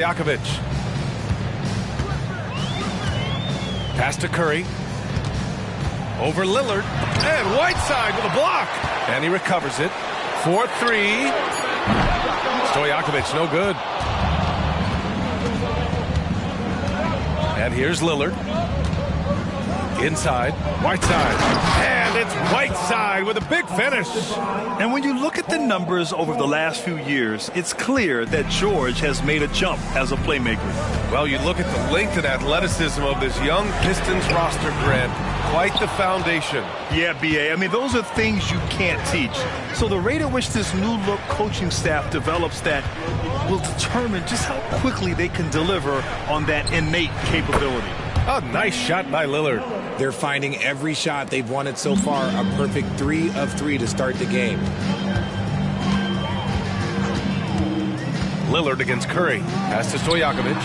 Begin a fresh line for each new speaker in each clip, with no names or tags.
Stojakovic. Pass to Curry. Over Lillard. And Whiteside with a block. And he recovers it. 4-3. Stojakovic, no good. And here's Lillard. Inside. Whiteside. And it's Whiteside with a big finish.
And when you look at the numbers over the last few years, it's clear that George has made a jump as a playmaker.
Well, you look at the length and athleticism of this young Pistons roster, Grant. Quite the foundation.
Yeah, B.A. I mean, those are things you can't teach. So the rate at which this new-look coaching staff develops that will determine just how quickly they can deliver on that innate capability.
A nice shot by Lillard.
They're finding every shot they've wanted so far a perfect 3 of 3 to start the game.
Lillard against Curry. Pass to Stojakovic.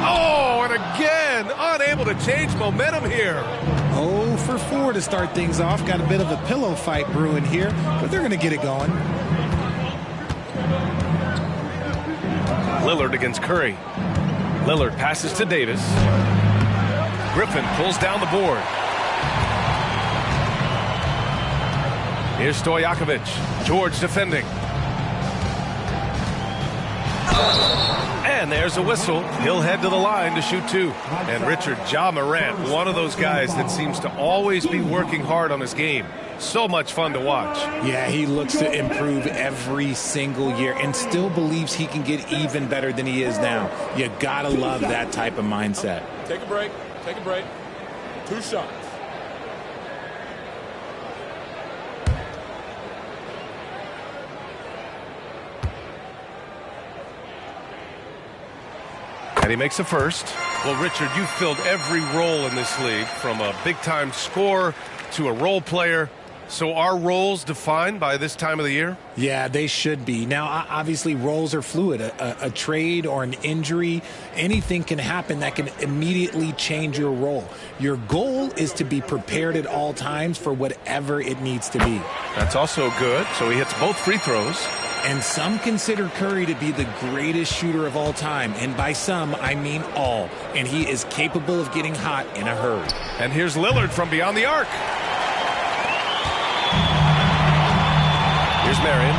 Oh, and again, unable to change momentum here.
0 for 4 to start things off. Got a bit of a pillow fight brewing here, but they're going to get it going.
Lillard against Curry. Lillard passes to Davis. Griffin pulls down the board. Here's Stojakovic. George defending. And there's a whistle. He'll head to the line to shoot 2. And Richard, Ja Morant, one of those guys that seems to always be working hard on his game. So much fun to watch.
Yeah, he looks to improve every single year and still believes he can get even better than he is now. You gotta love that type of mindset.
Take a break. Take a break. 2 shots.
And he makes a first. Well, Richard, you've filled every role in this league, from a big-time scorer to a role player. So are roles defined by this time of the year?
Yeah, they should be. Now, obviously, roles are fluid. A trade or an injury, anything can happen that can immediately change your role. Your goal is to be prepared at all times for whatever it needs to be.
That's also good. So he hits both free throws.
And some consider Curry to be the greatest shooter of all time. And by some, I mean all. And he is capable of getting hot in a hurry.
And here's Lillard from beyond the arc. Here's Marion.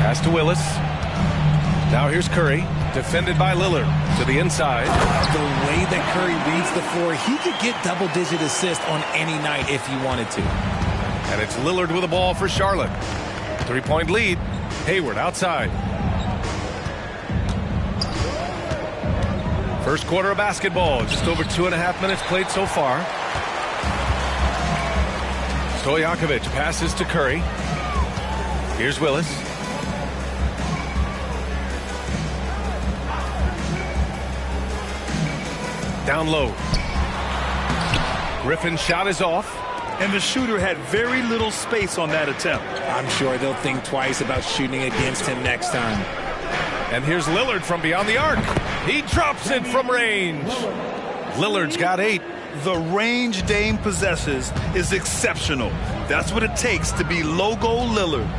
Pass to Willis. Now here's Curry, defended by Lillard to the inside.
The way that Curry reads the floor, he could get double-digit assists on any night if he wanted to.
And it's Lillard with the ball for Charlotte. 3-point lead. Hayward outside. First quarter of basketball. Just over 2.5 minutes played so far. Stojakovic passes to Curry. Here's Willis. Down low. Griffin's shot is off.
And the shooter had very little space on that attempt.
I'm sure they'll think twice about shooting against him next time.
And here's Lillard from beyond the arc. He drops it from range. Lillard's got 8.
The range Dame possesses is exceptional. That's what it takes to be logo Lillard.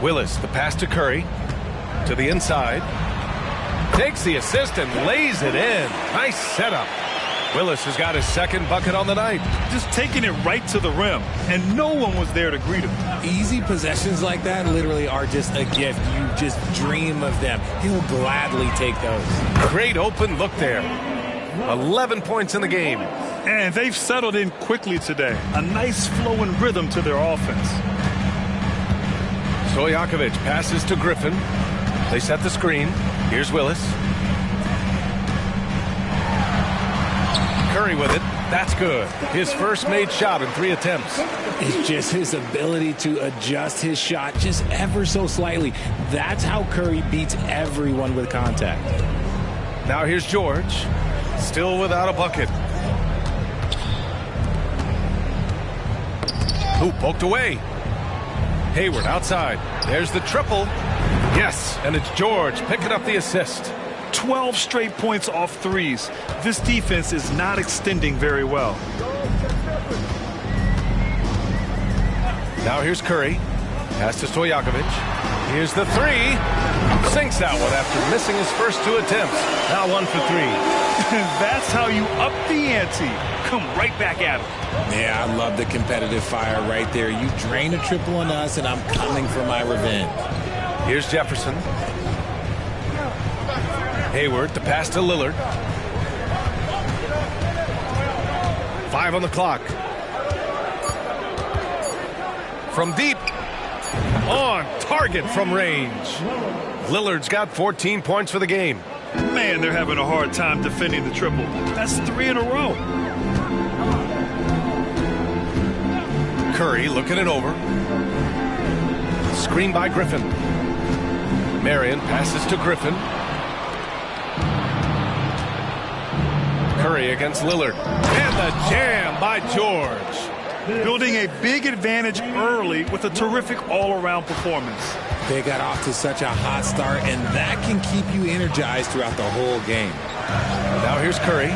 Willis, the pass to Curry. To the inside. Takes the assist and lays it in. Nice setup. Willis has got his second bucket on the night.
Just taking it right to the rim, and no one was there to greet him.
Easy possessions like that literally are just a gift. You just dream of them. He'll gladly take those.
Great open look there. 11 points in the game.
And they've settled in quickly today. A nice flowing rhythm to their offense.
Stojakovic passes to Griffin. They set the screen. Here's Willis. Curry with it. That's good. His first made shot in 3 attempts.
It's just his ability to adjust his shot just ever so slightly. That's how Curry beats everyone with contact.
Now here's George. Still without a bucket. Who poked away? Hayward outside. There's the triple. Yes, and it's George picking up the assist.
12 straight points off threes. This defense is not extending very well.
Now here's Curry. Pass to Stojakovic. Here's the three. Sinks that one after missing his first 2 attempts. Now 1 for 3.
That's how you up the ante. Come right back at him.
Yeah, I love the competitive fire right there. You drain a triple on us, and I'm coming for my revenge.
Here's Jefferson. Hayward, the pass to Lillard. 5 on the clock. From deep. On target from range. Lillard's got 14 points for the game.
Man, they're having a hard time defending the triple. That's 3 in a row.
Curry looking it over. Screen by Griffin. Marion passes to Griffin. Curry against Lillard. And the jam by George.
Building a big advantage early with a terrific all-around performance.
They got off to such a hot start, and that can keep you energized throughout the whole game.
Now here's Curry.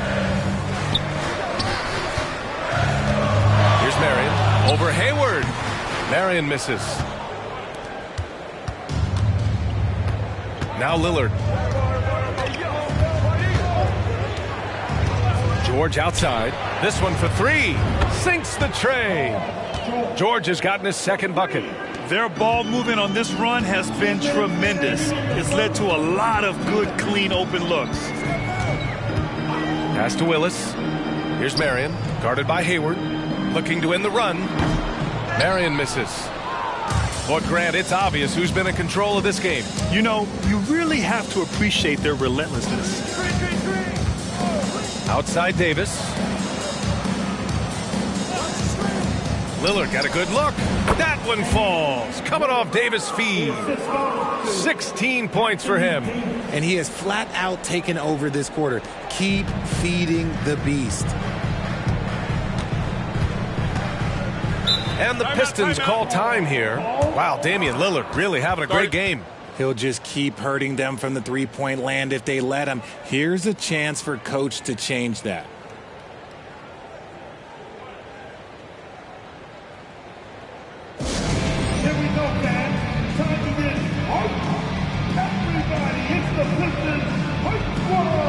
Here's Marion. Over Hayward. Marion misses. Now Lillard. George outside. This one for 3. Sinks the tray. George has gotten his second bucket.
Their ball movement on this run has been tremendous. It's led to a lot of good, clean, open looks.
Pass to Willis. Here's Marion, guarded by Hayward. Looking to end the run. Marion misses. But Grant, it's obvious who's been in control of this game.
You know, you really have to appreciate their relentlessness.
Outside Davis. Lillard got a good look. That one falls. Coming off Davis' feed. 16 points for him.
And he has flat out taken over this quarter. Keep feeding the beast.
And the Pistons call time here. Wow, Damian Lillard really having a great game.
He'll just keep hurting them from the three-point land if they let him. Here's a chance for Coach to change that.
Here we go, fans. Time to get hype. Everybody, it's the Pistons Hype Squad.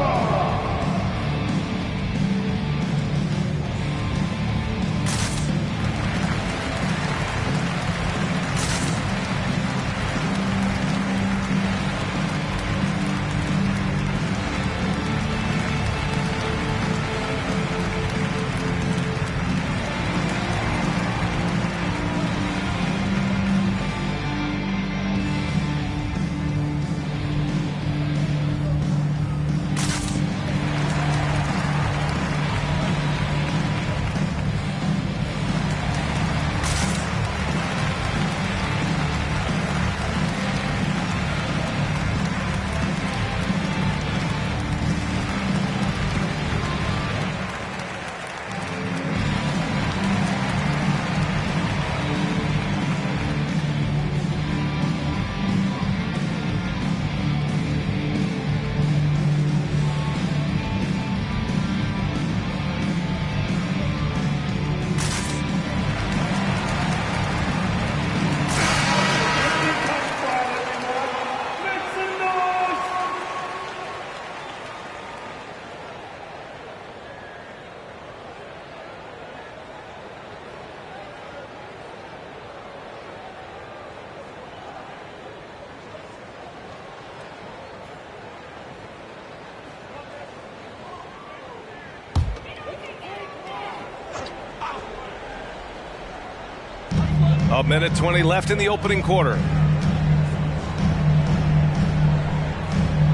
A minute 20 left in the opening quarter.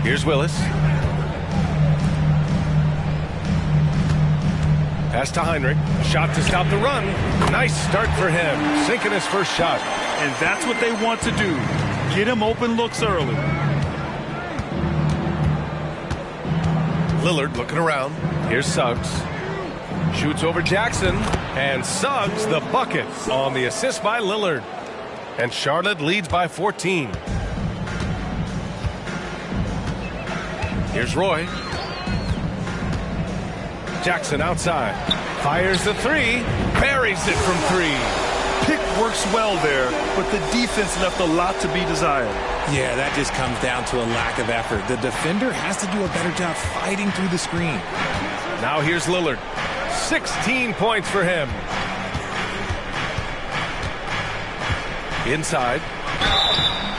Here's Willis. Pass to Heinrich. Shot to stop the run. Nice start for him. Sinking his first shot.
And that's what they want to do. Get him open looks early.
Lillard looking around. Here's Suggs. Shoots over Jackson. And Suggs the bucket on the assist by Lillard. And Charlotte leads by 14. Here's Roy. Jackson outside. Fires the three. Buries it from 3.
Pick works well there, but the defense left a lot to be desired.
Yeah, that just comes down to a lack of effort. The defender has to do a better job fighting through the screen.
Now here's Lillard. 16 points for him. Inside.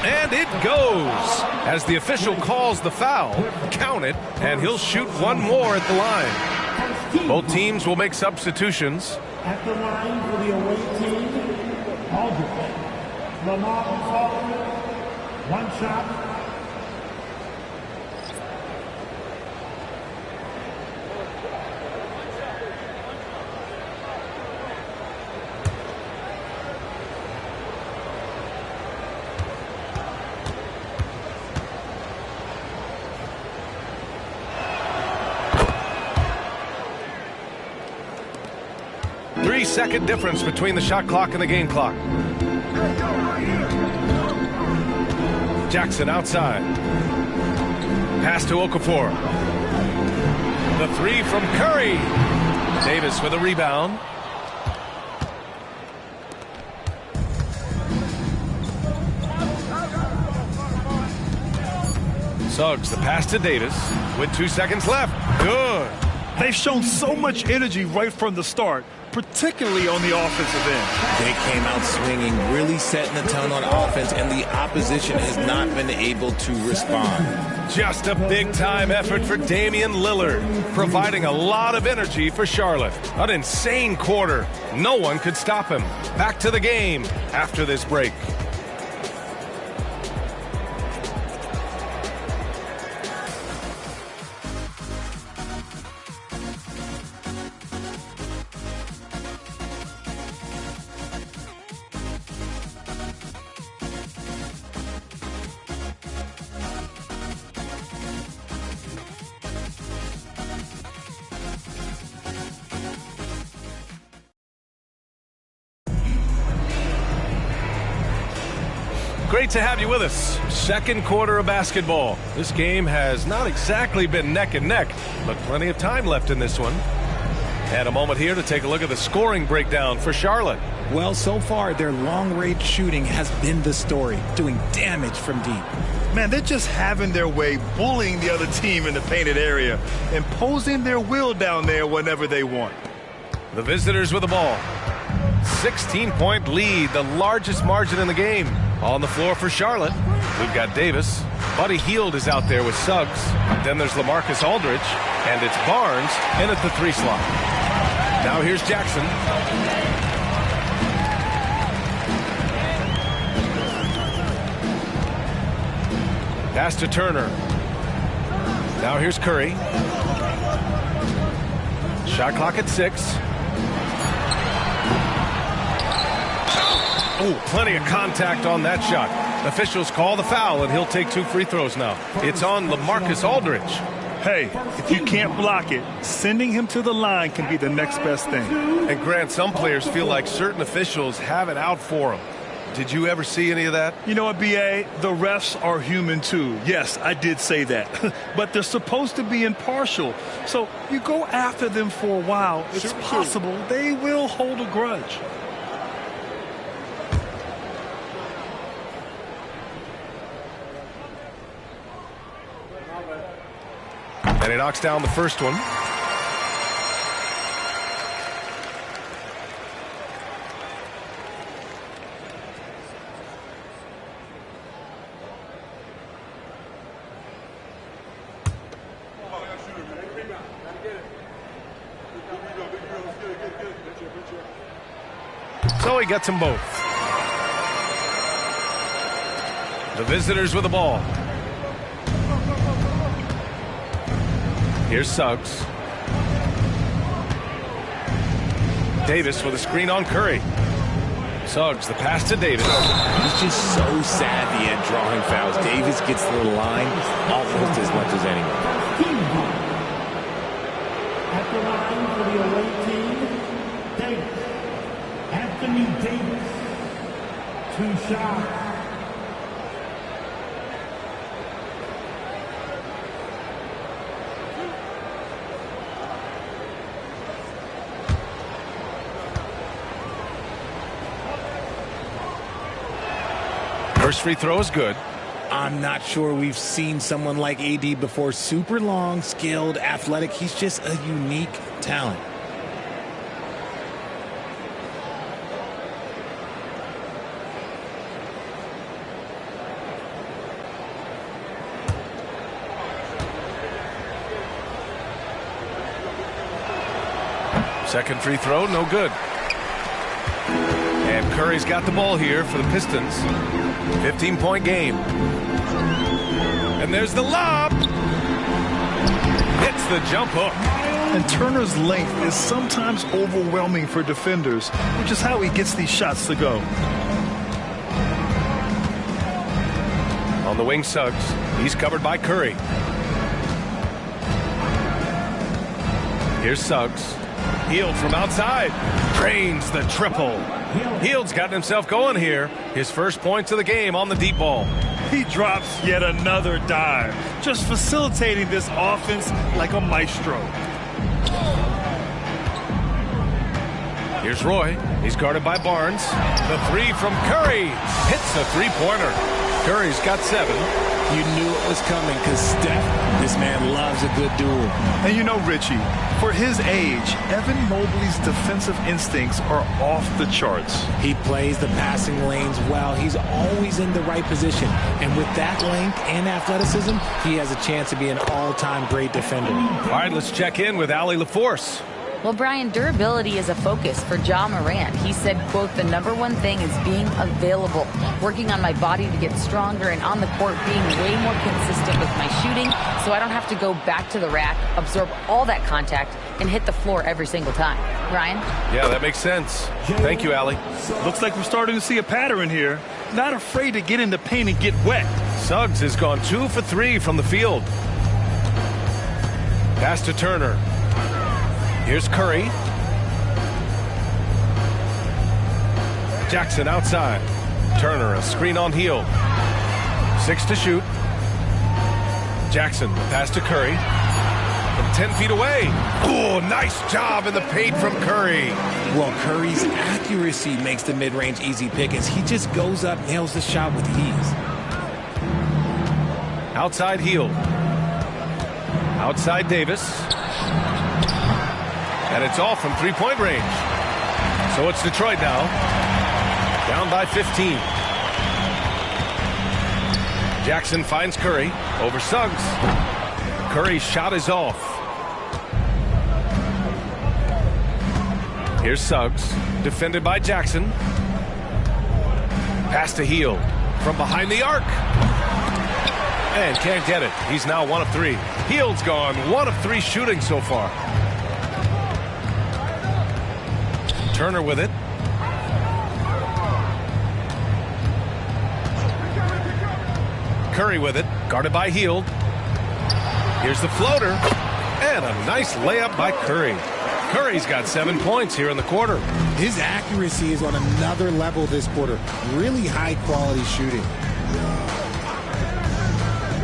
And it goes. As the official calls the foul, count it, and he'll shoot one more at the line. Both teams will make substitutions.
At the line for the away team, Aldridge. Lamar Aldridge, one shot.
Second difference between the shot clock and the game clock. Jackson outside. Pass to Okafor. The three from Curry. Davis with a rebound. Suggs, the pass to Davis with 2 seconds left. Good.
They've shown so much energy right from the start, particularly on the offensive end.
They came out swinging, really setting the tone on offense, and the opposition has not been able to respond.
Just a big-time effort for Damian Lillard, providing a lot of energy for Charlotte. An insane quarter. No one could stop him. Back to the game after this break. Great to have you with us. Second quarter of basketball. This game has not exactly been neck and neck, but plenty of time left in this one. And a moment here to take a look at the scoring breakdown for Charlotte.
Well, so far, their long-range shooting has been the story, doing damage from deep.
Man, they're just having their way, bullying the other team in the painted area, imposing their will down there whenever they want.
The visitors with the ball. 16-point lead, the largest margin in the game. On the floor for Charlotte, we've got Davis. Buddy Hield is out there with Suggs. Then there's LaMarcus Aldridge, and it's Barnes in at the 3 slot. Now here's Jackson. Pass to Turner. Now here's Curry. Shot clock at 6. Oh, plenty of contact on that shot. Officials call the foul, and he'll take 2 free throws now. It's on LaMarcus Aldridge.
Hey, if you can't block it, sending him to the line can be the next best thing.
And Grant, some players feel like certain officials have it out for them. Did you ever see any of that?
You know what, B.A.? The refs are human, too. Yes, I did say that. But they're supposed to be impartial. So you go after them for a while, it's possible they will hold a grudge.
And he knocks down the first one. So he gets them both. The visitors with the ball. Here's Suggs. Davis with a screen on Curry. Suggs, the pass to Davis.
He's just so savvy at drawing fouls. Davis gets to the line almost as much as anyone.
At the line for the away team, Davis. Anthony Davis. 2 shots.
First free throw is good.
I'm not sure we've seen someone like AD before. Super long, skilled, athletic. He's just a unique talent.
Second free throw, no good. And Curry's got the ball here for the Pistons. 15-point game. And there's the lob. Hits the jump hook.
And Turner's length is sometimes overwhelming for defenders, which is how he gets these shots to go.
On the wing, Suggs. He's covered by Curry. Here's Suggs. Hield from outside. Drains the triple. Hield's gotten himself going here. His first points of the game on the deep ball.
He drops yet another dive, just facilitating this offense like a maestro.
Here's Roy. He's guarded by Barnes. The three from Curry. Hits a three-pointer. Curry's got 7.
You knew it was coming because Steph, this man loves a good duel.
And you know, Richie, for his age, Evan Mobley's defensive instincts are off the charts.
He plays the passing lanes well. He's always in the right position. And with that length and athleticism, he has a chance to be an all-time great defender.
All right, let's check in with Allie LaForce.
Well, Brian, durability is a focus for Ja Morant. He said, quote, "The #1 thing is being available, working on my body to get stronger, and on the court being way more consistent with my shooting so I don't have to go back to the rack, absorb all that contact, and hit the floor every single time." Ryan?
Yeah, that makes sense. Thank you, Allie.
Looks like we're starting to see a pattern here. Not afraid to get in the paint and get wet.
Suggs has gone 2 for 3 from the field. Pass to Turner. Here's Curry. Jackson outside. Turner, a screen on Hield. 6 to shoot. Jackson, pass to Curry. From 10 feet away. Oh, nice job in the paint from Curry.
Well, Curry's accuracy makes the mid-range easy pickings. He just goes up, nails the shot with ease.
Outside Hield. Outside Davis. And it's all from three-point range. So it's Detroit now. Down by 15. Jackson finds Curry over Suggs. Curry's shot is off. Here's Suggs, defended by Jackson. Pass to Hield from behind the arc. And can't get it. He's now 1 of 3. Hield's gone 1 of 3 shooting so far. Turner with it. Curry with it, guarded by Hield. Here's the floater, and a nice layup by Curry. Curry's got 7 points here in the quarter.
His accuracy is on another level this quarter. Really high-quality shooting.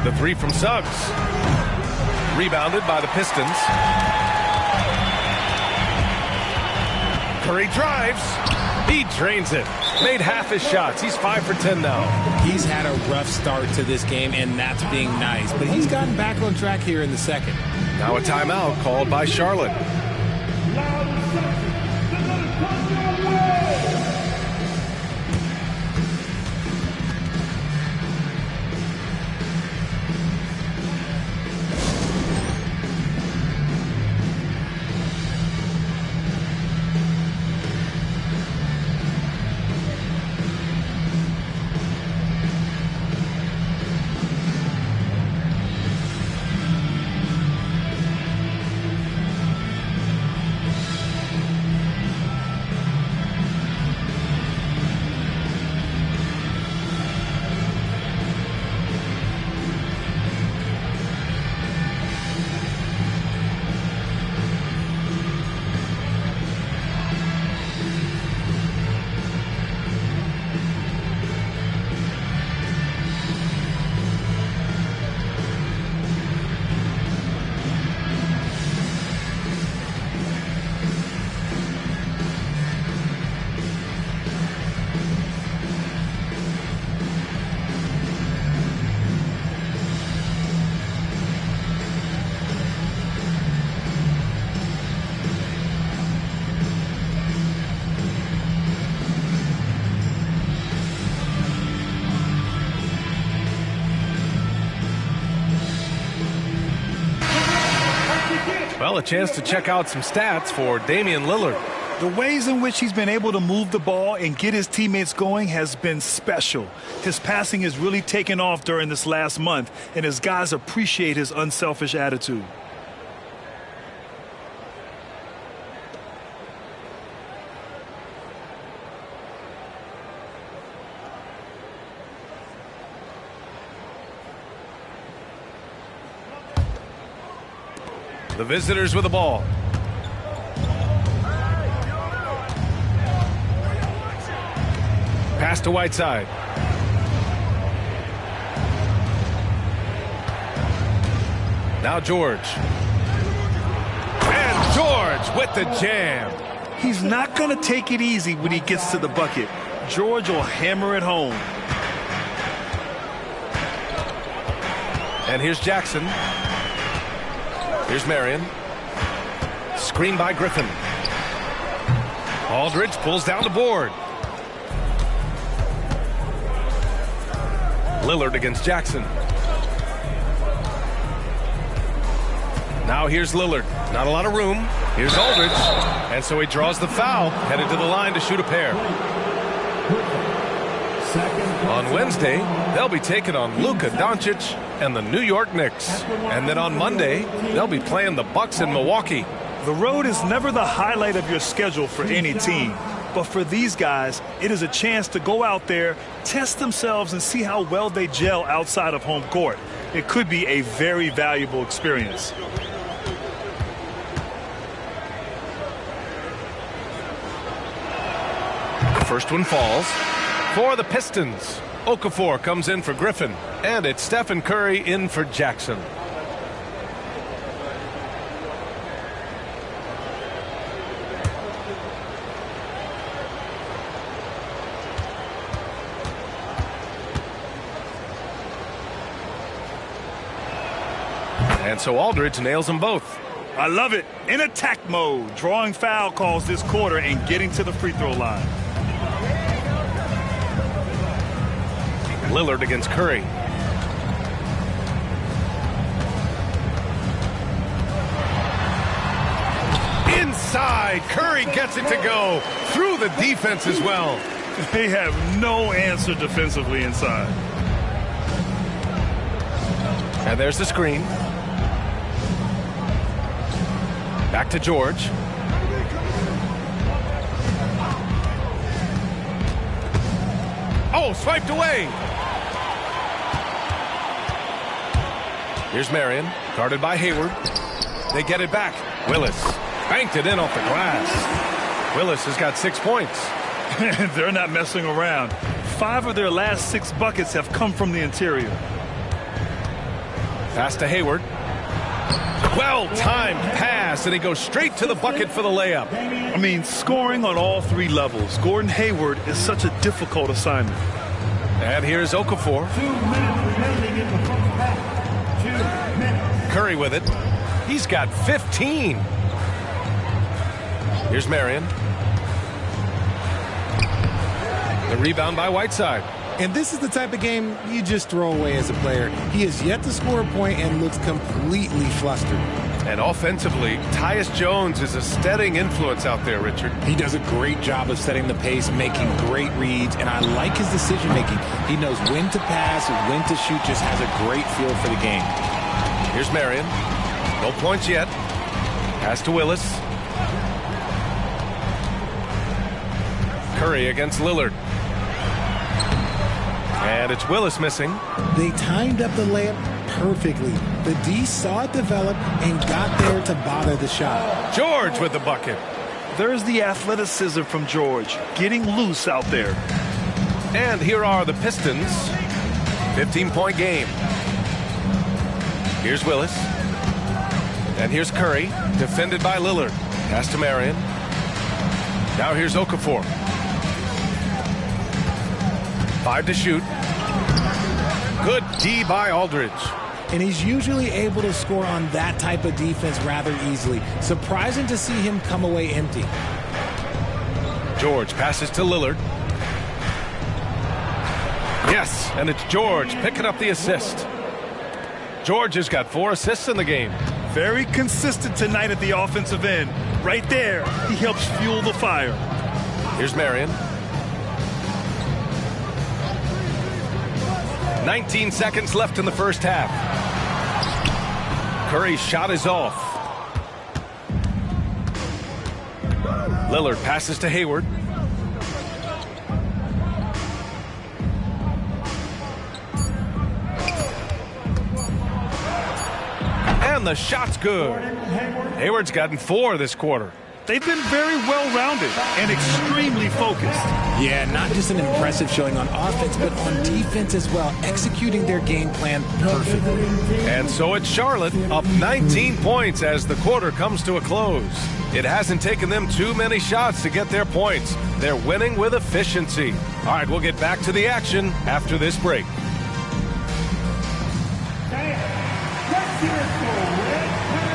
The 3 from Suggs. Rebounded by the Pistons. Curry drives. He drains it. Made half his shots. He's 5 for 10 now.
He's had a rough start to this game, and that's being nice. But he's gotten back on track here in the second.
Now a timeout called by Charlotte. Well, a chance to check out some stats for Damian Lillard.
The ways in which he's been able to move the ball and get his teammates going has been special. His passing has really taken off during this last month, and his guys appreciate his unselfish attitude.
The visitors with the ball. Pass to Whiteside. Now George. And George with the jam.
He's not going to take it easy when he gets to the bucket. George will hammer it home.
And here's Jackson. Here's Marion. Screen by Griffin. Aldridge pulls down the board. Lillard against Jackson. Now here's Lillard. Not a lot of room. Here's Aldridge. And so he draws the foul. Headed to the line to shoot a pair. On Wednesday, they'll be taking on Luka Doncic and the New York Knicks. And then on Monday, they'll be playing the Bucks in Milwaukee.
The road is never the highlight of your schedule for any team. But for these guys, it is a chance to go out there, test themselves, and see how well they gel outside of home court. It could be a very valuable experience.
The first one falls for the Pistons. Okafor comes in for Griffin, and it's Stephen Curry in for Jackson. And so Aldridge nails them both.
I love it. In attack mode, drawing foul calls this quarter and getting to the free throw line.
Lillard against Curry. Inside, Curry gets it to go through the defense as well.
They have no answer defensively inside.
And there's the screen. Back to George. Oh, swiped away. Here's Marion, guarded by Hayward. They get it back. Willis banked it in off the glass. Willis has got 6 points.
They're not messing around. 5 of their last 6 buckets have come from the interior.
Pass to Hayward. Well-timed pass, and he goes straight to the bucket for the layup.
I mean, scoring on all 3 levels. Gordon Hayward is such a difficult assignment.
And here's Okafor.
2 minutes remaining in the first half. 2 minutes.
Curry with it. He's got 15. Here's Marion. The rebound by Whiteside.
And this is the type of game you just throw away as a player. He has yet to score a point and looks completely flustered.
And offensively, Tyus Jones is a steadying influence out there, Richard.
He does a great job of setting the pace, making great reads, and I like his decision-making. He knows when to pass, when to shoot, just has a great feel for the game.
Here's Marion. No points yet. Pass to Willis. Curry against Lillard. And it's Willis missing.
They timed up the layup perfectly. The D saw it develop and got there to bother the shot.
George with the bucket.
There's the athleticism from George, getting loose out there.
And here are the Pistons. 15-point game. Here's Willis. And here's Curry, defended by Lillard. Pass to Marion. Now here's Okafor. 5 to shoot. Good D by Aldridge.
And he's usually able to score on that type of defense rather easily. Surprising to see him come away empty.
George passes to Lillard. Yes, and it's George picking up the assist. George has got 4 assists in the game.
Very consistent tonight at the offensive end. Right there, he helps fuel the fire.
Here's Marion. 19 seconds left in the first half. Curry's shot is off. Lillard passes to Hayward. And the shot's good. Hayward's gotten 4 this quarter.
They've been very well-rounded and extremely focused.
Yeah, not just an impressive showing on offense, but on defense as well, executing their game plan perfectly.
And so it's Charlotte up 19 points as the quarter comes to a close. It hasn't taken them too many shots to get their points. They're winning with efficiency. All right, we'll get back to the action after this break.
Let's hear it for Red Panda.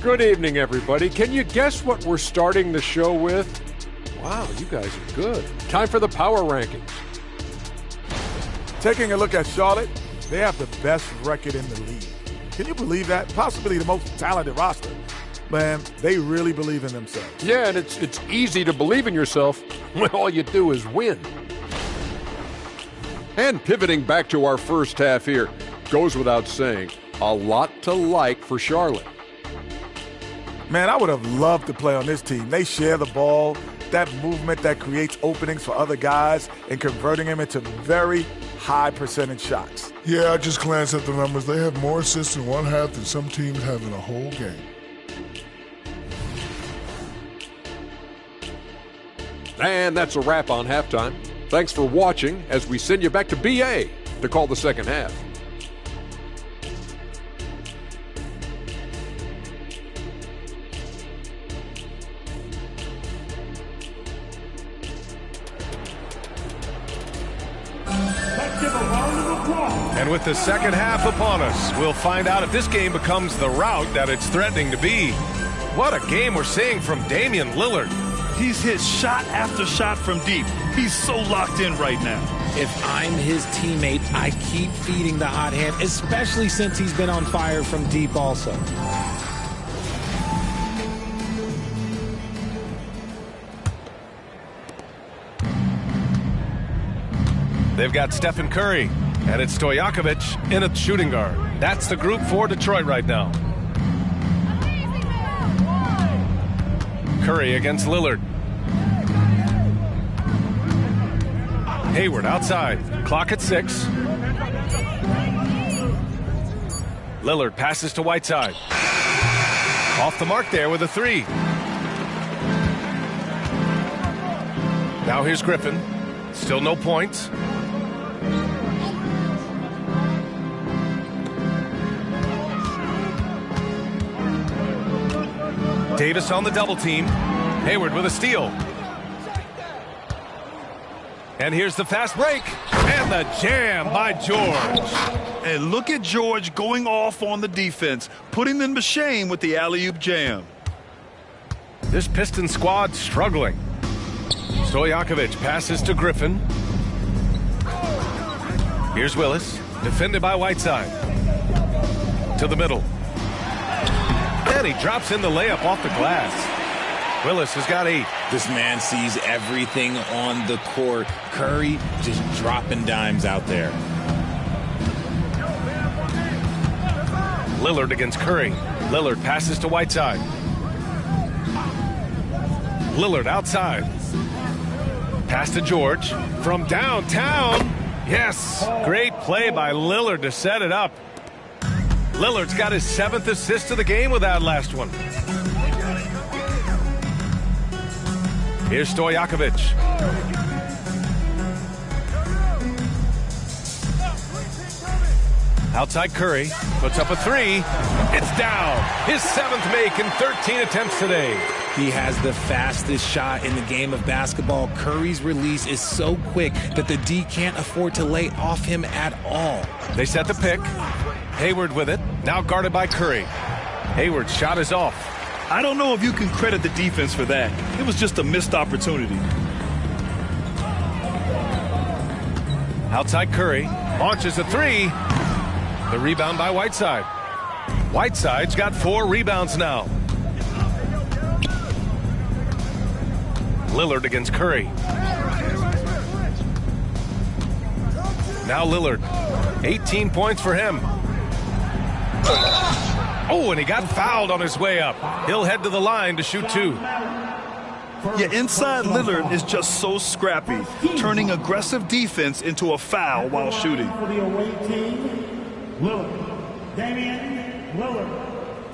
Good evening, everybody. Can you guess what we're starting the show with? Wow, you guys are good. Time for the power rankings.
Taking a look at Charlotte, they have the best record in the league. Can you believe that? Possibly the most talented roster. Man, they really believe in themselves.
Yeah, and it's easy to believe in yourself when all you do is win. And pivoting back to our first half here, goes without saying, a lot to like for Charlotte.
Man, I would have loved to play on this team. They share the ball, that movement that creates openings for other guys and converting them into very high percentage shots.
Yeah, I just glanced at the numbers. They have more assists in one half than some teams have in a whole game.
And that's a wrap on halftime. Thanks for watching as we send you back to BA to call the second half.
And with the second half upon us, we'll find out if this game becomes the rout that it's threatening to be. What a game we're seeing from Damian Lillard.
He's hit shot after shot from deep. He's so locked in right now.
If I'm his teammate, I keep feeding the hot hand, especially since he's been on fire from deep also.
They've got Stephen Curry, and it's Stojakovic in a shooting guard. That's the group for Detroit right now. Curry against Lillard. Hayward outside. Clock at 6. Lillard passes to Whiteside. Off the mark there with a three. Now here's Griffin. Still no points. Davis on the double team. Hayward with a steal. And here's the fast break. And the jam by George.
And look at George going off on the defense, putting them to shame with the alley-oop jam.
This Piston squad struggling. Stojakovic passes to Griffin. Here's Willis, defended by Whiteside. To the middle. And he drops in the layup off the glass. Willis has got 8.
This man sees everything on the court. Curry just dropping dimes out there.
Lillard against Curry. Lillard passes to Whiteside. Lillard outside. Pass to George from downtown. Yes, great play by Lillard to set it up. Lillard's got his 7th assist of the game with that last one. Here's Stojakovic. Outside Curry, puts up a three. It's down. His 7th make in 13 attempts today.
He has the fastest shot in the game of basketball. Curry's release is so quick that the D can't afford to lay off him at all.
They set the pick. Hayward with it, now guarded by Curry. Hayward's shot is off.
I don't know if you can credit the defense for that. It was just a missed opportunity.
Outside Curry, launches a three. The rebound by Whiteside. Whiteside's got 4 rebounds now. Lillard against Curry. Now Lillard, 18 points for him. Oh, and he got fouled on his way up. He'll head to the line to shoot 2.
Yeah, inside Lillard is just so scrappy, turning aggressive defense into a foul while shooting.
For the away team, Lillard. Damian Lillard,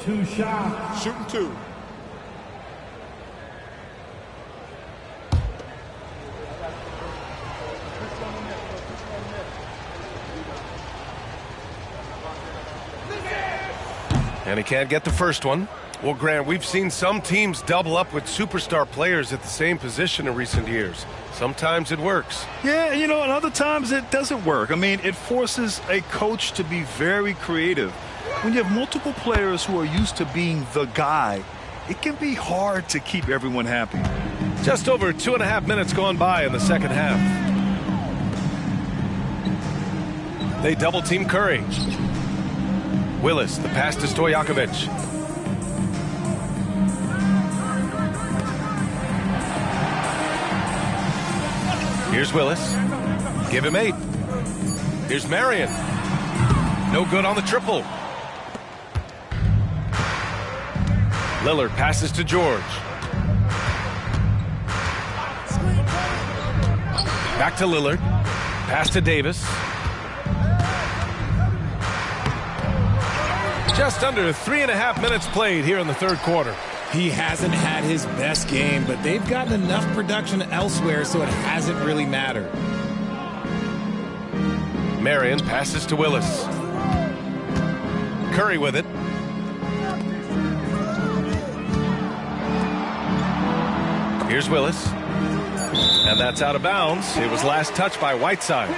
2 shots.
Shooting 2.
And he can't get the first one. Well, Grant, we've seen some teams double up with superstar players at the same position in recent years. Sometimes it works.
Yeah, you know, and other times it doesn't work. I mean, it forces a coach to be very creative. When you have multiple players who are used to being the guy, it can be hard to keep everyone happy.
Just over 2.5 minutes gone by in the second half. They double team Curry. Willis, the pass to Stojakovic. Here's Willis. Give him 8. Here's Marion. No good on the triple. Lillard passes to George. Back to Lillard. Pass to Davis. Just under 3.5 minutes played here in the third quarter.
He hasn't had his best game, but they've gotten enough production elsewhere, so it hasn't really mattered.
Marion passes to Willis. Curry with it. Here's Willis. And that's out of bounds. It was last touched by Whiteside.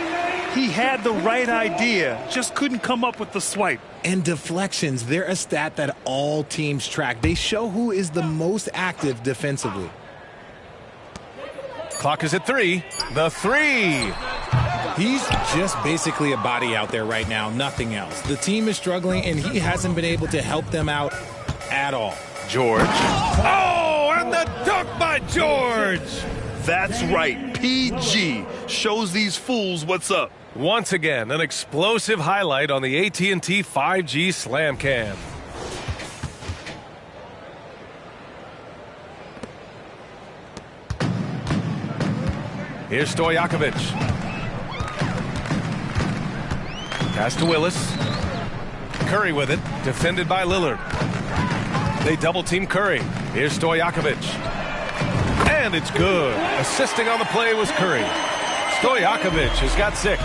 He had the right idea, just couldn't come up with the swipe.
And deflections, they're a stat that all teams track. They show who is the most active defensively.
Clock is at 3. The 3.
He's just basically a body out there right now, nothing else. The team is struggling, and he hasn't been able to help them out at all.
George. Oh, and the dunk by George.
That's right. PG shows these fools what's up.
Once again, an explosive highlight on the AT&T 5G Slam Cam. Here's Stojakovic. Pass to Willis. Curry with it, defended by Lillard. They double team Curry. Here's Stojakovic. And it's good. Assisting on the play was Curry. Stojakovic has got 6.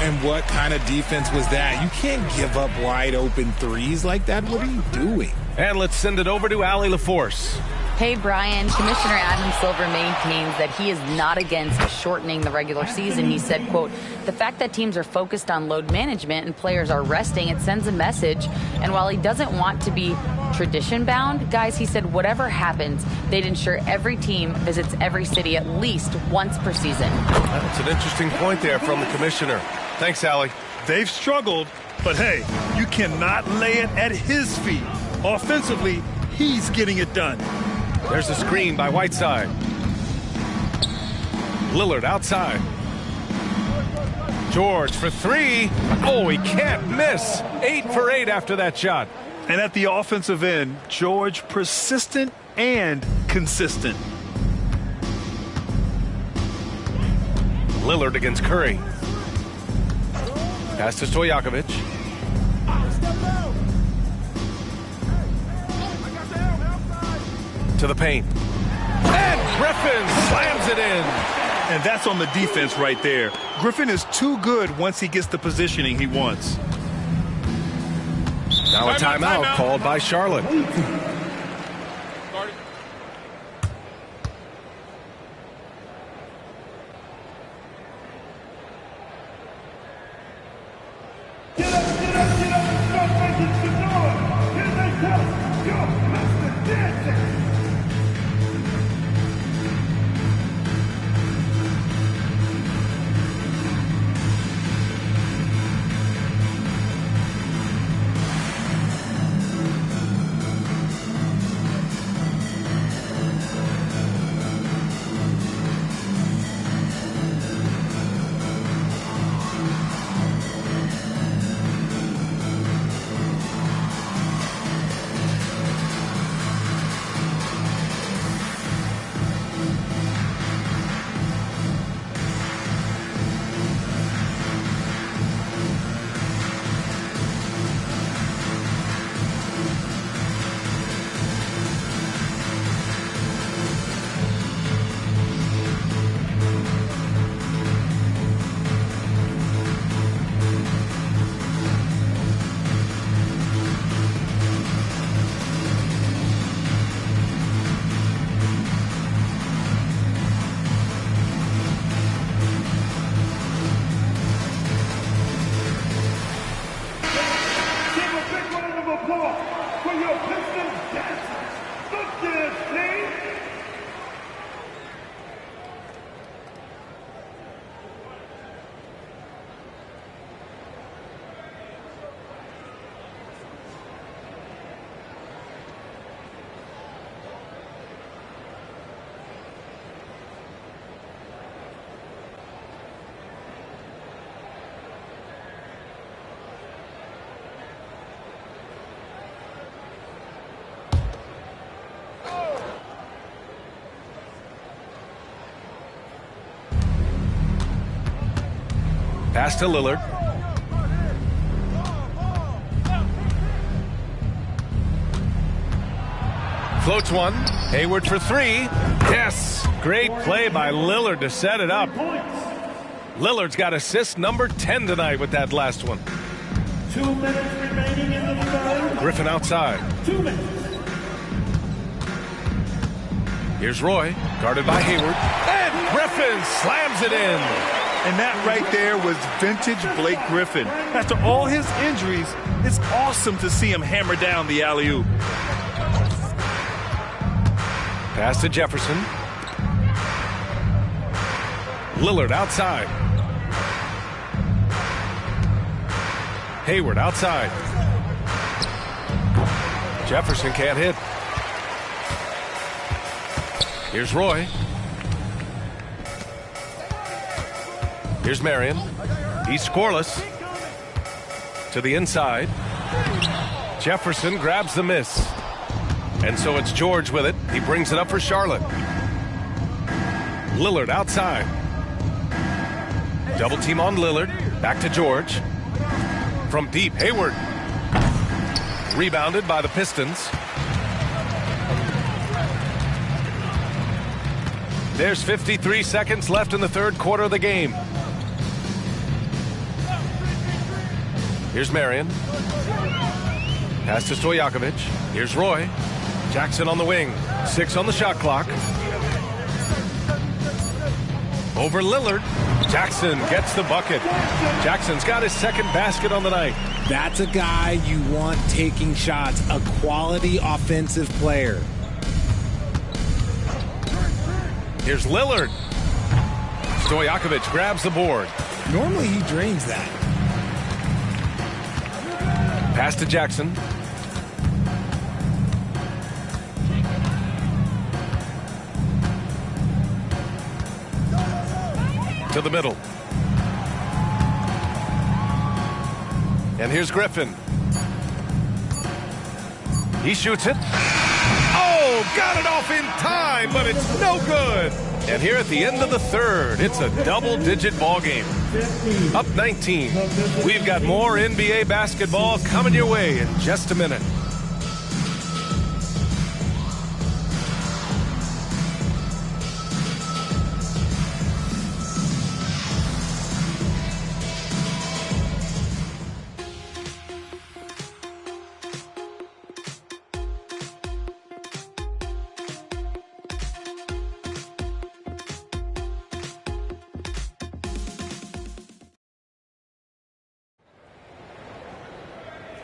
And what kind of defense was that? You can't give up wide open threes like that. What are you doing?
And let's send it over to Allie LaForce.
Hey, Brian, Commissioner Adam Silver maintains that he is not against shortening the regular season. He said, quote, the fact that teams are focused on load management and players are resting, it sends a message. And while he doesn't want to be tradition bound, guys, he said, whatever happens, they'd ensure every team visits every city at least once per season.
That's an interesting point there from the commissioner. Thanks, Allie.
They've struggled, but hey, you cannot lay it at his feet. Offensively, he's getting it done.
There's a screen by Whiteside. Lillard outside. George for 3. Oh, he can't miss. 8 for 8 after that shot.
And at the offensive end, George persistent and consistent.
Lillard against Curry. Pass to Stojakovic. To the paint. And Griffin slams it in.
And that's on the defense right there. Griffin is too good once he gets the positioning he wants.
Now a timeout called by Charlotte.
Get up, get up, get up, and start making some noise. Here they come, your Mr. Dancing.
Pass to Lillard. Floats one. Hayward for 3. Yes. Great play by Lillard to set it up. Lillard's got assist number 10 tonight with that last one.
2 minutes remaining in the third.
Griffin outside.
2 minutes.
Here's Roy, guarded by Hayward. And Griffin slams it in.
And that right there was vintage Blake Griffin. After all his injuries, it's awesome to see him hammer down the alley-oop.
Pass to Jefferson. Lillard outside. Hayward outside. Jefferson can't hit. Here's Roy. Here's Marion. He's scoreless. To the inside. Jefferson grabs the miss. And so it's George with it. He brings it up for Charlotte. Lillard outside. Double team on Lillard. Back to George. From deep, Hayward. Rebounded by the Pistons. There's 53 seconds left in the third quarter of the game. Here's Marion. Pass to Stojakovic. Here's Roy. Jackson on the wing. 6 on the shot clock. Over Lillard. Jackson gets the bucket. Jackson's got his second basket on the night.
That's a guy you want taking shots, a quality offensive player.
Here's Lillard. Stojakovic grabs the board.
Normally he drains that.
Pass to Jackson. To the middle. And here's Griffin. He shoots it. Oh, got it off in time, but it's no good. And here at the end of the third, it's a double-digit ball game. Up 19. We've got more NBA basketball coming your way in just a minute.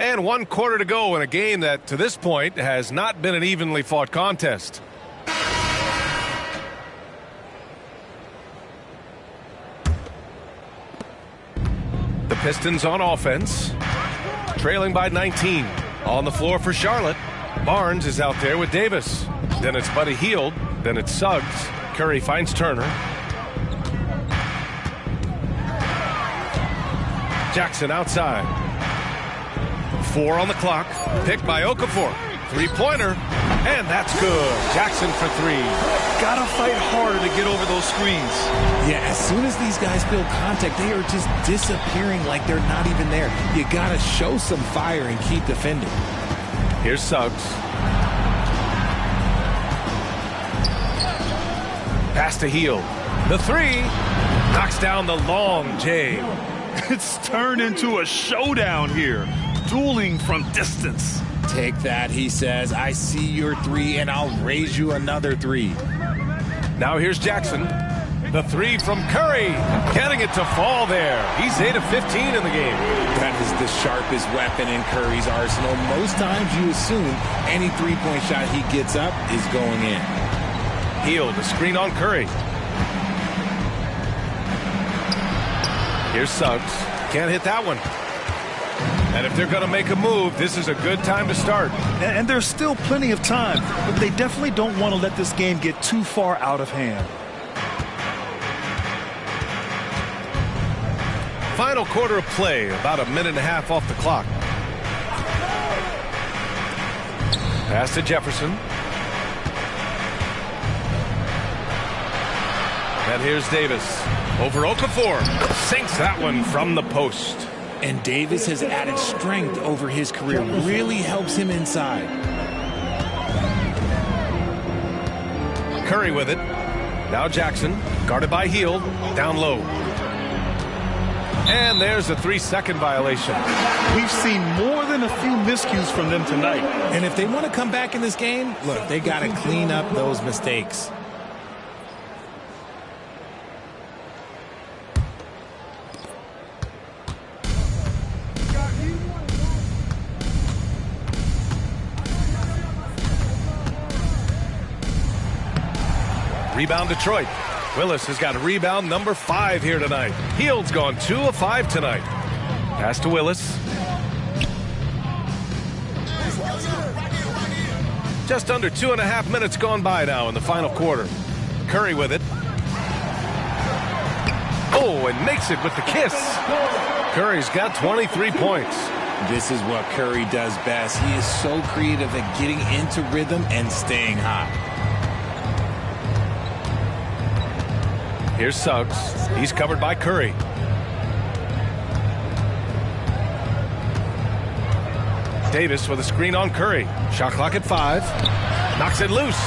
And 1 quarter to go in a game that, to this point, has not been an evenly fought contest. The Pistons on offense, trailing by 19. On the floor for Charlotte. Barnes is out there with Davis. Then it's Buddy Hield. Then it's Suggs. Curry finds Turner. Jackson outside. 4 on the clock. Picked by Okafor. Three-pointer. And that's good. Jackson for 3.
Gotta fight harder to get over those screens.
Yeah, as soon as these guys feel contact, they are just disappearing like they're not even there. You gotta show some fire and keep defending.
Here's Suggs. Pass to Hield. The 3. Knocks down the long J.
It's turned into a showdown here. Dueling from distance.
Take that, he says. I see your 3, and I'll raise you another 3.
Now here's Jackson. The 3 from Curry. Getting it to fall there. He's 8 of 15 in the game.
That is the sharpest weapon in Curry's arsenal. Most times you assume any three-point shot he gets up is going in.
Hield, the screen on Curry. Here's Suggs. Can't hit that one. And if they're going to make a move, this is a good time to start.
And there's still plenty of time, but they definitely don't want to let this game get too far out of hand.
Final quarter of play, about a minute and a half off the clock. Pass to Jefferson. And here's Davis. Over Okafor. Sinks that one from the post.
And Davis has added strength over his career. Really helps him inside.
Curry with it. Now Jackson. Guarded by Hield. Down low. And there's a 3-second violation.
We've seen more than a few miscues from them tonight.
And if they want to come back in this game, look, they got to clean up those mistakes.
Rebound Detroit. Willis has got a rebound number 5 here tonight. Hield's gone 2 of 5 tonight. Pass to Willis. Just under 2.5 minutes gone by now in the final quarter. Curry with it. Oh, and makes it with the kiss. Curry's got 23 points.
This is what Curry does best. He is so creative at getting into rhythm and staying hot.
Here's Suggs. He's covered by Curry. Davis with a screen on Curry. Shot clock at 5. Knocks it loose.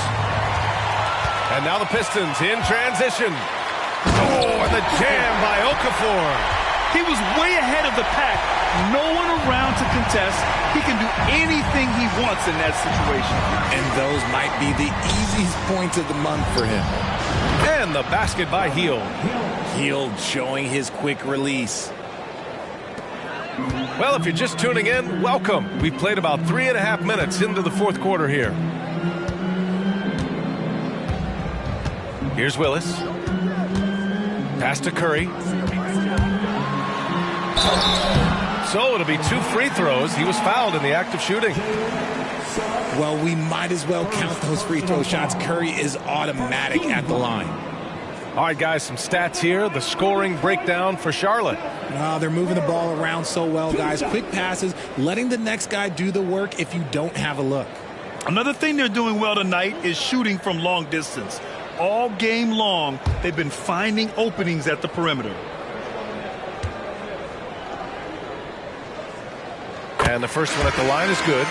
And now the Pistons in transition. Oh, and the jam by Okafor.
He was way ahead of the pack. No one around to contest. He can do anything he wants in that situation.
And those might be the easiest points of the month for him.
And the basket by Hield.
Hield showing his quick release.
Well, if you're just tuning in, welcome. We've played about 3.5 minutes into the fourth quarter here. Here's Willis. Pass to Curry. So it'll be 2 free throws. He was fouled in the act of shooting.
Well, we might as well count those free throw shots. Curry is automatic at the line.
All right, guys, some stats here. The scoring breakdown for Charlotte.
They're moving the ball around so well, guys. Quick passes, letting the next guy do the work if you don't have a look.
Another thing they're doing well tonight is shooting from long distance. All game long, they've been finding openings at the perimeter.
And the first one at the line is good.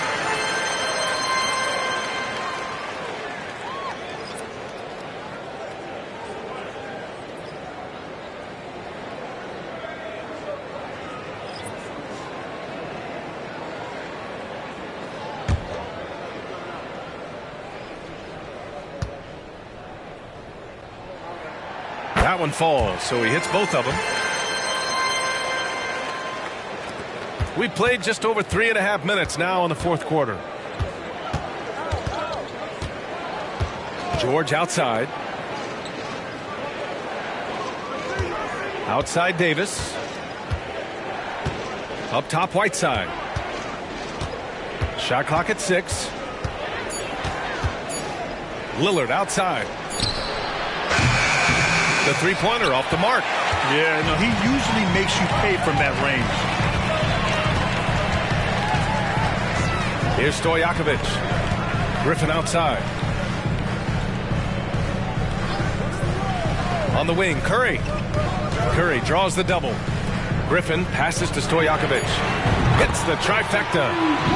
That one falls, so he hits both of them. We played just over 3.5 minutes now in the fourth quarter. George outside. Outside Davis. Up top Whiteside. Shot clock at 6. Lillard outside. The three-pointer off the mark.
Yeah, no, he usually makes you pay from that range.
Here's Stojakovic. Griffin outside. On the wing, Curry. Curry draws the double. Griffin passes to Stojakovic. Hits the trifecta.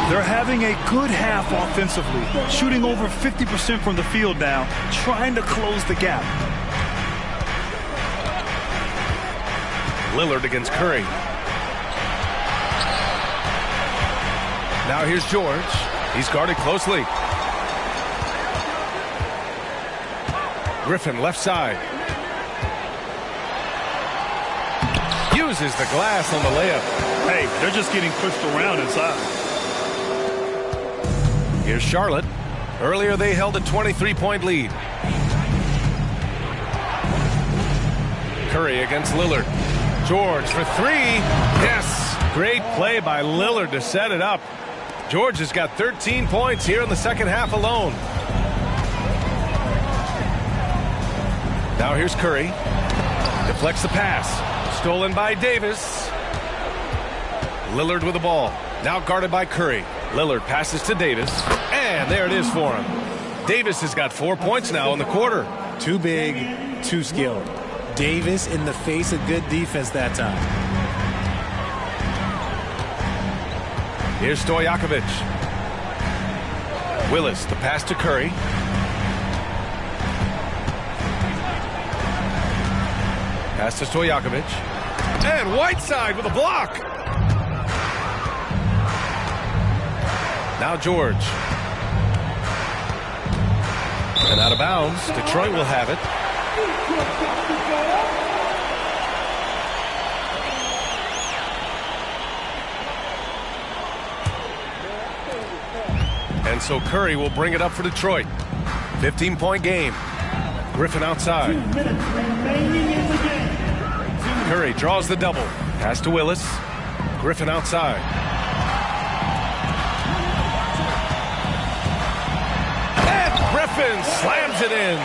They're having a good half offensively. Shooting over 50% from the field now. Trying to close the gap.
Lillard against Curry. Now here's George. He's guarded closely. Griffin left side. Uses the glass on the layup.
Hey, they're just getting pushed around inside.
Here's Charlotte. Earlier they held a 23-point lead. Curry against Lillard. George for 3. Yes. Great play by Lillard to set it up. George has got 13 points here in the second half alone. Now here's Curry. Deflects the pass. Stolen by Davis. Lillard with the ball. Now guarded by Curry. Lillard passes to Davis. And there it is for him. Davis has got 4 points now in the quarter.
Too big, too skilled. Davis in the face of good defense that time.
Here's Stojakovic. Willis, the pass to Curry. Pass to Stojakovic. And Whiteside with a block. Now George. And out of bounds. Detroit will have it. And so Curry will bring it up for Detroit. 15-point game. Griffin outside.
2 minutes remaining in the game.
Curry draws the double. Pass to Willis. Griffin outside. And Griffin slams it in.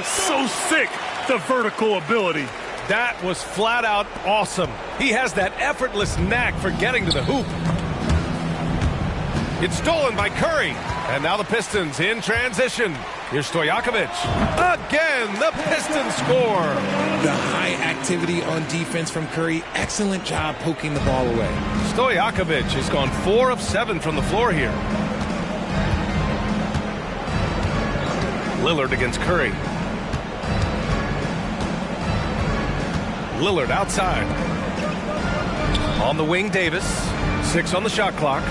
So sick, the vertical ability.
That was flat out awesome. He has that effortless knack for getting to the hoop. It's stolen by Curry. And now the Pistons in transition. Here's Stojakovic. Again, the Pistons score.
The high activity on defense from Curry. Excellent job poking the ball away.
Stojakovic has gone 4 of 7 from the floor here. Lillard against Curry. Lillard outside. On the wing, Davis. 6 on the shot clock.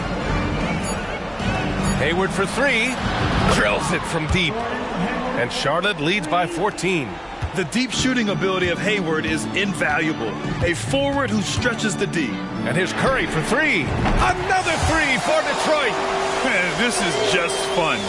Hayward for 3. Drills it from deep. And Charlotte leads by 14.
The deep shooting ability of Hayward is invaluable. A forward who stretches the D.
And here's Curry for 3. Another 3 for Detroit.
Man, this is just fun.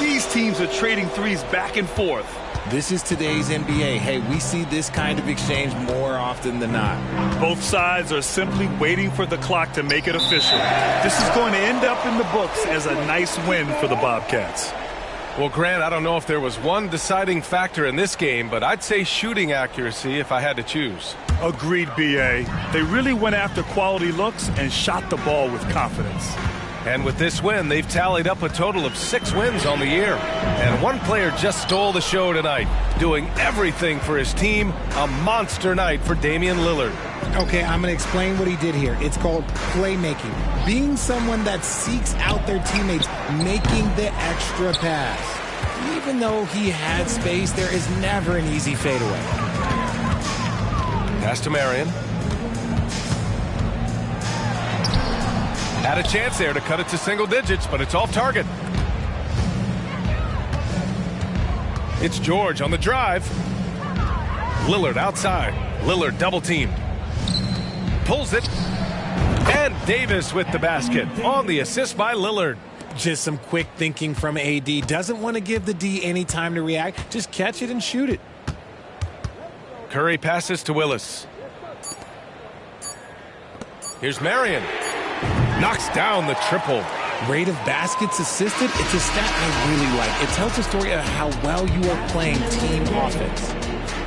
These teams are trading threes back and forth.
This is today's NBA. Hey, we see this kind of exchange more often than not.
Both sides are simply waiting for the clock to make it official. This is going to end up in the books as a nice win for the Bobcats.
Well, Grant, I don't know if there was one deciding factor in this game, but I'd say shooting accuracy if I had to choose.
Agreed, B.A. They really went after quality looks and shot the ball with confidence.
And with this win, they've tallied up a total of 6 wins on the year. And one player just stole the show tonight, doing everything for his team. A monster night for Damian Lillard.
Okay, I'm going to explain what he did here. It's called playmaking. Being someone that seeks out their teammates, making the extra pass. Even though he had space, there is never an easy fadeaway.
Pass to Marion. Had a chance there to cut it to single digits, but it's off target. It's George on the drive. Lillard outside. Lillard double teamed. Pulls it. And Davis with the basket on the assist by Lillard.
Just some quick thinking from AD. Doesn't want to give the D any time to react. Just catch it and shoot it.
Curry passes to Willis. Here's Marion. Knocks down the triple.
Rate of baskets assisted, it's a stat I really like. It tells a story of how well you are playing team offense.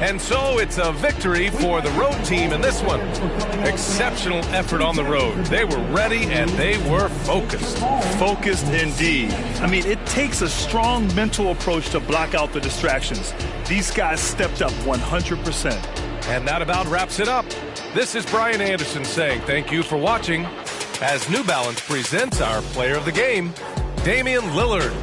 And so it's a victory for the road team in this one. Exceptional effort on the road. They were ready and they were focused.
Focused indeed. I mean, it takes a strong mental approach to block out the distractions. These guys stepped up 100%.
And that about wraps it up. This is Brian Anderson saying thank you for watching as New Balance presents our player of the game, Damian Lillard.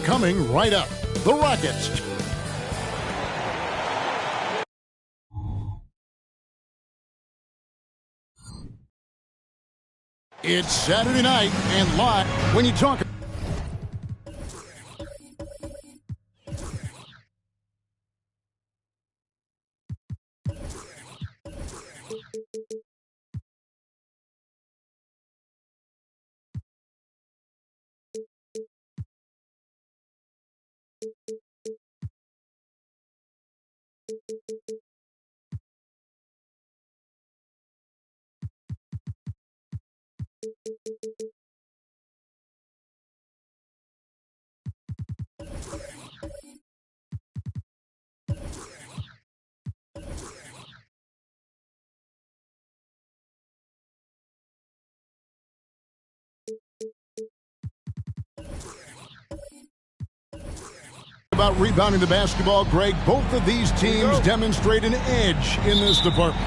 coming right up. The Rockets. It's Saturday night and live when you talk. About rebounding the basketball, Greg, both of these teams demonstrate an edge in this department.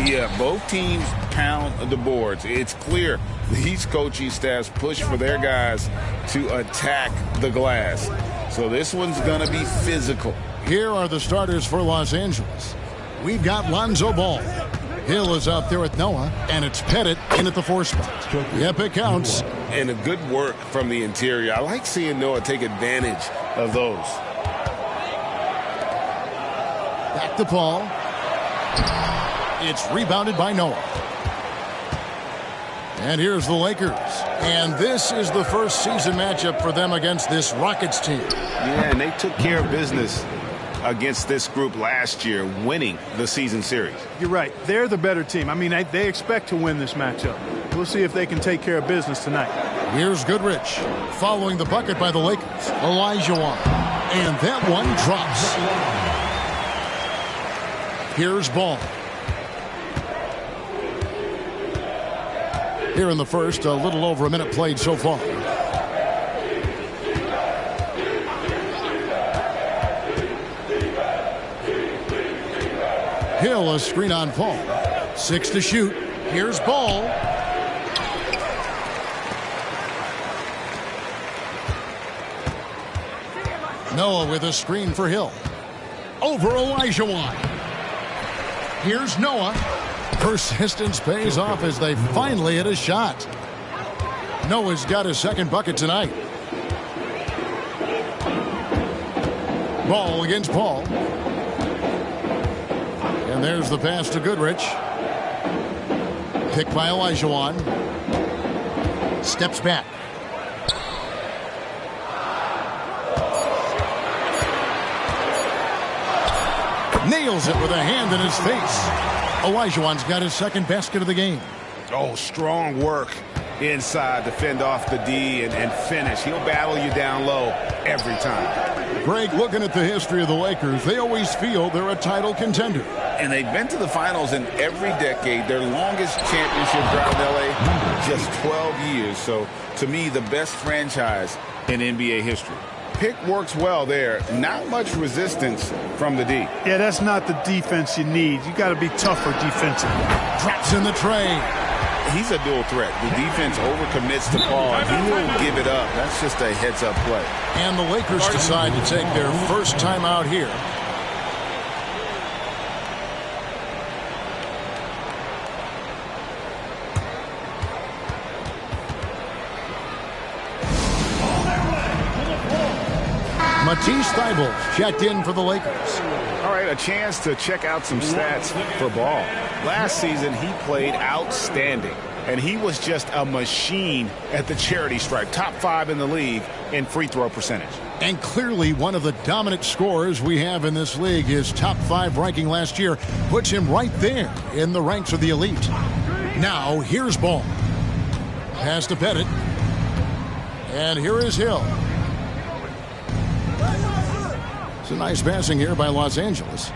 Yeah, both teams pound the boards. It's clear these coaching staffs push for their guys to attack the glass. So this one's going to be physical.
Here are the starters for Los Angeles. We've got Lonzo Ball. Hill is out there with Noah, and it's Pettit in at the 4 spot. Yep, it counts.
And a good work from the interior. I like seeing Noah take advantage of those.
Back to Paul. It's rebounded by Noah. And here's the Lakers. And this is the first season matchup for them against this Rockets team.
Yeah, and they took care of business against this group last year, winning the season series.
You're right. They're the better team. I mean, they expect to win this matchup. We'll see if they can take care of business tonight.
Here's Goodrich. Following the bucket by the Lakers, Olajuwon. And that one drops. Here's Ball. Here in the first, a little over a minute played so far. Hill, a screen on Paul. 6 to shoot. Here's Ball. Noah with a screen for Hill. Over Olajuwon. Here's Noah. Persistence pays off as they finally hit a shot. Noah's got his second bucket tonight. Ball against Paul. And there's the pass to Goodrich. Picked by Olajuwon. Steps back. Nails it with a hand in his face. Olajuwon's got his second basket of the game.
Oh, strong work inside to fend off the D and finish. He'll battle you down low every time.
Greg, looking at the history of the Lakers, they always feel they're a title contender.
And they've been to the finals in every decade. Their longest championship drought in L.A., just 12 years. So, to me, the best franchise in NBA history. Pick works well there. Not much resistance from the D.
Yeah, that's not the defense you need. You got to be tougher defensively.
Drops in the tray.
He's a dual threat. The defense overcommits to Paul. He will give it up. That's just a heads-up play.
And the Lakers decide to take their first time out here. Matisse Thybulle checked in for the Lakers.
All right, a chance to check out some stats for Ball. Last season, he played outstanding, and he was just a machine at the charity stripe. Top 5 in the league in free throw percentage.
And clearly one of the dominant scorers we have in this league. His top 5 ranking last year puts him right there in the ranks of the elite. Now, here's Ball. Pass to Pettit. And here is Hill. It's a nice passing here by Los Angeles.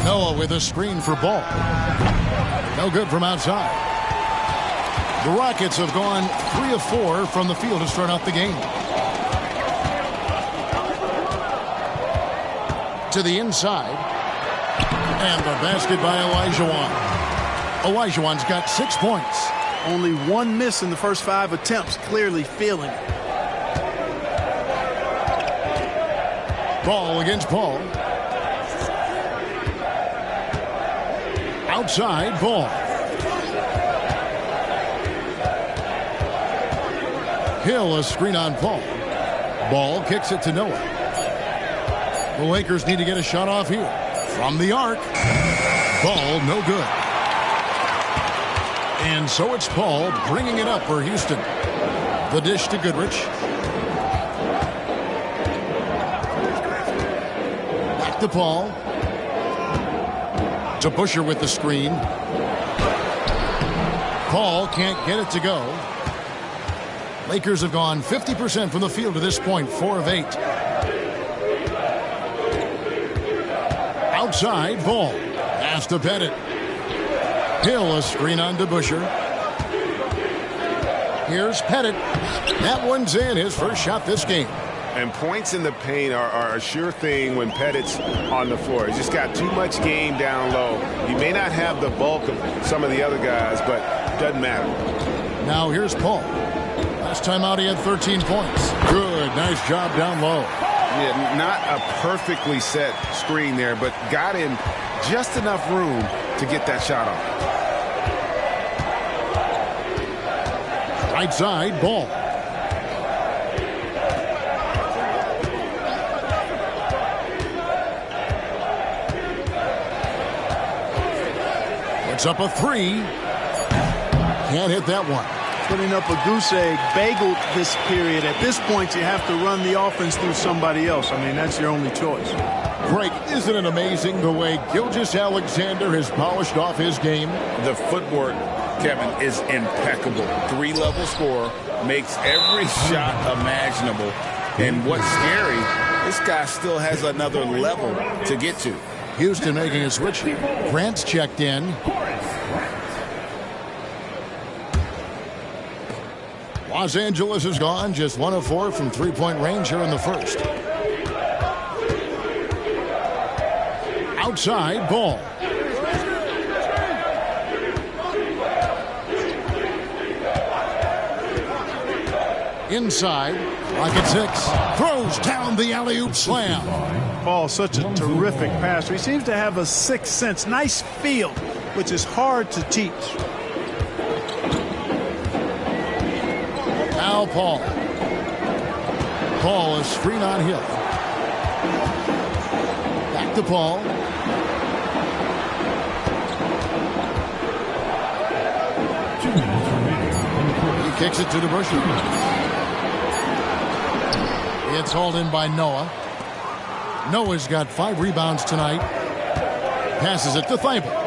Noah with a screen for Ball. No good from outside. The Rockets have gone 3 of 4 from the field to start out the game. To the inside. And the basket by Olajuwon. Olajuwon's got 6 points.
Only one miss in the first 5 attempts. Clearly feeling it.
Ball against Paul. Outside, Ball. Hill, a screen on Paul. Ball kicks it to Noah. The Lakers need to get a shot off here. From the arc. Ball no good. And so it's Paul bringing it up for Houston. The dish to Goodrich. Back to Paul. To Busher with the screen. Paul can't get it to go. Lakers have gone 50% from the field to this point, 4 of 8. Outside, Ball. Pass to Pettit. Hill, a screen on to Busher. Here's Pettit. That one's in, his first shot this game.
And points in the paint are a sure thing when Pettit's on the floor. He's just got too much game down low. He may not have the bulk of some of the other guys, but it doesn't matter.
Now here's Paul. Last time out he had 13 points. Good, nice job down low.
Yeah, not a perfectly set screen there, but got in just enough room to get that shot off.
Right side, Ball. It's up a 3. Can't hit that one.
Putting up a goose egg, bageled this period. At this point, you have to run the offense through somebody else. I mean, that's your only choice.
Greg, isn't it amazing the way Gilgeous-Alexander has polished off his game?
The footwork, Kevin, is impeccable. 3-level scorer, makes every shot imaginable. And what's scary, this guy still has another level to get to.
Houston making a switch. Grant's checked in. Los Angeles is gone, just 1 of 4 from three-point range here in the first. Outside, Ball. Inside, Rocket 6. Throws down the alley-oop slam.
Paul, such a terrific passer. He seems to have a sixth sense, nice feel, which is hard to teach.
Now Paul. Paul is screen on Hill. Back to Paul. He kicks it to the Busher. It's hauled in by Noah. Noah's got 5 rebounds tonight. Passes it to Thibault.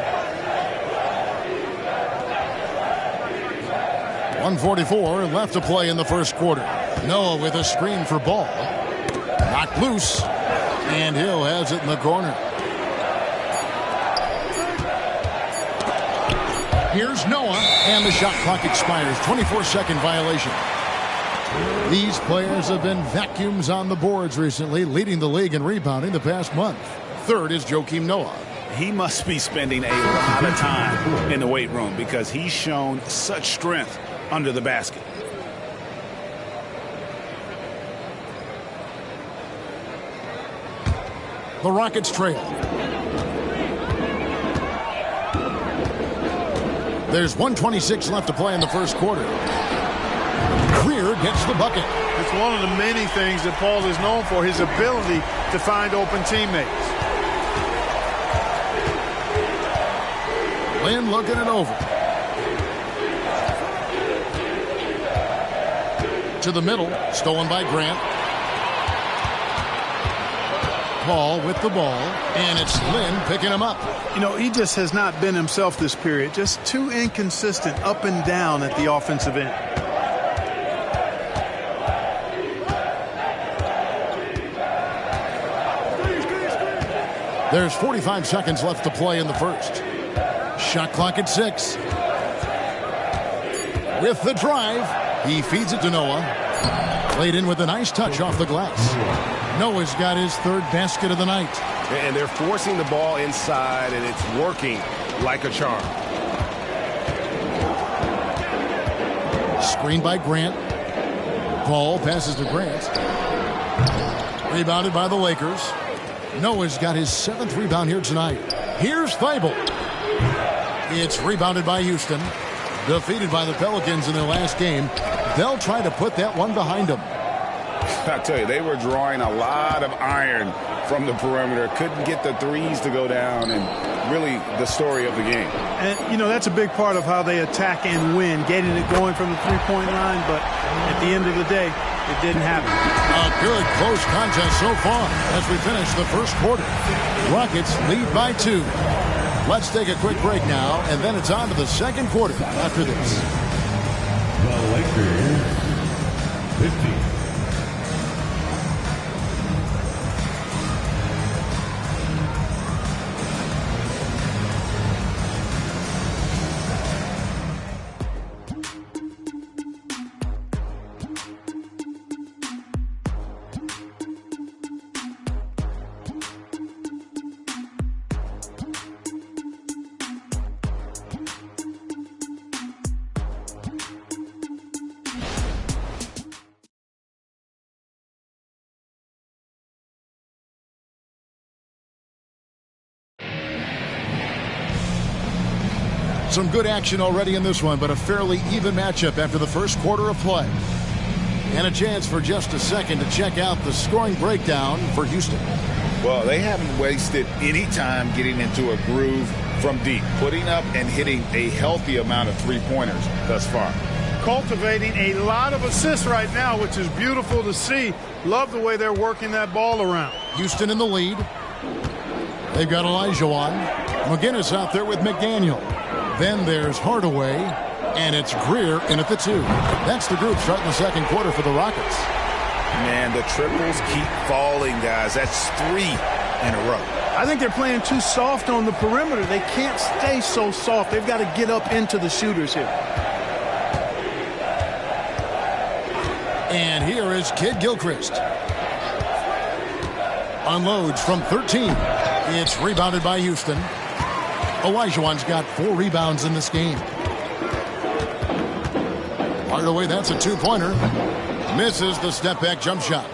1:44 left to play in the first quarter. Noah with a screen for Ball. Knocked loose. And Hill has it in the corner. Here's Noah. And the shot clock expires. 24-second violation. These players have been vacuums on the boards recently, leading the league in rebounding the past month. Third is Joakim Noah.
He must be spending a lot of time in the weight room because he's shown such strength under the basket.
The Rockets trail. There's 1:26 left to play in the first quarter. Greer gets the bucket.
It's one of the many things that Paul is known for, his ability to find open teammates.
Lynn looking it over. To the middle, stolen by Grant. Paul with the ball, and it's Lynn picking him up.
You know, he just has not been himself this period. Just too inconsistent up and down at the offensive end.
There's 45 seconds left to play in the first. Shot clock at 6. With the drive, he feeds it to Noah. Played in with a nice touch off the glass. Noah's got his 3rd basket of the night.
And they're forcing the ball inside, and it's working like a charm. Screen
by Grant. Paul passes to Grant. Rebounded by the Lakers. Noah's got his 7th rebound here tonight. Here's Thibault. It's rebounded by Houston. Defeated by the Pelicans in their last game. They'll try to put that one behind them.
I tell you, they were drawing a lot of iron from the perimeter. Couldn't get the threes to go down, and really the story of the game.
And, you know, that's a big part of how they attack and win, getting it going from the three-point line, but at the end of the day, it didn't happen.
A good close contest so far as we finish the first quarter. Rockets lead by 2. Let's take a quick break now, and then it's on to the second quarter after this.
The Lakers, 50.
Some good action already in this one, but a fairly even matchup after the first quarter of play. And a chance for just a second to check out the scoring breakdown for Houston.
Well, they haven't wasted any time getting into a groove from deep, putting up and hitting a healthy amount of three-pointers thus far.
Cultivating a lot of assists right now, which is beautiful to see. Love the way they're working that ball around.
Houston in the lead. They've got Olajuwon. McGinnis out there with McDaniel. Then there's Hardaway, and it's Greer in at the 2. That's the group starting the second quarter for the Rockets.
Man, the triples keep falling, guys. That's 3 in a row.
I think they're playing too soft on the perimeter. They can't stay so soft. They've got to get up into the shooters here.
And here is Kid Gilchrist. Unloads from 13. It's rebounded by Houston. Olajuwon's got 4 rebounds in this game. Hardaway, that's a 2-pointer. Misses the step-back jump shot.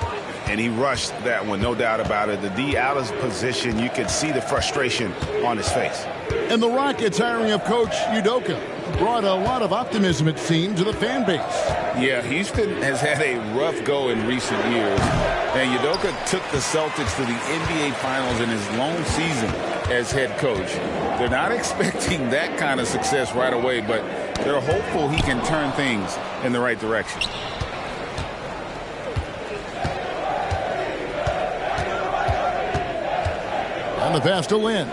And he rushed that one, no doubt about it. The D out of position, you could see the frustration on his face.
And the Rockets hiring of Coach Udoka brought a lot of optimism, it seemed, to the fan base.
Yeah, Houston has had a rough go in recent years. And Udoka took the Celtics to the NBA Finals in his lone season as head coach. They're not expecting that kind of success right away, but they're hopeful he can turn things in the right direction.
On the pass to Lynn.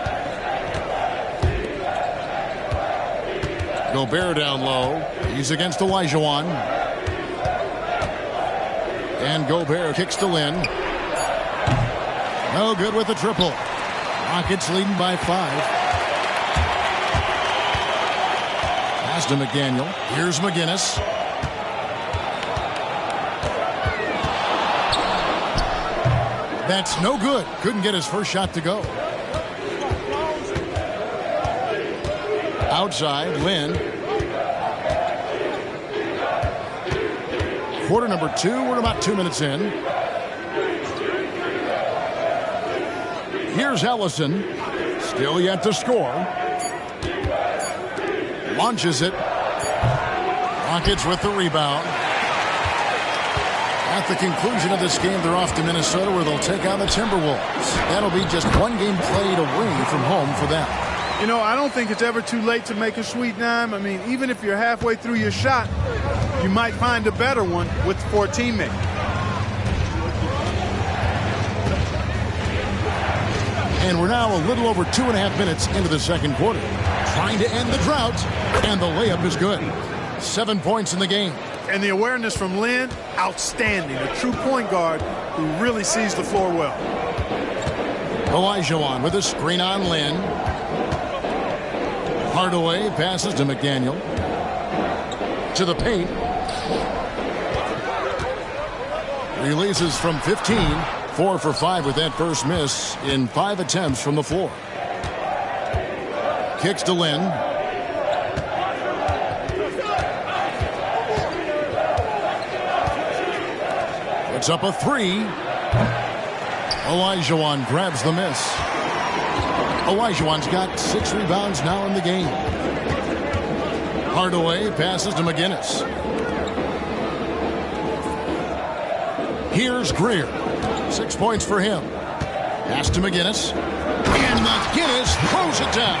Gobert down low. He's against Olajuwon. And Gobert kicks to Lynn. No good with the triple. Rockets leading by 5. Pass to McDaniel. Here's McGinnis. That's no good. Couldn't get his first shot to go. Outside, Lynn. Quarter number 2. We're about 2 minutes in. Here's Ellison. Still yet to score. Launches it. Rockets with the rebound. At the conclusion of this game, they're off to Minnesota, where they'll take on the Timberwolves. That'll be just 1 game played away from home for them.
You know, I don't think it's ever too late to make a sweet dime. I mean, even if you're halfway through your shot, you might find a better one for a teammate.
And we're now a little over 2.5 minutes into the second quarter. Trying to end the drought, and the layup is good. 7 points in the game.
And the awareness from Lynn, outstanding. A true point guard who really sees the floor well.
Olajuwon with a screen on Lynn. Hardaway passes to McDaniel. To the paint. Releases from 15. 4 for 5 with that first miss in 5 attempts from the floor. Kicks to Lynn. Puts up a 3. Olajuwon grabs the miss. Olajuwon's got 6 rebounds now in the game. Hardaway passes to McGinnis. Here's Greer. 6 points for him. Pass to McGinnis. And McGinnis throws it down.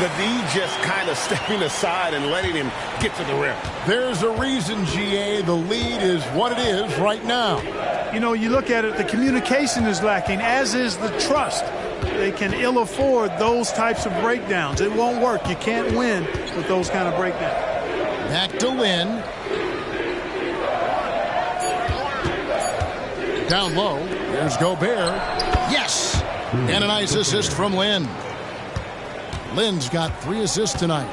The D just kind of stepping aside and letting him get to the rim.
There's a reason, GA. The lead is what it is right now.
You know, you look at it, the communication is lacking, as is the trust. They can ill afford those types of breakdowns. It won't work. You can't win with those kind of breakdowns.
Back to Lynn. Down low. Here's Gobert. Yes! And a nice assist from Lynn. Lynn's got 3 assists tonight.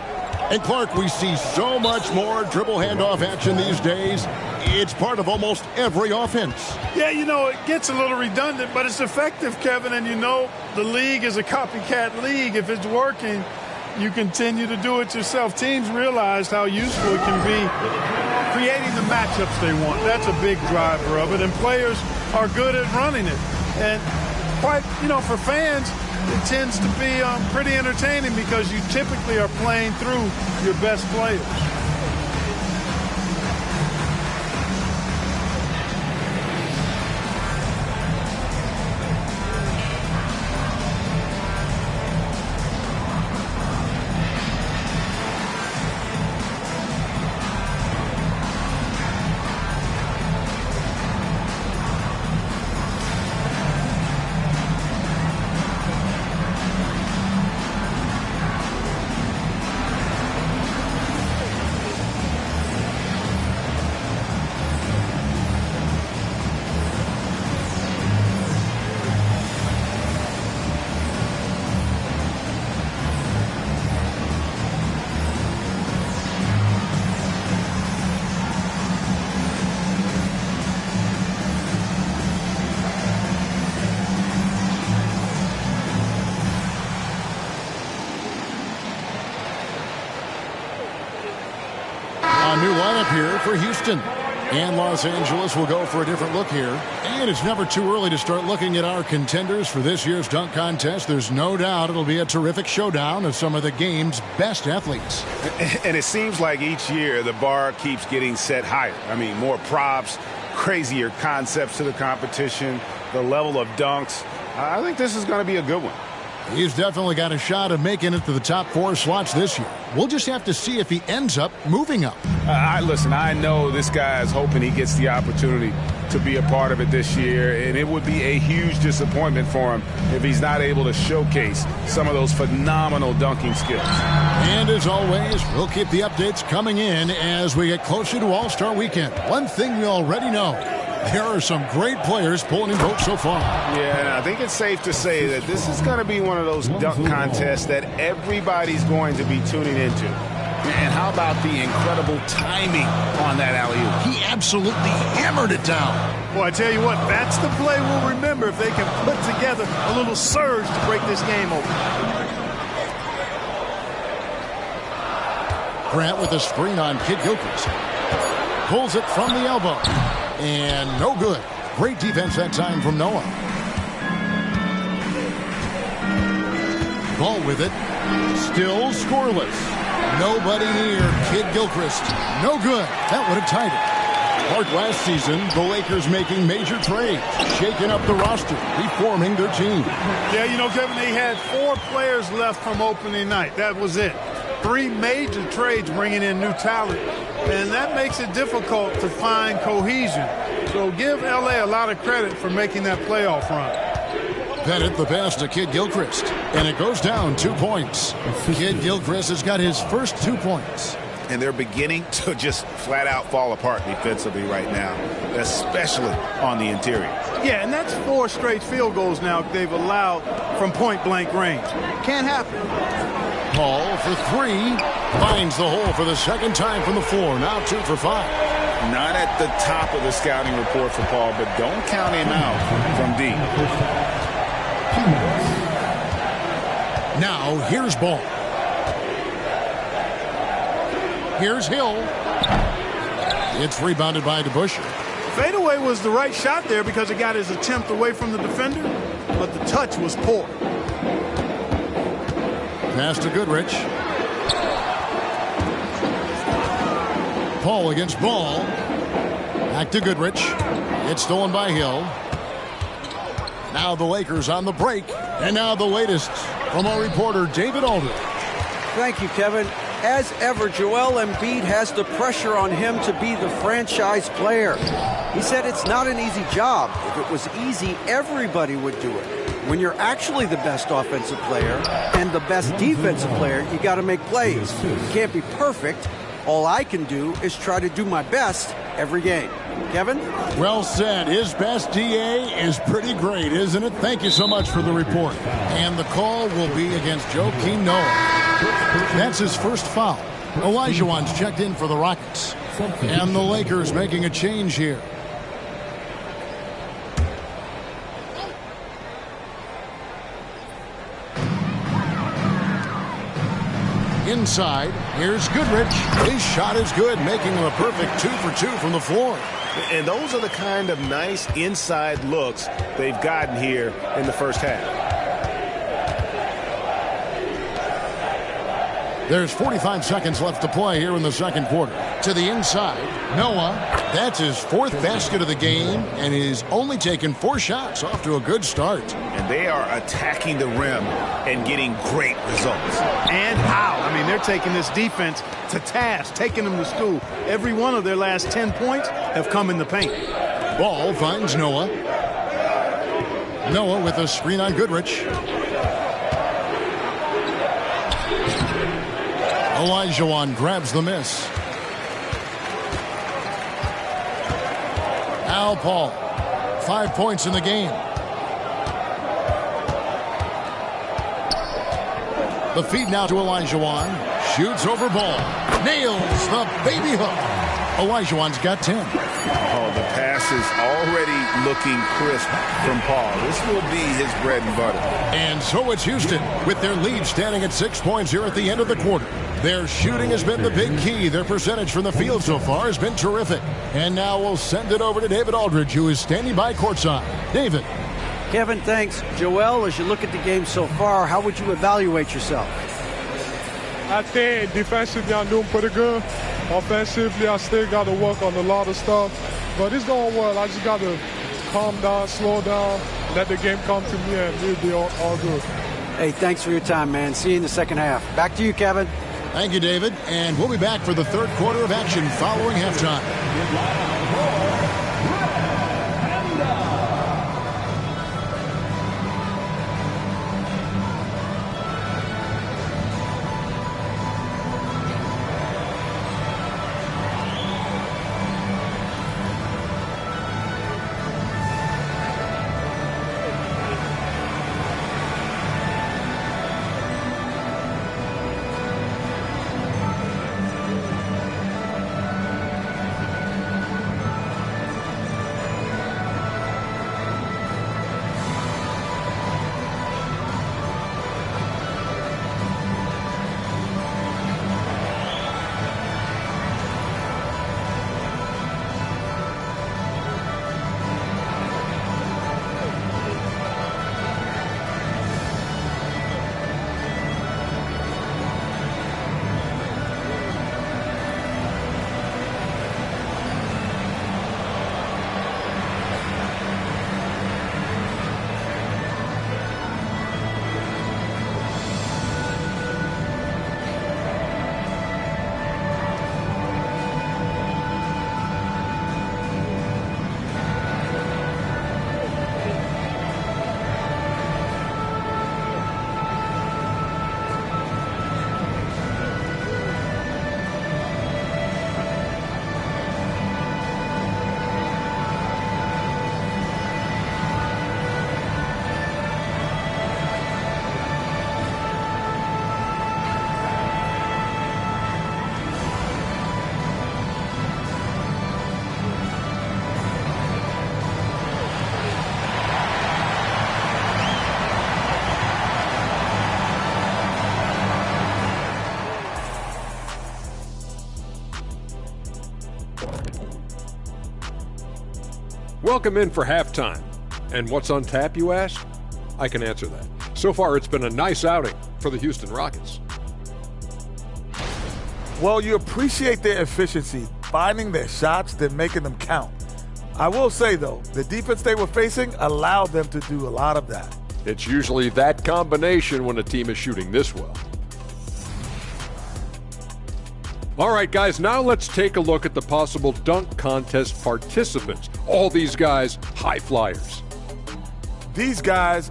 And Clark, we see so much more dribble handoff action these days. It's part of almost every offense.
Yeah, you know, it gets a little redundant, but it's effective, Kevin. And you know, the league is a copycat league. If it's working, you continue to do it yourself. Teams realized how useful it can be creating the matchups they want. That's a big driver of it. And players are good at running it. And quite, you know, for fans, it tends to be pretty entertaining because you typically are playing through your best players.
New lineup here for Houston. And Los Angeles will go for a different look here. And it's never too early to start looking at our contenders for this year's dunk contest. There's no doubt it'll be a terrific showdown of some of the game's best athletes.
And it seems like each year the bar keeps getting set higher. I mean, more props, crazier concepts to the competition, the level of dunks. I think this is going to be a good one.
He's definitely got a shot of making it to the top 4 slots this year. We'll just have to see if he ends up moving up.
Listen, I know this guy is hoping he gets the opportunity to be a part of it this year, and it would be a huge disappointment for him if he's not able to showcase some of those phenomenal dunking skills.
And as always, we'll keep the updates coming in as we get closer to All-Star Weekend. One thing we already know, there are some great players pulling in votes so far.
Yeah, and I think it's safe to say that this is going to be one of those dunk contests that everybody's going to be tuning into. And how about the incredible timing on that alley-oop?
He absolutely hammered it down.
Well, I tell you what, that's the play we'll remember if they can put together a little surge to break this game open.
Grant with a screen on Kid Gilchrist. Pulls it from the elbow. And no good. Great defense that time from Noah. Ball with it. Still scoreless. Nobody near Kid Gilchrist. No good. That would have tied it. Clark, last season, the Lakers making major trades, shaking up the roster, reforming their team.
Yeah, you know, Kevin, they had 4 players left from opening night. That was it. 3 major trades bringing in new talent, and that makes it difficult to find cohesion. So give L.A. a lot of credit for making that playoff run.
Pettit the pass to Kid Gilchrist, and it goes down 2 points. Kid Gilchrist has got his first 2 points.
And they're beginning to just flat out fall apart defensively right now, especially on the interior.
Yeah, and that's 4 straight field goals now they've allowed from point-blank range. Can't happen.
Paul for 3, finds the hole for the second time from the floor. Now 2 for 5.
Not at the top of the scouting report for Paul, but don't count him out from deep.
Now here's Ball. Here's Hill. It's rebounded by DeBusschere.
fadeaway was the right shot there because it got his attempt away from the defender, but the touch was poor.
Pass to Goodrich. Paul against Ball. Back to Goodrich. It's stolen by Hill. Now the Lakers on the break. And now the latest from our reporter, David Aldridge.
Thank you, Kevin. As ever, Joel Embiid has the pressure on him to be the franchise player. He said it's not an easy job. If it was easy, everybody would do it. When you're actually the best offensive player and the best defensive player, you got to make plays. You can't be perfect. All I can do is try to do my best every game. Kevin?
Well said. His best DA is pretty great, isn't it? Thank you so much for the report. And the call will be against Joakim Noah. That's his first foul. Olajuwon's checked in for the Rockets. And the Lakers making a change here. Inside, here's Goodrich. His shot is good, making him a perfect 2 for 2 from the floor.
And those are the kind of nice inside looks they've gotten here in the first half.
There's 45 seconds left to play here in the second quarter. To the inside, Noah. That's his fourth basket of the game, and he's only taken 4 shots. Off to a good start.
And they are attacking the rim and getting great results.
And how? I mean, they're taking this defense to task, taking them to school. Every one of their last 10 points have come in the paint.
Ball finds Noah. Noah with a screen on Goodrich. Olajuwon grabs the miss. Al Paul, 5 points in the game. The feed now to Olajuwon. Shoots over Ball. Nails the baby hook. Olajuwon's got 10.
Oh, the pass is already looking crisp from Paul. This will be his bread and butter.
And so it's Houston with their lead standing at 6 points here at the end of the quarter. Their shooting has been the big key. Their percentage from the field so far has been terrific. And now we'll send it over to David Aldridge, who is standing by courtside. David.
Kevin, thanks. Joel, as you look at the game so far, how would you evaluate yourself?
I think defensively I'm doing pretty good. Offensively, I still got to work on a lot of stuff. But it's going well. I just got to calm down, slow down, let the game come to me, and we'll be all good.
Hey, thanks for your time, man. See you in the second half. Back to you, Kevin.
Thank you, David. And we'll be back for the third quarter of action following halftime.
Welcome in for halftime. And what's on tap, you ask? I can answer that. So far, it's been a nice outing for the Houston Rockets.
Well, you appreciate their efficiency, finding their shots, then making them count. I will say, though, the defense they were facing allowed them to do a lot of that.
It's usually that combination when a team is shooting this well. All right, guys, now let's take a look at the possible dunk contest participants. All these guys, high flyers.
These guys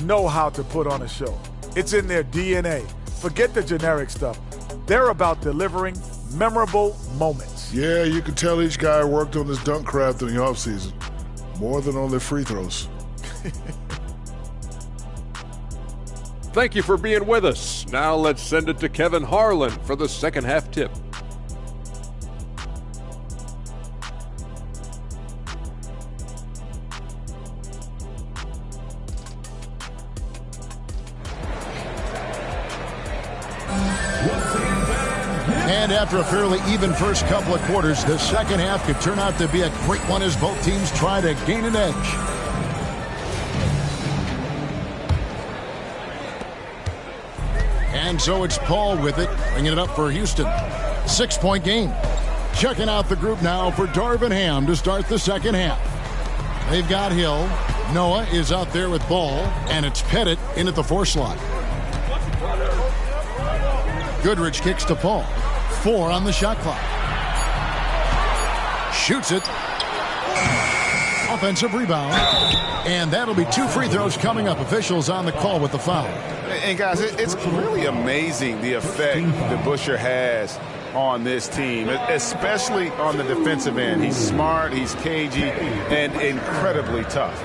know how to put on a show. It's in their DNA. Forget the generic stuff. They're about delivering memorable moments.
Yeah, you can tell each guy worked on his dunk craft in the offseason. More than on their free throws.
Thank you for being with us. Now let's send it to Kevin Harlan for the second half tip.
And after a fairly even first couple of quarters, the second half could turn out to be a great one as both teams try to gain an edge. And so it's Paul with it, bringing it up for Houston. 6-point game. Checking out the group now for Darvin Ham to start the second half. They've got Hill. Noah is out there with ball, and it's Pettit in at the 4 slot. Goodrich kicks to Paul. 4 on the shot clock. Shoots it. Offensive rebound. And that'll be 2 free throws coming up. Officials on the call with the foul.
And guys, it's really amazing the effect that Busher has on this team, especially on the defensive end. He's smart, he's cagey, and incredibly tough.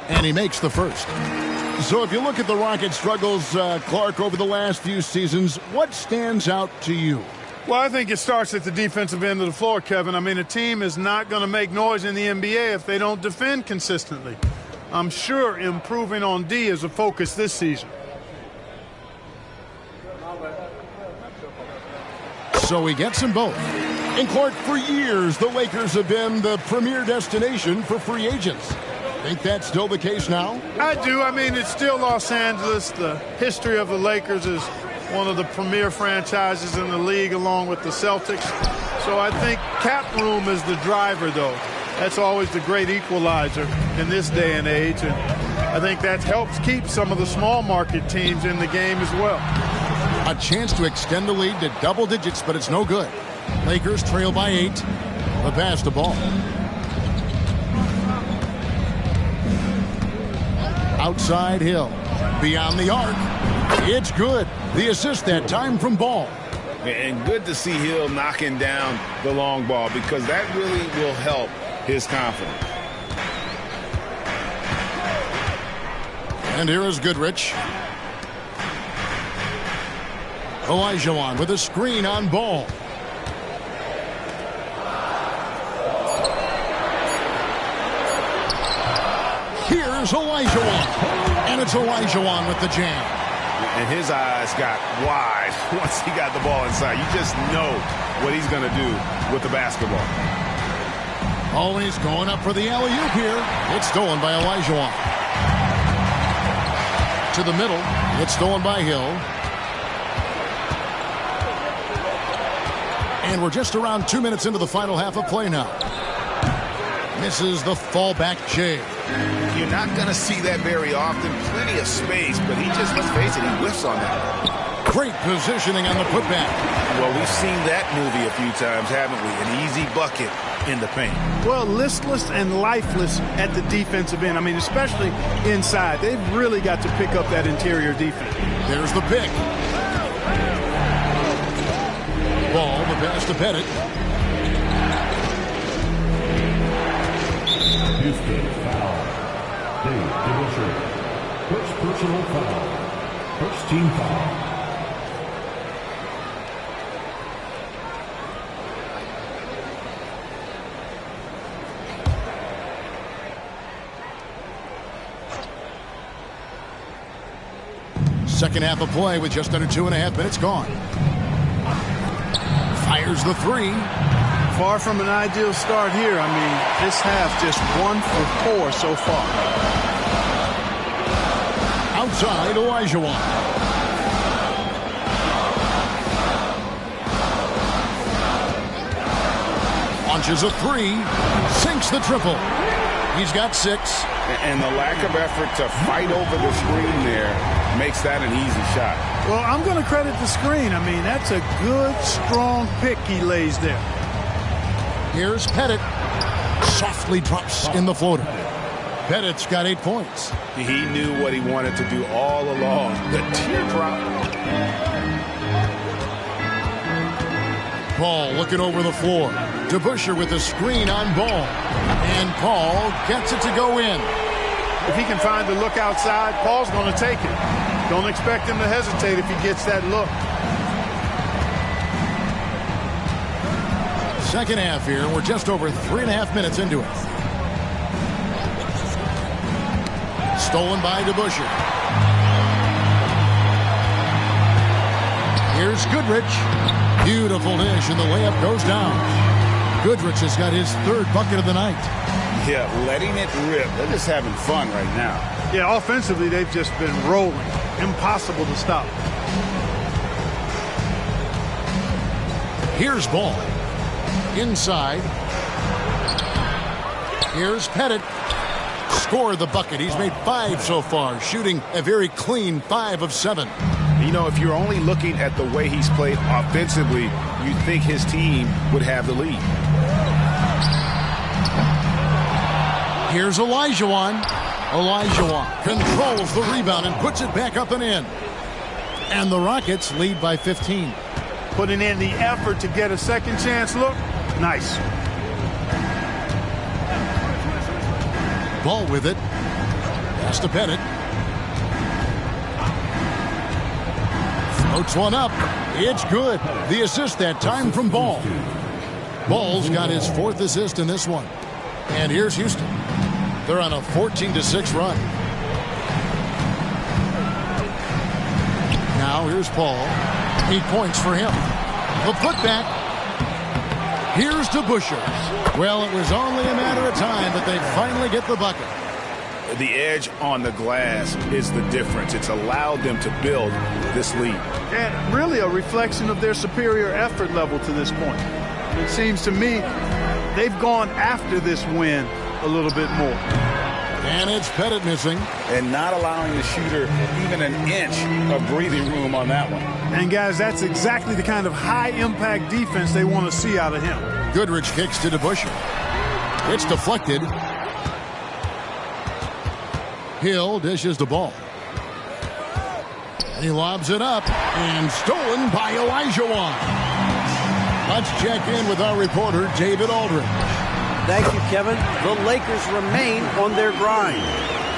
And he makes the first. So if you look at the Rockets' struggles, Clark, over the last few seasons, what stands out to you?
Well, I think it starts at the defensive end of the floor, Kevin. I mean, a team is not going to make noise in the NBA if they don't defend consistently. I'm sure improving on D is a focus this season.
So he gets them both. And Clark, for years, the Lakers have been the premier destination for free agents. Think that's still the case now?
I do. I mean, it's still Los Angeles. The history of the Lakers is one of the premier franchises in the league along with the Celtics. So I think cap room is the driver, though. That's always the great equalizer in this day and age. And I think that helps keep some of the small market teams in the game as well.
A chance to extend the lead to double digits, but it's no good. Lakers trail by 8. The pass to Ball. Outside Hill. Beyond the arc. It's good. The assist that time from Ball.
And good to see Hill knocking down the long ball because that really will help his confidence.
And here is Goodrich. Olajuwon with a screen on Ball. Here's Olajuwon. And it's Olajuwon with the jam.
And his eyes got wide once he got the ball inside. You just know what he's going to do with the basketball.
Always going up for the alley-oop here. It's stolen by Olajuwon. To the middle. It's stolen by Hill. And we're just around 2 minutes into the final half of play now. Misses the fallback J.
You're not going to see that very often. Plenty of space, but he just, let's face it, he whiffs on that.
Great positioning on the putback.
Well, we've seen that movie a few times, haven't we? An easy bucket in the paint.
Well, listless and lifeless at the defensive end. I mean, especially inside. They've really got to pick up that interior defense.
There's the pick. Ball, the pass to Pettit.
Houston foul. Dave DeBusschere. First personal foul. First team foul.
Second half of play with just under 2.5 minutes gone. Fires the three.
Far from an ideal start here. I mean, this half just 1 for 4 so far.
Outside, Olajuwon. Launches a three. Sinks the triple. He's got 6.
And the lack of effort to fight over the screen there makes that an easy shot.
Well, I'm going to credit the screen. I mean, that's a good, strong pick he lays there.
Here's Pettit. Softly drops in the floater. Pettit's got 8 points.
He knew what he wanted to do all along. The teardrop.
Paul looking over the floor. DeBusschere with a screen on Ball. And Paul gets it to go in.
If he can find the look outside, Paul's going to take it. Don't expect him to hesitate if he gets that look.
Second half here. We're just over 3.5 minutes into it. Stolen by DeBusschere. Here's Goodrich. Beautiful dish, and the layup goes down. Goodrich has got his 3rd bucket of the night.
Yeah, letting it rip. They're just having fun right now.
Yeah, offensively, they've just been rolling. Impossible to stop.
Here's Ball. Inside. Here's Pettit. Scored the bucket. He's made 5 so far, shooting a very clean 5 of 7.
You know, if you're only looking at the way he's played offensively, you'd think his team would have the lead.
Here's Olajuwon. Olajuwon controls the rebound and puts it back up and in. And the Rockets lead by 15.
Putting in the effort to get a second chance look. Nice.
Ball with it. Pass to Pettit. Floats one up. It's good. The assist that time from Ball. Ball's got his 4th assist in this one. And here's Houston. They're on a 14-6 run. Now here's Paul. 8 points for him. The putback. Here's DeBusschere. Well, it was only a matter of time that they finally get the bucket.
The edge on the glass is the difference. It's allowed them to build this lead.
And really a reflection of their superior effort level to this point. It seems to me they've gone after this win a little bit more.
And it's Pettit missing.
And not allowing the shooter even an inch of breathing room on that one.
And guys, that's exactly the kind of high-impact defense they want to see out of him.
Goodrich kicks to DeBusschere. It's deflected. Hill dishes the ball. And he lobs it up. And stolen by Olajuwon. Let's check in with our reporter, David Aldridge.
Thank you, Kevin. The Lakers remain on their grind.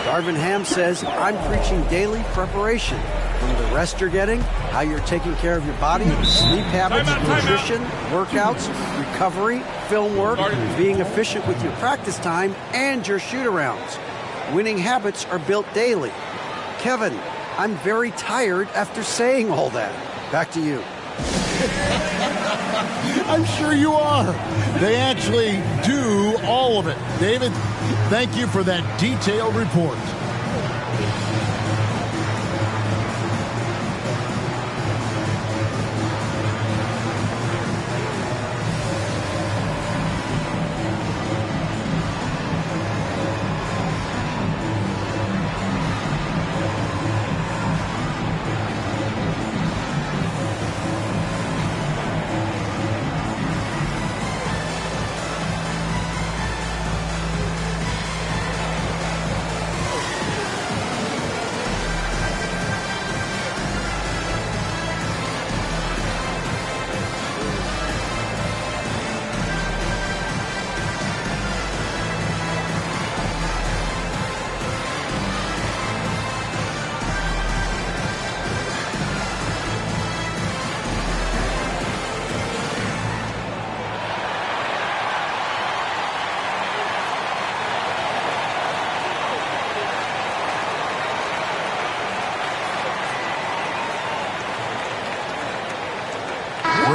Darvin Ham says, I'm preaching daily preparation. From the rest you're getting, how you're taking care of your body, sleep habits, nutrition, workouts, recovery, film work, being efficient with your practice time, and your shoot-arounds. Winning habits are built daily. Kevin, I'm very tired after saying all that. Back to you.
I'm sure you are. They actually do all of it. David, thank you for that detailed report.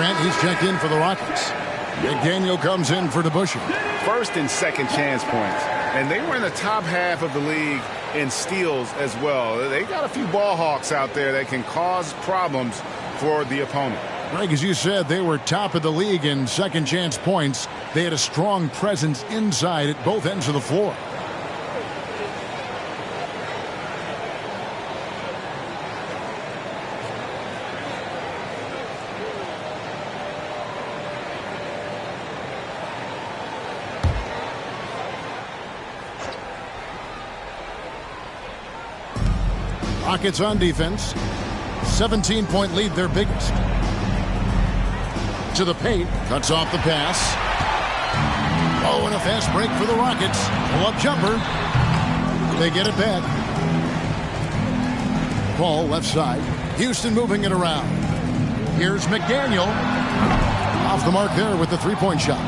Grant, he's checked in for the Rockets. McDaniel comes in for DeBusschere.
First and second chance points. And they were in the top half of the league in steals as well. They got a few ball hawks out there that can cause problems for the opponent.
Greg, as you said, they were top of the league in second chance points. They had a strong presence inside at both ends of the floor. Rockets on defense. 17-point lead, their biggest. To the paint. Cuts off the pass. Oh, and a fast break for the Rockets. Pull-up jumper. They get it back. Ball left side. Houston moving it around. Here's McDaniel. Off the mark there with the three-point shot.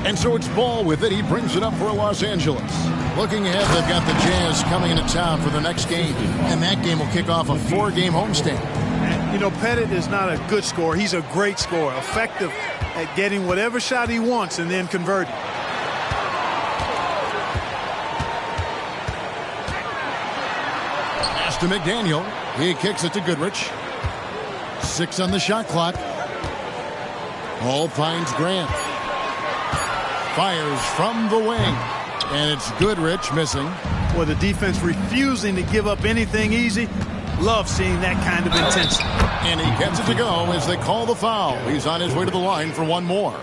And so it's Ball with it. He brings it up for Los Angeles. Looking ahead, they've got the Jazz coming into town for the next game. And that game will kick off a 4-game homestand.
You know, Pettit is not a good scorer. He's a great scorer, effective at getting whatever shot he wants and then converting.
Pass to McDaniel. He kicks it to Goodrich. 6 on the shot clock. Hall finds Grant. Fires from the wing. And it's Goodrich missing.
Well, the defense refusing to give up anything easy. Love seeing that kind of intensity.
And he gets it to go as they call the foul. He's on his way to the line for one more.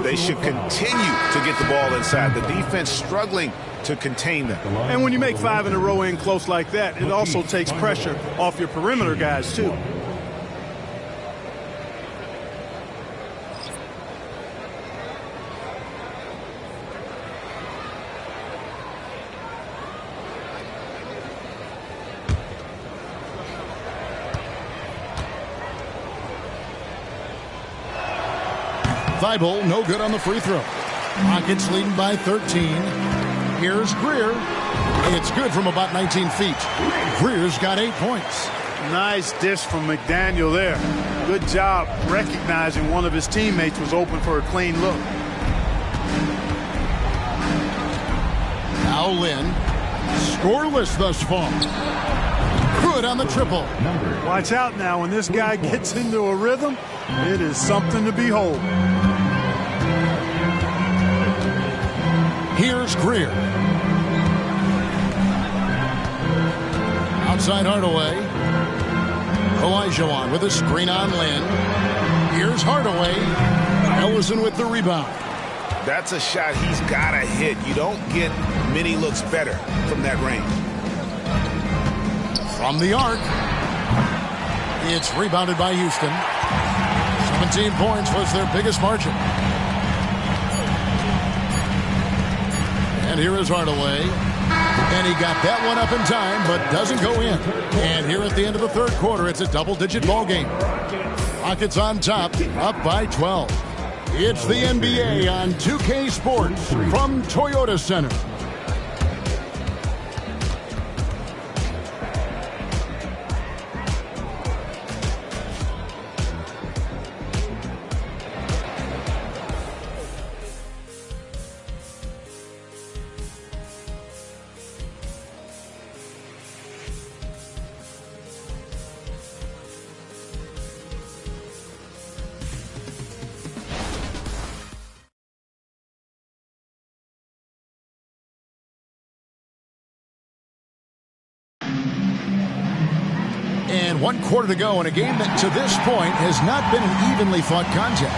They should continue to get the ball inside. The defense struggling to contain them.
And when you make 5 in a row in close like that, it also takes pressure off your perimeter guys, too.
Thibault, no good on the free throw. Rockets leading by 13. Here's Greer. It's good from about 19 feet. Greer's got 8 points.
Nice dish from McDaniel there. Good job recognizing one of his teammates was open for a clean look.
Now Lynn. Scoreless thus far. Good on the triple.
Watch out now. When this guy gets into a rhythm, it is something to behold.
Here's Greer. Outside Hardaway. Olajuwon with a screen on Lynn. Here's Hardaway. Ellison with the rebound.
That's a shot he's got to hit. You don't get many looks better from that range.
From the arc. It's rebounded by Houston. 17 points was their biggest margin. And here is Hardaway. And he got that one up in time, but doesn't go in. And here at the end of the third quarter, it's a double-digit ball game. Rockets on top, up by 12. It's the NBA on 2K Sports from Toyota Center. And 1 quarter to go in a game that to this point has not been an evenly fought contest.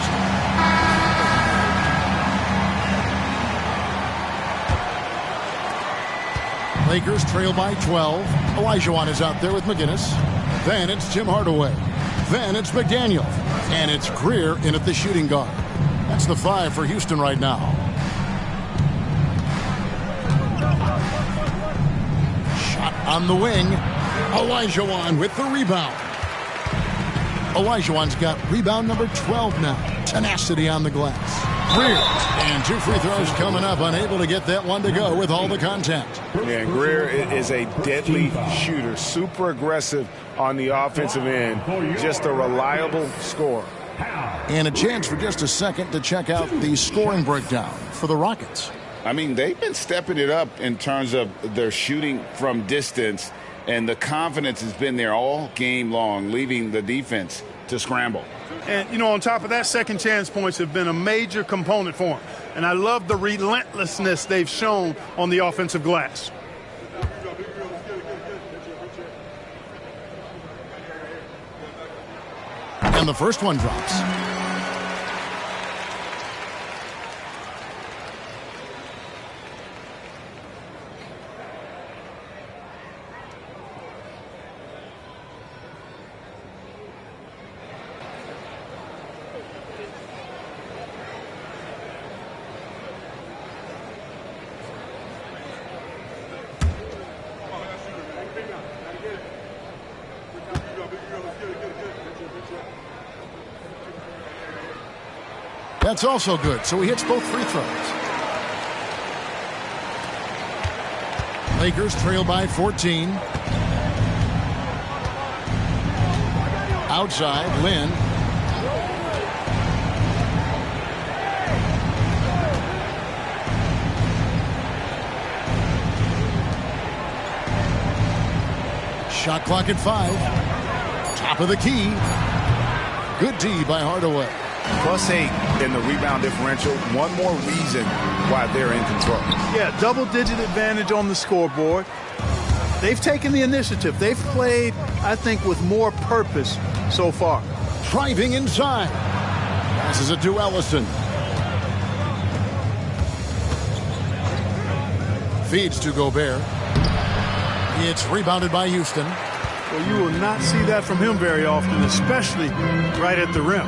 Lakers trail by 12. Olajuwon is out there with McGinnis. Then it's Tim Hardaway. Then it's McDaniel. And it's Greer in at the shooting guard. That's the 5 for Houston right now. Shot on the wing. Olajuwon with the rebound. Olajuwon's got rebound number 12 now. Tenacity on the glass. Greer. And 2 free throws coming up. Unable to get that one to go with all the contact.
Yeah, Greer is a deadly shooter. Super aggressive on the offensive end. Just a reliable scorer.
And a chance for just a second to check out the scoring breakdown for the Rockets.
I mean, they've been stepping it up in terms of their shooting from distance, and the confidence has been there all game long, leaving the defense to scramble.
And, you know, on top of that, second chance points have been a major component for them. And I love the relentlessness they've shown on the offensive glass.
And the first one drops. That's also good, so he hits both free throws. Lakers trail by 14. Outside, Lin. Shot clock at 5. Top of the key. Good D by Hardaway.
+8 in the rebound differential. One more reason why they're in control.
Yeah, double-digit advantage on the scoreboard. They've taken the initiative. They've played, I think, with more purpose so far.
Driving inside. Passes it to Ellison. Feeds to Gobert. It's rebounded by Houston.
Well, you will not see that from him very often, especially right at the rim.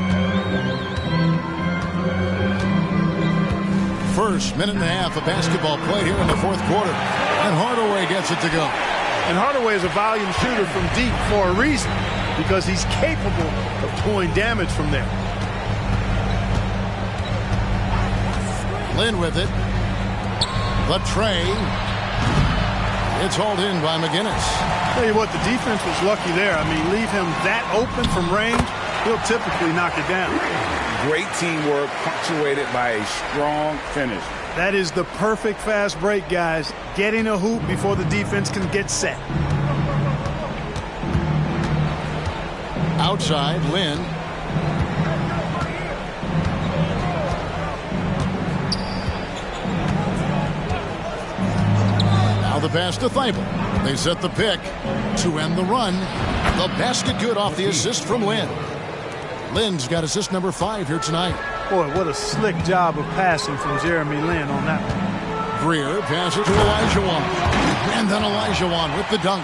First minute and a half of basketball played here in the fourth quarter. And Hardaway gets it to go.
And Hardaway is a volume shooter from deep for a reason, because he's capable of doing damage from there.
Lin with it. The tray. It's hauled in by McGinnis.
Tell you what, the defense was lucky there. I mean, leave him that open from range, he'll typically knock it down.
Great teamwork, punctuated by a strong finish.
That is the perfect fast break, guys. Getting a hoop before the defense can get set.
Outside, Lin. Now the pass to Thibault. They set the pick to end the run. The basket good off the assist from Lin. Lin's got assist number 5 here tonight.
Boy, what a slick job of passing from Jeremy Lin on that one.
Greer passes to Olajuwon. And then Olajuwon with the dunk.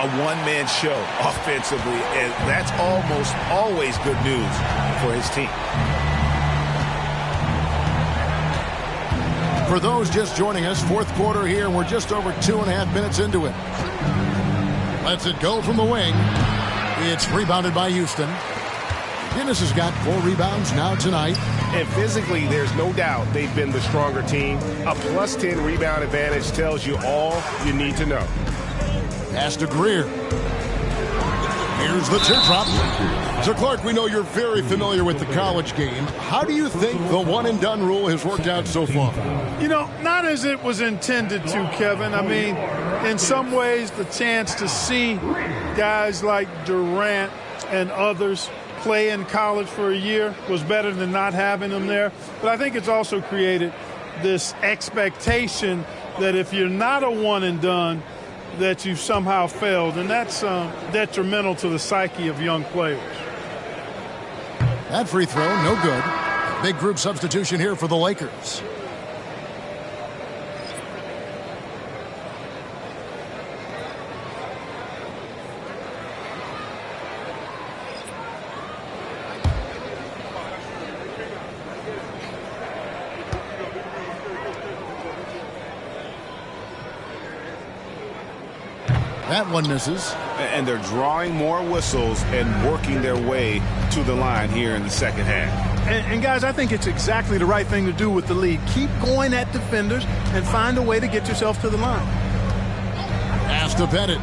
A one-man show offensively, and that's almost always good news for his team.
For those just joining us, fourth quarter here, and we're just over 2.5 minutes into it. Lets it go from the wing. It's rebounded by Houston. Guinness has got 4 rebounds now tonight.
And physically, there's no doubt they've been the stronger team. A +10 rebound advantage tells you all you need to know.
Pass to Greer. Here's the teardrop. So, Clark, we know you're very familiar with the college game. How do you think the one-and-done rule has worked out so far?
You know, not as it was intended to, Kevin. I mean, in some ways, the chance to see guys like Durant and others play in college for a year was better than not having them there. But I think it's also created this expectation that if you're not a one-and-done, that you've somehow failed, and that's detrimental to the psyche of young players.
That free throw, no good. Big group substitution here for the Lakers. That one misses.
And they're drawing more whistles and working their way to the line here in the second half.
And guys, I think it's exactly the right thing to do with the lead. Keep going at defenders and find a way to get yourself to the line.
Pass to Bennett.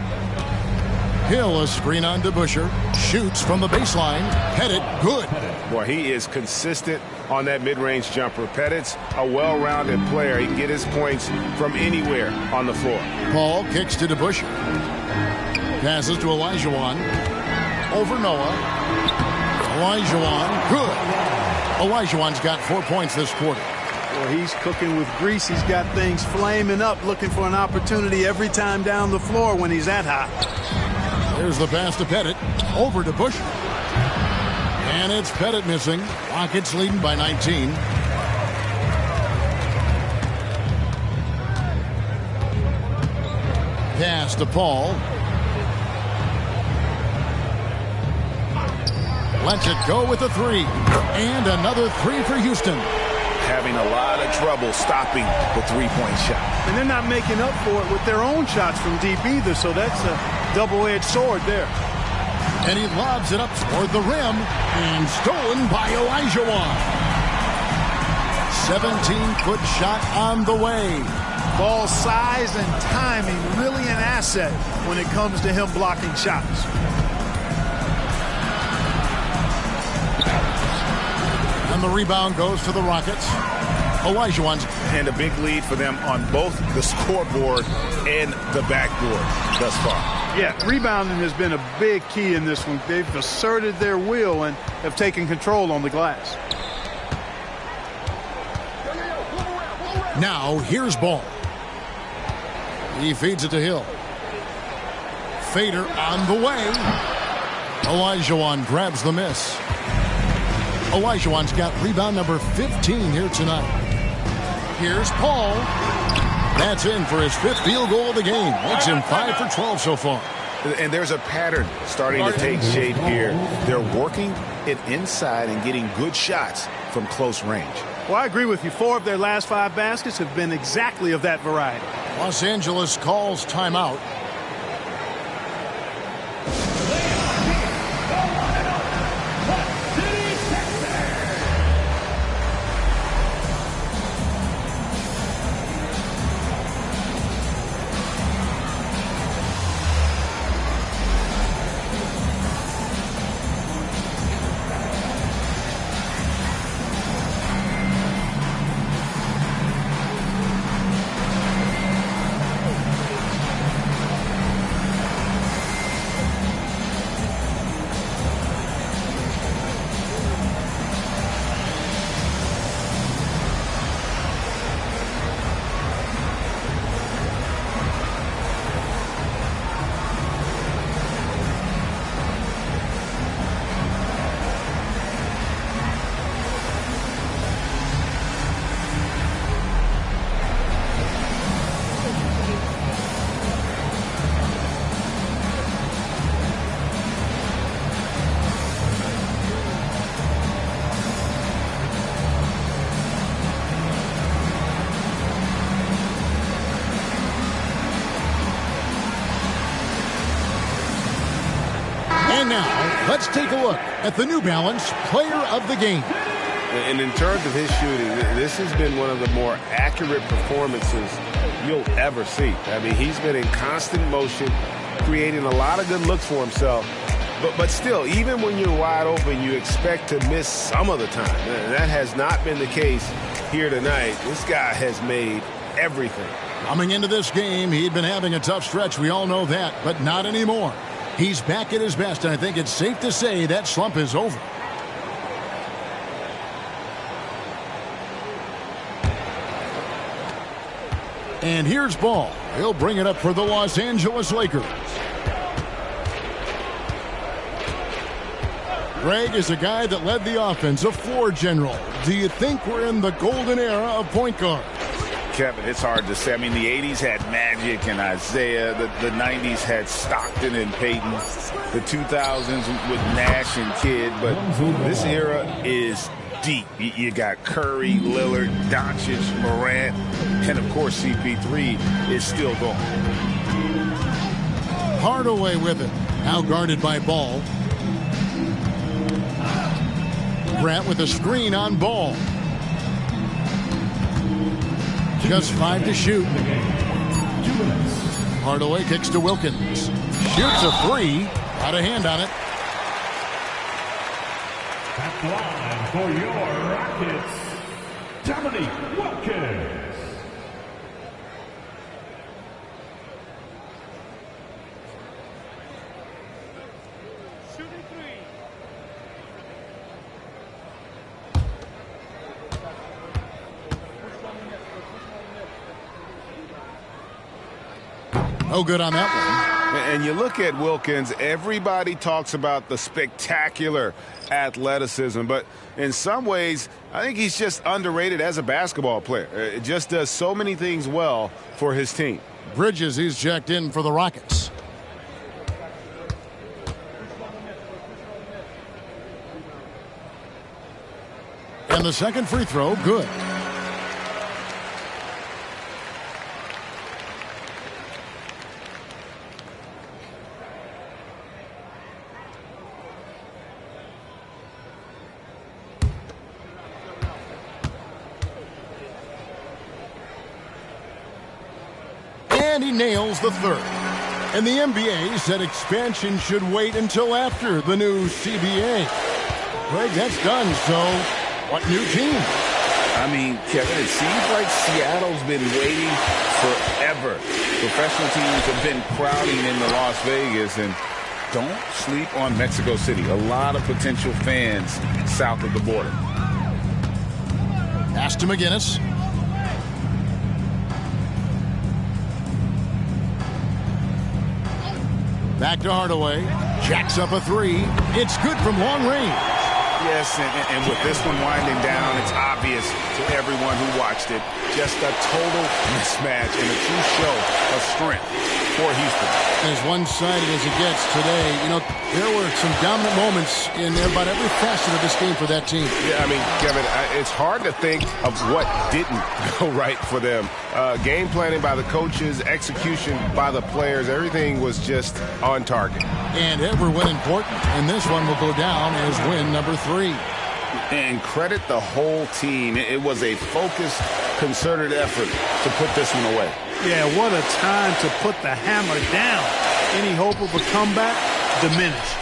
Hill, a screen on to Busher. Shoots from the baseline. Headed, good.
Boy, he is consistent on that mid-range jumper. Pettit's a well-rounded player. He can get his points from anywhere on the floor.
Paul kicks to DeBusschere. Passes to Olajuwon. Over Noah. Olajuwon, good. Olajuwon's got 4 points this quarter.
Well, he's cooking with grease. He's got things flaming up, looking for an opportunity every time down the floor when he's that hot.
There's the pass to Pettit. Over to Bush. And it's Pettit missing. Rockets leading by 19. Pass to Paul. Lets it go with a three. And another three for Houston.
Having a lot of trouble stopping the three-point shot.
And they're not making up for it with their own shots from deep either, so that's a double-edged sword there.
And he lobs it up toward the rim, and stolen by Olajuwon. 17-foot shot on the way.
Ball size and timing really an asset when it comes to him blocking shots.
And the rebound goes to the Rockets. Olajuwon's.
And a big lead for them on both the scoreboard and the backboard thus far.
Yeah, rebounding has been a big key in this one. They've asserted their will and have taken control on the glass.
Now, here's Ball. He feeds it to Hill. Fader on the way. Olajuwon grabs the miss. Olajuwon's got rebound number 15 here tonight. Here's Paul. That's in for his 5th field goal of the game. Makes him 5 for 12 so far.
And there's a pattern starting to take shape here. They're working it inside and getting good shots from close range.
Well, I agree with you. 4 of their last 5 baskets have been exactly of that variety.
Los Angeles calls timeout. And now, let's take a look at the New Balance Player of the Game.
And in terms of his shooting, this has been one of the more accurate performances you'll ever see. I mean, he's been in constant motion, creating a lot of good looks for himself. But still, even when you're wide open, you expect to miss some of the time. And that has not been the case here tonight. This guy has made everything.
Coming into this game, he'd been having a tough stretch. We all know that, but not anymore. He's back at his best, and I think it's safe to say that slump is over. And here's Ball. He'll bring it up for the Los Angeles Lakers. Greg is a guy that led the offense, a floor general. Do you think we're in the golden era of point guard?
Kevin, it's hard to say. I mean, the 80s had Magic and Isaiah. The 90s had Stockton and Peyton. The 2000s with Nash and Kidd. But this era is deep. You got Curry, Lillard, Doncic, Morant, and, of course, CP3 is still going.
Hardaway with it. Now guarded by Ball. Grant with a screen on Ball. Just 5 to shoot. Hardaway kicks to Wilkins. Shoots a 3. Got a hand on it.
line for your Rockets, Dominique Wilkins.
No good on that one.
And you look at Wilkins, everybody talks about the spectacular athleticism, but in some ways, I think he's just underrated as a basketball player. It just does so many things well for his team.
Bridges, he's checked in for the Rockets. And the second free throw, good. And he nails the third. And the NBA said expansion should wait until after the new CBA. Greg, that's done, so what new team?
I mean, Kevin, it seems like Seattle's been waiting forever. Professional teams have been crowding into Las Vegas, and don't sleep on Mexico City. A lot of potential fans south of the border.
Pass to McGinnis. Back to Hardaway. Jacks up a three. It's good from long range.
Yes, and with this one winding down, it's obvious to everyone who watched it. Just a total mismatch and a true show of strength for Houston.
As one-sided as it gets today, you know, there were some dominant moments in about every facet of this game for that team.
Yeah, I mean, Kevin, it's hard to think of what didn't go right for them. Game planning by the coaches, execution by the players, everything was just on target.
And every win important, and this one will go down as win number 3.
And credit the whole team. It was a focused, concerted effort to put this one away.
Yeah, what a time to put the hammer down. Any hope of a comeback diminished.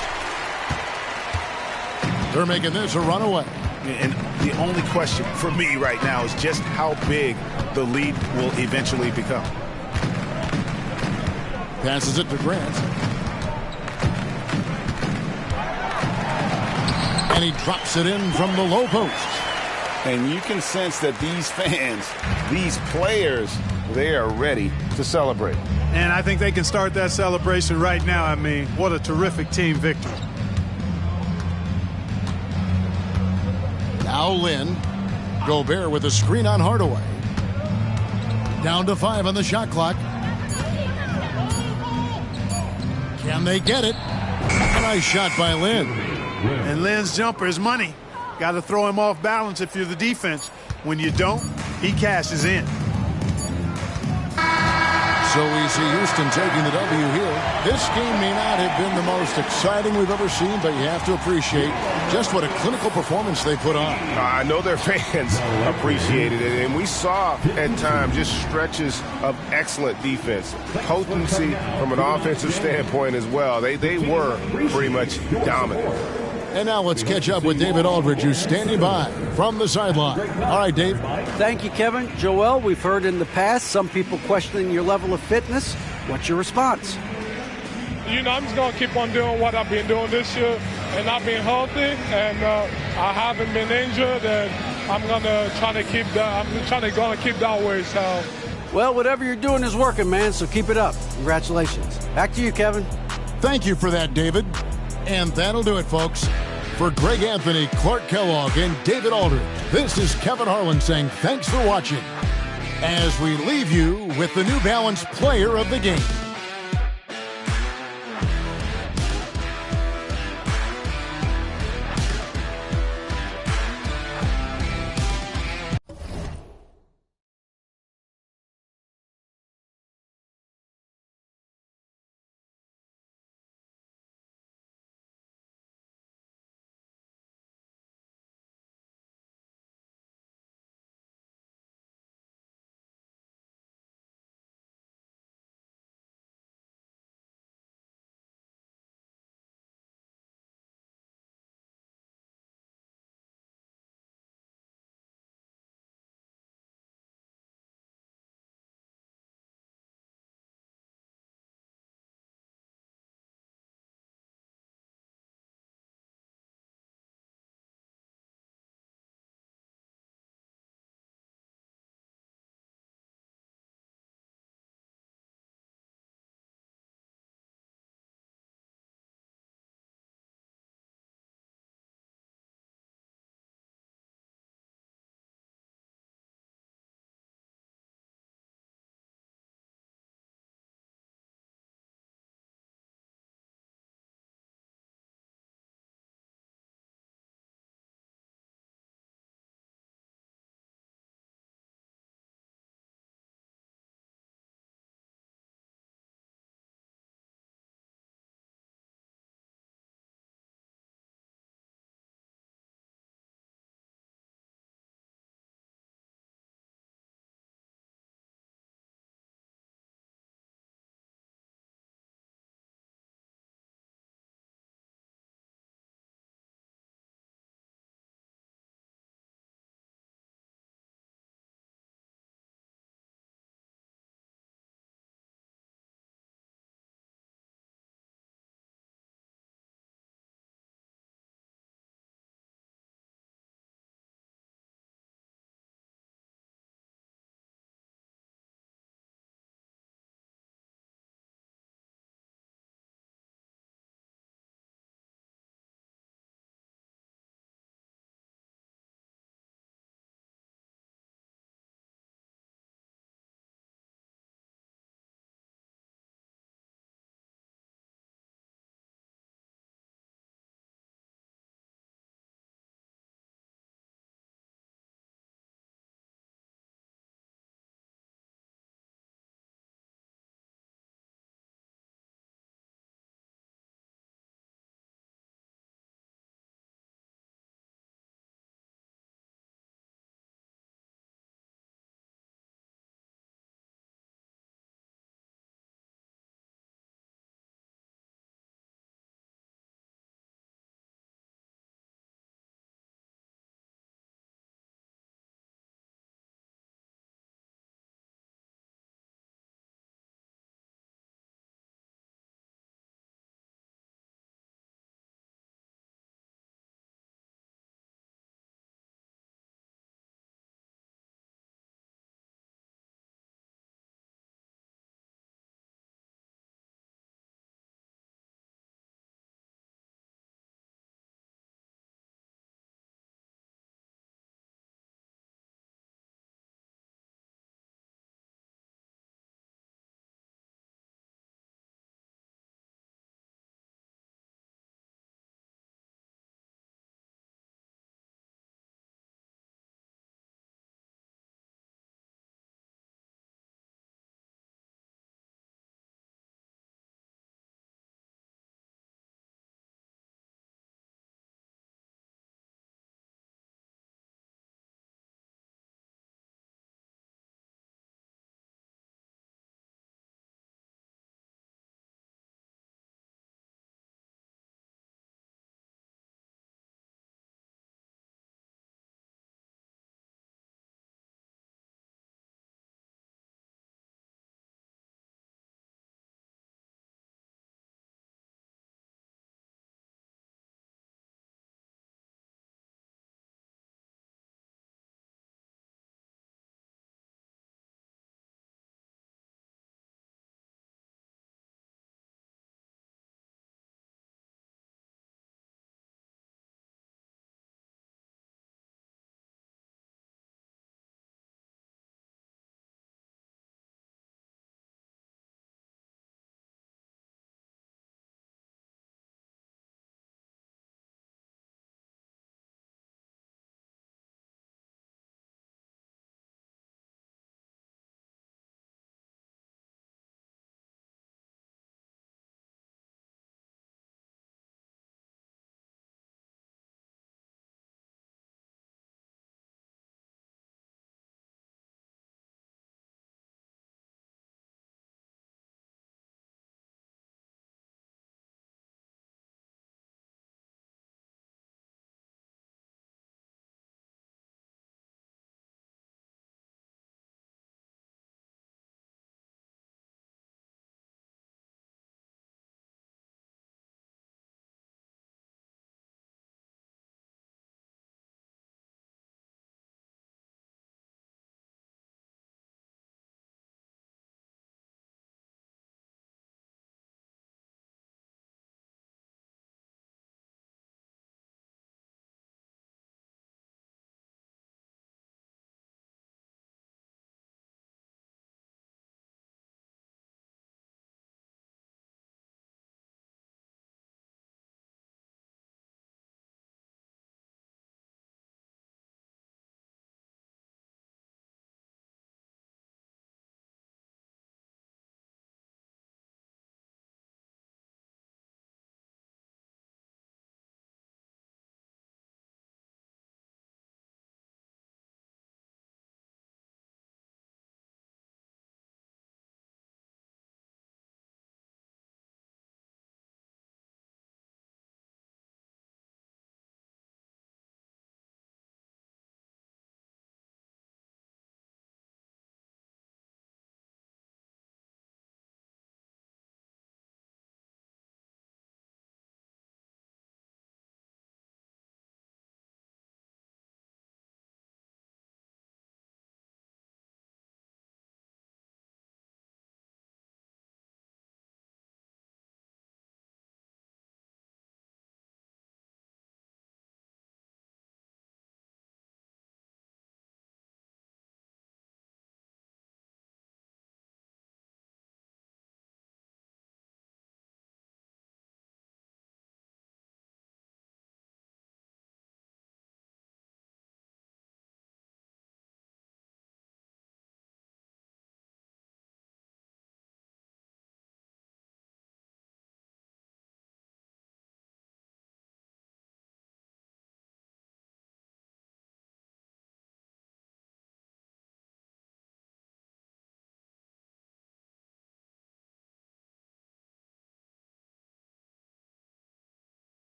They're making this a runaway.
And the only question for me right now is just how big the lead will eventually become.
Passes it to Grant. And he drops it in from the low post.
And you can sense that these fans, these players, they are ready to celebrate.
And I think they can start that celebration right now. I mean, what a terrific team victory.
Now Lynn. Gobert with a screen on Hardaway. Down to 5 on the shot clock. Can they get it? A nice shot by Lynn.
And Lynn's jumper is money. Got to throw him off balance if you're the defense. When you don't, he cashes in.
So we see Houston taking the W here. This game may not have been the most exciting we've ever seen, but you have to appreciate just what a clinical performance they put on.
I know their fans appreciated it, and we saw at times just stretches of excellent defense. Potency from an offensive standpoint as well. They were pretty much dominant.
And now let's catch up with David Aldridge, who's standing by from the sideline. All right, Dave.
Thank you, Kevin. Joel, we've heard in the past some people questioning your level of fitness. What's your response?
You know, I'm just going to keep on doing what I've been doing this year, and I've been healthy, and I haven't been injured, and I'm going to try to keep that. I'm trying to keep that way. So,
well, whatever you're doing is working, man, so keep it up. Congratulations. Back to you, Kevin.
Thank you for that, David. And that'll do it, folks. For Greg Anthony, Clark Kellogg, and David Aldridge, this is Kevin Harlan saying thanks for watching as we leave you with the New Balance Player of the Game.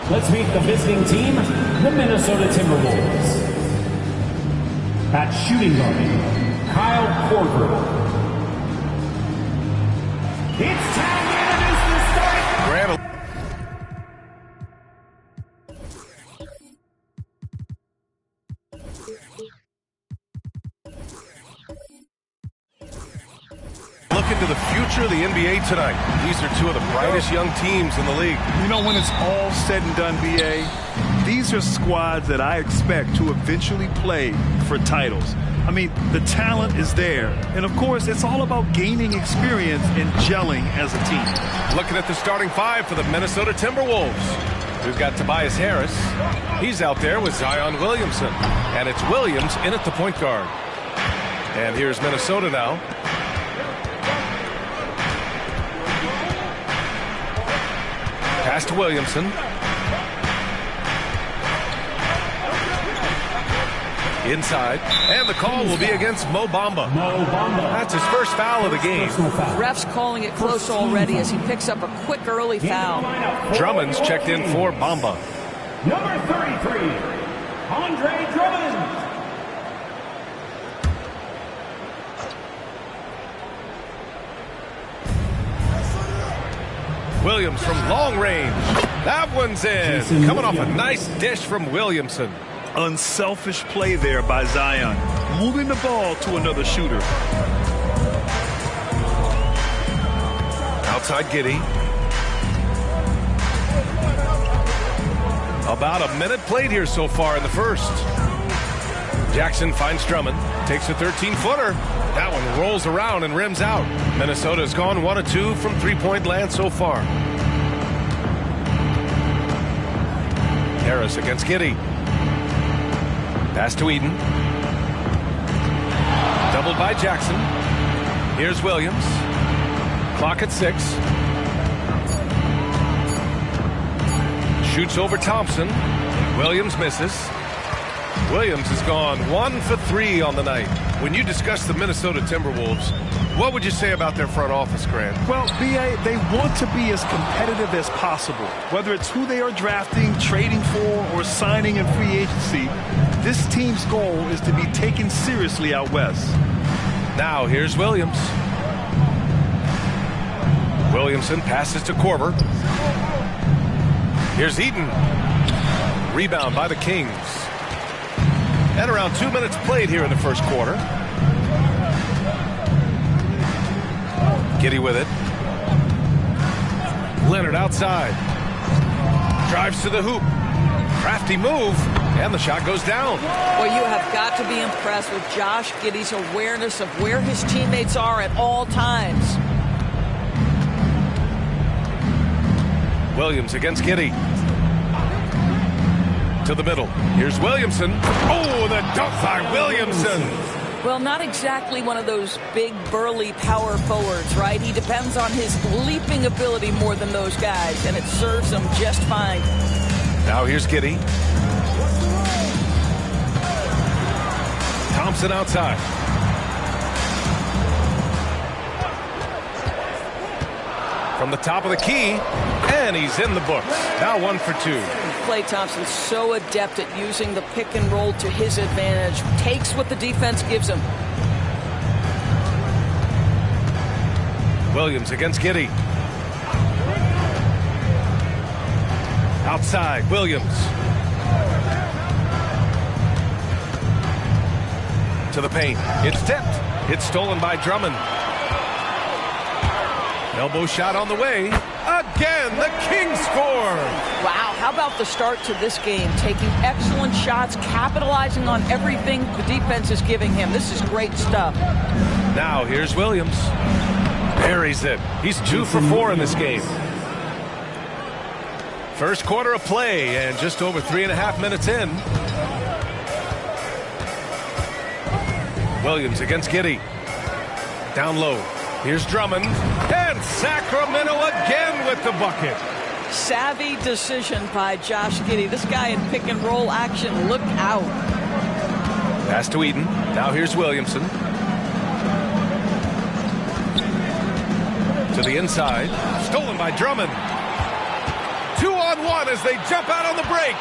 Let's meet the visiting team, the Minnesota Timberwolves. At shooting guard, Kyle Korver. It's time to introduce the starting.
Grant. Look into the future of the NBA tonight. These are two of the brightest young teams in the league.
You know, when it's all said and done, BA, these are squads that I expect to eventually play for titles. I mean, the talent is there. And, of course, it's all about gaining experience and gelling as a team.
Looking at the starting five for the Minnesota Timberwolves. We've got Tobias Harris. He's out there with Zion Williamson. And it's Williams in at the point guard. And here's Minnesota now. Pass to Williamson. Inside. And the call will be against Mo Bamba. That's his first foul of the game.
Ref's calling it close already as he picks up a quick early foul.
Drummond's checked in for Bamba.
Number 33, Andre Drummond.
Williams from long range. That one's in. Coming off a nice dish from Williamson.
Unselfish play there by Zion. Moving the ball to another shooter.
Outside Giddey. About a minute played here so far in the first. Jackson finds Drummond. Takes a 13-footer. That one rolls around and rims out. Minnesota's gone 1 of 2 from three-point land so far. Harris against Giddey. Pass to Eden. Doubled by Jackson. Here's Williams. Clock at 6. Shoots over Thompson. Williams misses. Williams has gone 1 for 3 on the night. When you discuss the Minnesota Timberwolves, what would you say about their front office, Grant?
Well, BA, they want to be as competitive as possible. Whether it's who they are drafting, trading for, or signing in free agency, this team's goal is to be taken seriously out west.
Now here's Williams. Williamson passes to Korver. Here's Eden. Rebound by the Kings. And around 2 minutes played here in the first quarter. Giddey with it. Leonard outside. Drives to the hoop. Crafty move. And the shot goes down.
Well, you have got to be impressed with Josh Giddey's awareness of where his teammates are at all times.
Williams against Giddey. To the middle. Here's Williamson. Oh, the dunk by Williamson.
Well, not exactly one of those big, burly power forwards, right? He depends on his leaping ability more than those guys, and it serves him just fine.
Now here's Giddey. Thompson outside. From the top of the key, and he's in the books. Now 1 for 2.
Klay Thompson's so adept at using the pick and roll to his advantage. Takes what the defense gives him.
Williams against Giddey. Outside, Williams. To the paint. It's tipped. It's stolen by Drummond. Elbow shot on the way. Again, the Kings score.
Wow, how about the start to this game? Taking excellent shots, capitalizing on everything the defense is giving him. This is great stuff.
Now here's Williams. Buries it. He's 2 for 4 in this game. First quarter of play and just over 3.5 minutes in. Williams against Giddey. Down low. Here's Drummond. And Sacramento again with the bucket.
Savvy decision by Josh Giddey. This guy in pick and roll action. Look out.
Pass to Eden. Now here's Williamson. To the inside. Stolen by Drummond. 2-on-1 as they jump out on the break.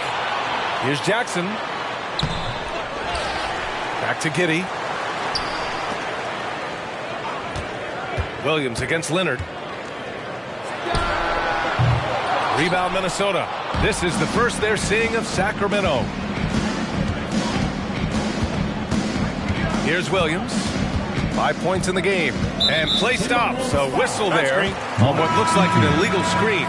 Here's Jackson. Back to Giddey. Williams against Leonard. Rebound Minnesota. This is the first they're seeing of Sacramento. Here's Williams. 5 points in the game. And play stops. A whistle there on what looks like an illegal screen.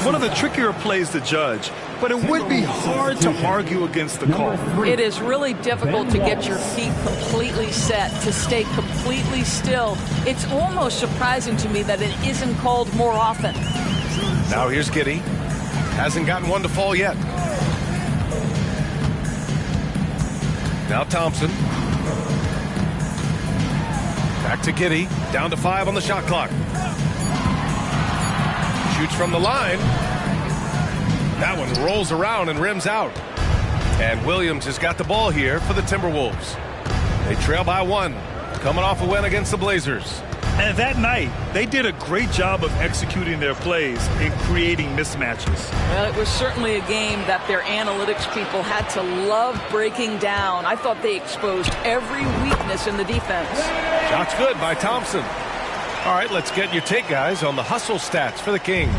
One of the trickier plays to judge, but it would be hard to argue against the call.
It is really difficult to get your feet completely set, to stay completely still. It's almost surprising to me that it isn't called more often.
Now here's Giddey. Hasn't gotten one to fall yet. Now Thompson. Back to Giddey. Down to 5 on the shot clock. Shoots from the line. That one rolls around and rims out. And Williams has got the ball here for the Timberwolves. They trail by 1. Coming off a win against the Blazers.
And that night, they did a great job of executing their plays and creating mismatches.
Well, it was certainly a game that their analytics people had to love breaking down. I thought they exposed every weakness in the defense.
Shots good by Thompson. All right, let's get your take, guys, on the hustle stats for the Kings.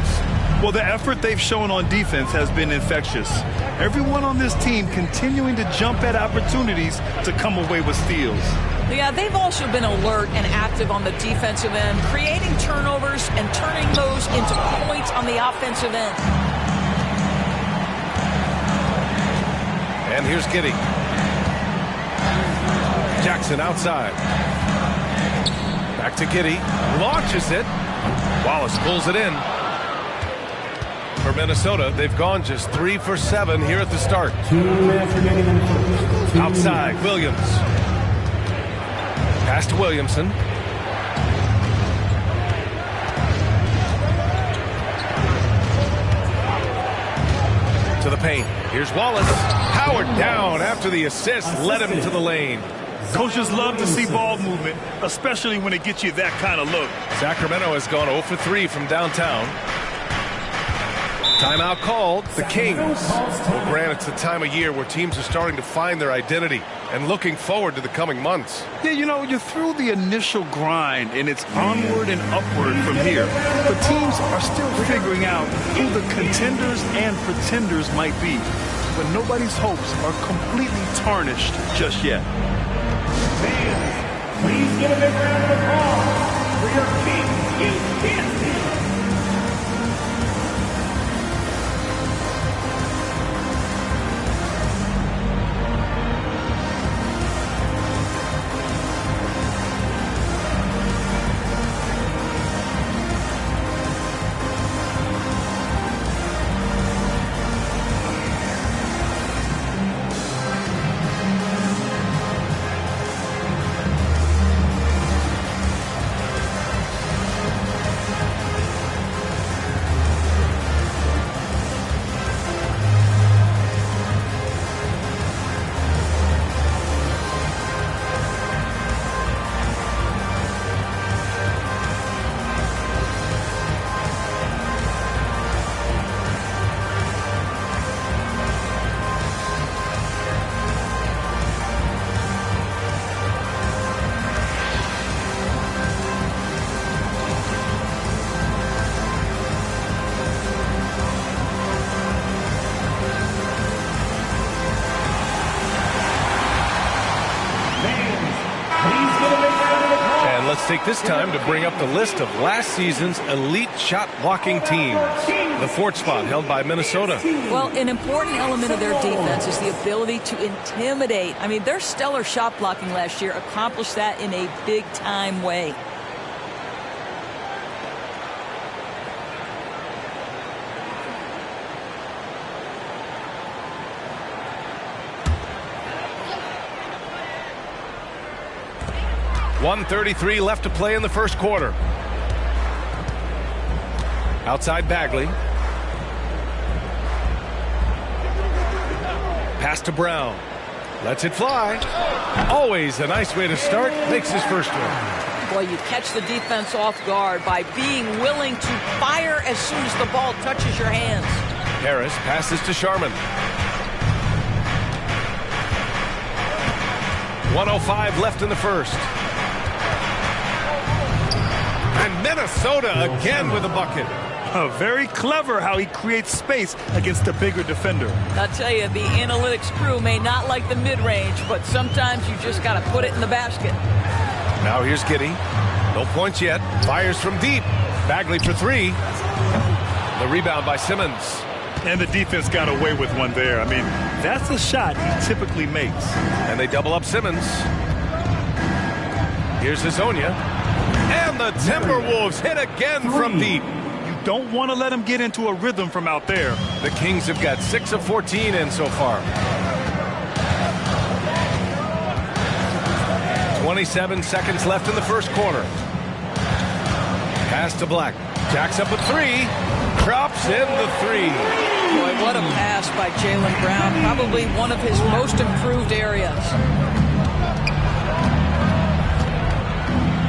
Well, the effort they've shown on defense has been infectious. Everyone on this team continuing to jump at opportunities to come away with steals.
Yeah, they've also been alert and active on the defensive end, creating turnovers and turning those into points on the offensive end.
And here's Giddey. Jackson outside. Back to Giddey. Launches it. Wallace pulls it in. For Minnesota, they've gone just 3 for 7 here at the start. Outside, Williams. Pass to Williamson. To the paint. Here's Wallace. Howard down after the assist led him to the lane.
Coaches love to see ball movement, especially when it gets you that kind of look.
Sacramento has gone 0 for 3 from downtown. Timeout called. The Kings. Well, Grant, it's the time of year where teams are starting to find their identity and looking forward to the coming months.
Yeah, you know, you're through the initial grind, and it's onward and upward from here. But teams are still figuring out who the contenders and pretenders might be. But nobody's hopes are completely tarnished just yet.
Please give a big round of applause for your Kings Youth Champions.
Let's take this time to bring up the list of last season's elite shot blocking teams. The 4th spot held by Minnesota.
Well, an important element of their defense is the ability to intimidate. I mean, their stellar shot blocking last year accomplished that in a big-time way.
.133 left to play in the first quarter. Outside Bagley. Pass to Brown. Lets it fly. Always a nice way to start. Makes his first one.
Boy, you catch the defense off guard by being willing to fire as soon as the ball touches your hands.
Harris passes to Sharman. 1:05 left in the first. And Minnesota again with a bucket.
Very clever how he creates space against a bigger defender.
I'll tell you, the analytics crew may not like the mid-range, but sometimes you just got to put it in the basket.
Now here's Giddey. No points yet. Fires from deep. Bagley for three. The rebound by Simmons.
And the defense got away with one there. I mean, that's a shot he typically makes.
And they double up Simmons. Here's Hezonja. And the Timberwolves hit again from deep.
You don't want to let him get into a rhythm from out there.
The Kings have got 6 of 14 in so far. 27 seconds left in the first quarter. Pass to Black. Jacks up a three. Drops in the three.
Boy, what a pass by Jaylen Brown. Probably one of his most improved areas.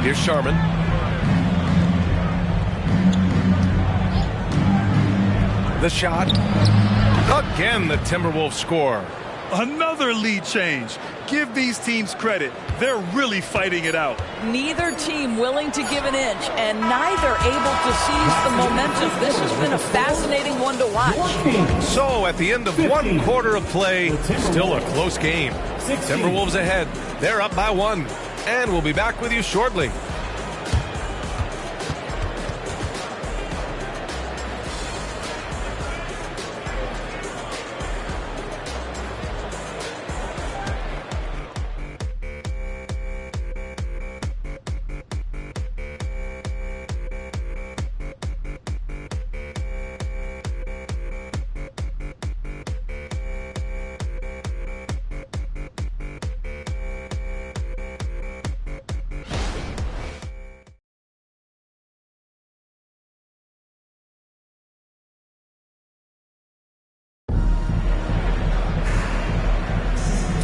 Here's Sharman. The shot. Again, the Timberwolves score.
Another lead change. Give these teams credit. They're really fighting it out.
Neither team willing to give an inch, and neither able to seize the momentum. This has been a fascinating one to watch.
So, at the end of one quarter of play, still a close game. Timberwolves ahead. They're up by 1. And we'll be back with you shortly.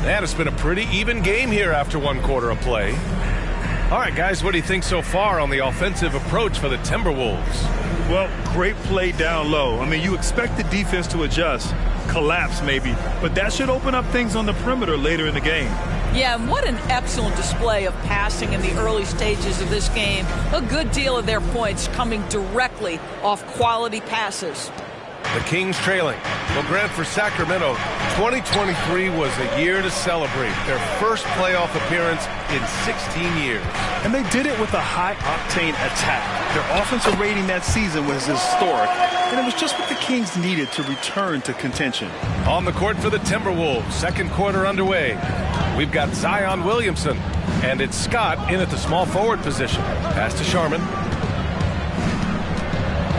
And it's been a pretty even game here after one quarter of play. All right, guys, what do you think so far on the offensive approach for the Timberwolves?
Well, great play down low. I mean, you expect the defense to adjust, collapse maybe, but that should open up things on the perimeter later in the game.
Yeah, and what an excellent display of passing in the early stages of this game. A good deal of their points coming directly off quality passes.
The Kings trailing. Well, Grant, for Sacramento, 2023 was a year to celebrate. Their first playoff appearance in 16 years.
And they did it with a high-octane attack. Their offensive rating that season was historic, and it was just what the Kings needed to return to contention.
On the court for the Timberwolves, second quarter underway. We've got Zion Williamson, and it's Scott in at the small forward position. Pass to Sharman.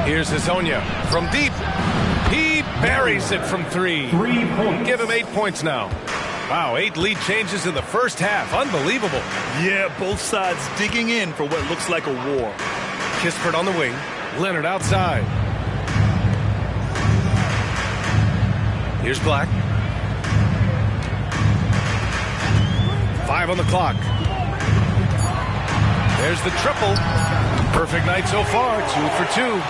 Here's Hezonja from deep. He buries it from 3.
3 points.
Give him 8 points now. Wow, 8 lead changes in the first half. Unbelievable.
Yeah, both sides digging in for what looks like a war.
Kispert on the wing. Leonard outside. Here's Black. 5 on the clock. There's the triple. Perfect night so far. 2 for 2.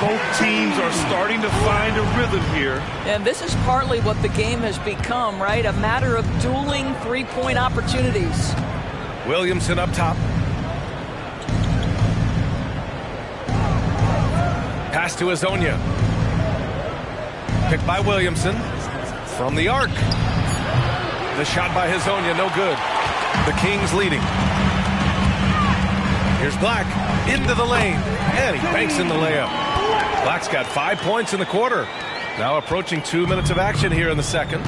Both teams are starting to find a rhythm here.
And this is partly what the game has become, right? A matter of dueling three-point opportunities.
Williamson up top. Pass to Hezonja. Picked by Williamson. From the arc. The shot by Hezonja, no good. The Kings leading. Here's Black. Into the lane. And he banks in the layup. Black's got 5 points in the quarter. Now approaching 2 minutes of action here in the second.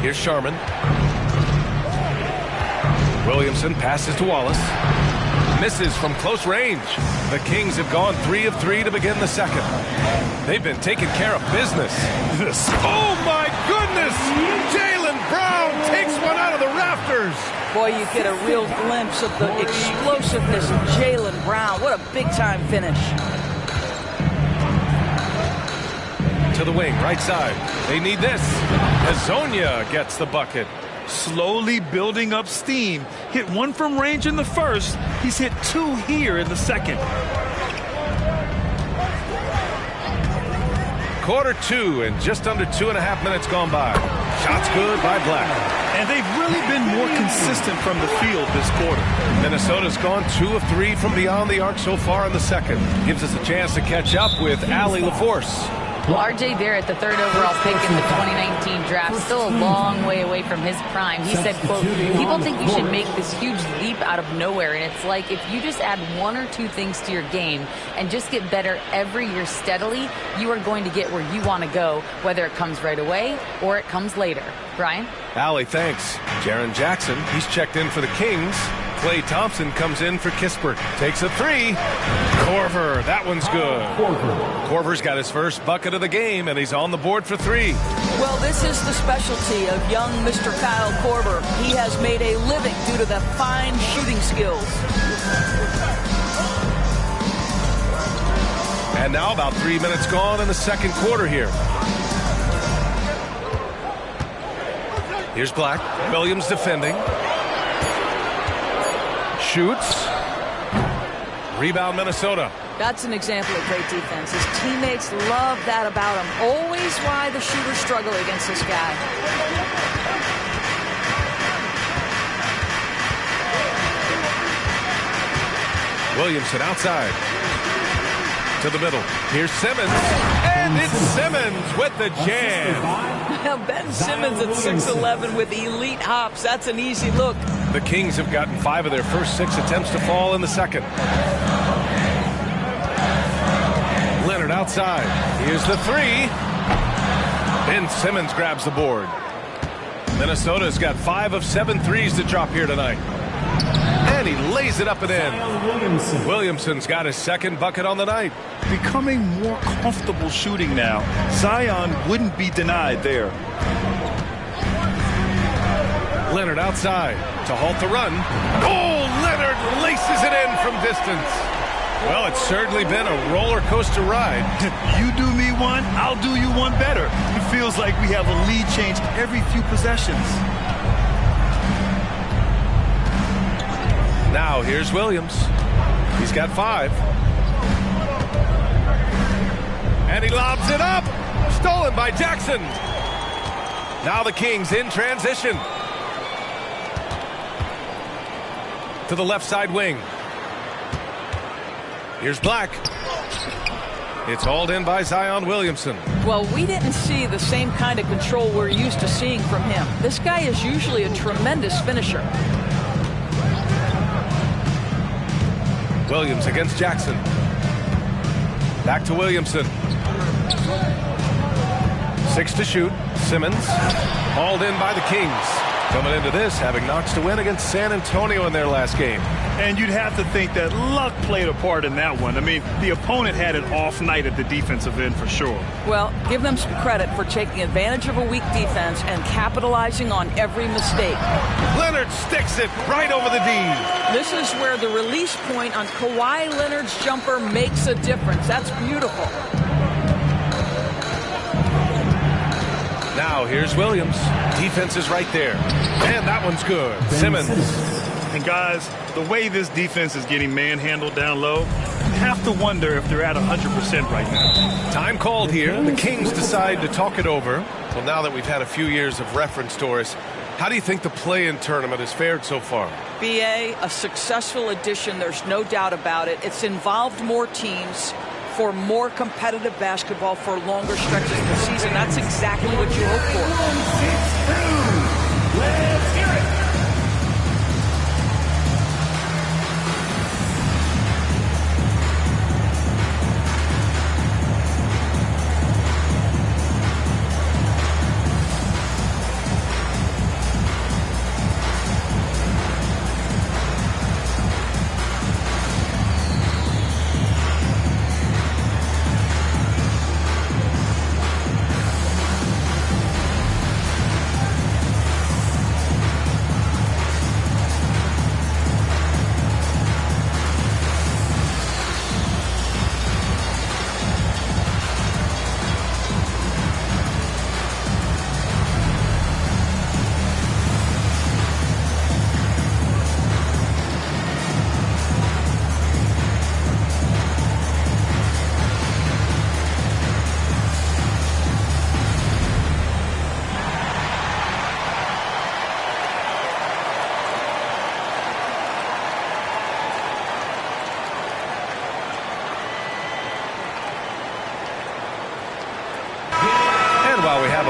Here's Sharman. Williamson passes to Wallace. Misses from close range. The Kings have gone 3 of 3 to begin the second. They've been taking care of business. Oh, my goodness! Jaylen Brown takes one out of the rafters.
Boy, you get a real glimpse of the explosiveness of Jaylen Brown. What a big-time finish.
To the wing, right side. They need this. Hezonja gets the bucket.
Slowly building up steam. Hit 1 from range in the first. He's hit 2 here in the second.
Quarter 2 and just under 2.5 minutes gone by. Shots good by Black.
And they've really been more consistent from the field this quarter.
Minnesota's gone 2 of 3 from beyond the arc so far in the second. Gives us a chance to catch up with Allie LaForce.
R.J. Barrett, the 3rd overall pick in the 2019 draft, still a long way away from his prime. He said, quote, people think you should make this huge leap out of nowhere, and it's like if you just add 1 or 2 things to your game and just get better every year steadily, you are going to get where you want to go, whether it comes right away or it comes later. Brian?
Allie, thanks. Jaren Jackson, he's checked in for the Kings. Klay Thompson comes in for Kispert. Takes a 3. Korver, that one's good. Korver's got his first bucket of the game, and he's on the board for 3.
Well, this is the specialty of young Mr. Kyle Korver. He has made a living due to the fine shooting skills.
And now about 3 minutes gone in the second quarter here. Here's Black. Williams defending. Shoots. Rebound Minnesota.
That's an example of great defense. His teammates love that about him. Always why the shooters struggle against this guy.
Williamson outside. To the middle. Here's Simmons. And it's Simmons with the jam.
Now Ben Simmons at 6'11" with elite hops. That's an easy look.
The Kings have gotten 5 of their first 6 attempts to fall in the second. Leonard outside. Here's the 3. Ben Simmons grabs the board. Minnesota's got 5 of 7 threes to drop here tonight. And he lays it up and in. Williamson's got his second bucket on the night.
Becoming more comfortable shooting now. Zion wouldn't be denied there.
Leonard outside to halt the run. Oh, Leonard laces it in from distance. Well, it's certainly been a roller coaster ride.
You do me one, I'll do you one better. It feels like we have a lead change every few possessions.
Now here's Williams. He's got 5. And he lobs it up. Stolen by Jackson. Now the Kings in transition. To the left side wing. Here's Black. It's hauled in by Zion Williamson.
Well, we didn't see the same kind of control we're used to seeing from him. This guy is usually a tremendous finisher.
Williams against Jackson. Back to Williamson. 6 to shoot. Simmons hauled in by the Kings. Coming into this, having Knox to win against San Antonio in their last game.
And you'd have to think that luck played a part in that one. I mean, the opponent had an off night at the defensive end for sure.
Well, give them some credit for taking advantage of a weak defense and capitalizing on every mistake.
Leonard sticks it right over the D.
This is where the release point on Kawhi Leonard's jumper makes a difference. That's beautiful.
Now here's Williams. Defense is right there. And that one's good. Simmons.
And guys, the way this defense is getting manhandled down low, you have to wonder if they're at 100% right now.
Time called here. The Kings decide to talk it over. Well, now that we've had a few years of reference, Doris, how do you think the play-in tournament has fared so far?
BA, a successful addition. There's no doubt about it. It's involved more teams for more competitive basketball for longer stretches of the season. That's exactly what you hope for.
Let's hear it.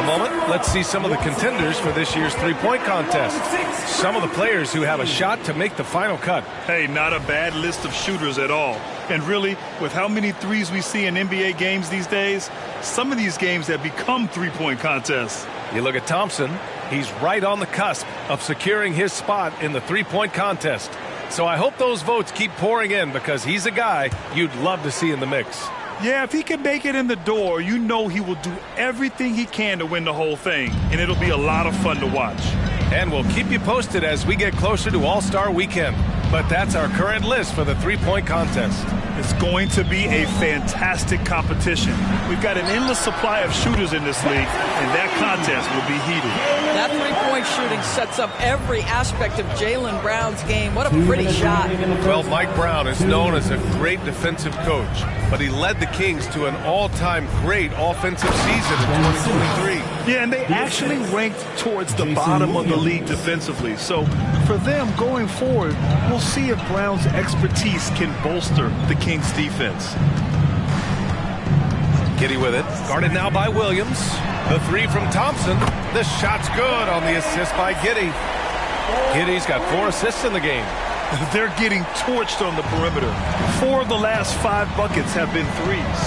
moment, let's see some of the contenders for this year's three-point contest. Some of the players who have a shot to make the final cut.
Hey, not a bad list of shooters at all. And really, with how many threes we see in NBA games these days, some of these games have become three-point contests.
You look at Thompson, he's right on the cusp of securing his spot in the three-point contest. So I hope those votes keep pouring in because he's a guy you'd love to see in the mix.
Yeah, if he can make it in the door, you know he will do everything he can to win the whole thing, and it'll be a lot of fun to watch.
And we'll keep you posted as we get closer to All-Star Weekend. But that's our current list for the three-point contest.
It's going to be a fantastic competition. We've got an endless supply of shooters in this league, and that contest will be heated.
That three-point shooting sets up every aspect of Jaylen Brown's game. What a pretty shot.
Well, Mike Brown is known as a great defensive coach, but he led the Kings to an all-time great offensive season in 2023.
Yeah, and they actually ranked towards the bottom of the league defensively. So for them going forward, we'll see if Brown's expertise can bolster the Kings defense.
Giddey with it. Guarded now by Williams. The three from Thompson. The shot's good on the assist by Giddey. Giddey's got 4 assists in the game.
They're getting torched on the perimeter. 4 of the last 5 buckets have been threes.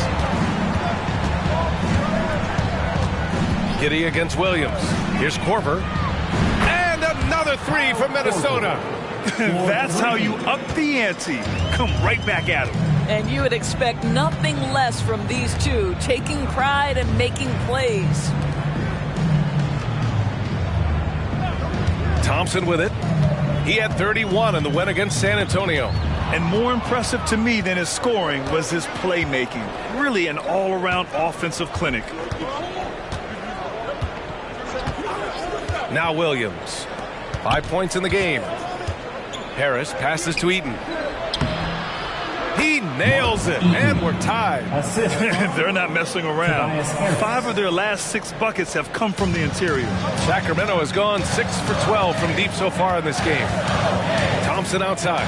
Giddey against Williams. Here's Korver. And another three from Minnesota.
That's how you up the ante. Come right back at him.
And you would expect nothing less from these two, taking pride and making plays.
Thompson with it. He had 31 in the win against San Antonio.
And more impressive to me than his scoring was his playmaking. Really an all-around offensive clinic.
Now Williams. 5 points in the game. Harris passes to Eaton. He nails it, and we're tied.
They're not messing around. 5 of their last 6 buckets have come from the interior.
Sacramento has gone 6 for 12 from deep so far in this game. Thompson outside.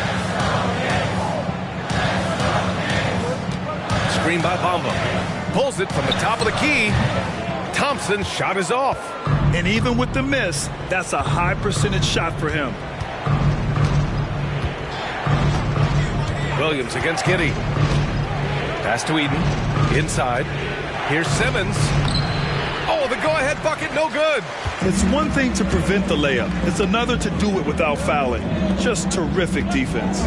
Screen by Bamba. Pulls it from the top of the key. Thompson's shot is off.
And even with the miss, that's a high percentage shot for him.
Williams against Giddey. Pass to Eden. Inside. Here's Simmons. Oh, the go-ahead bucket, no good.
It's one thing to prevent the layup. It's another to do it without fouling. Just terrific defense.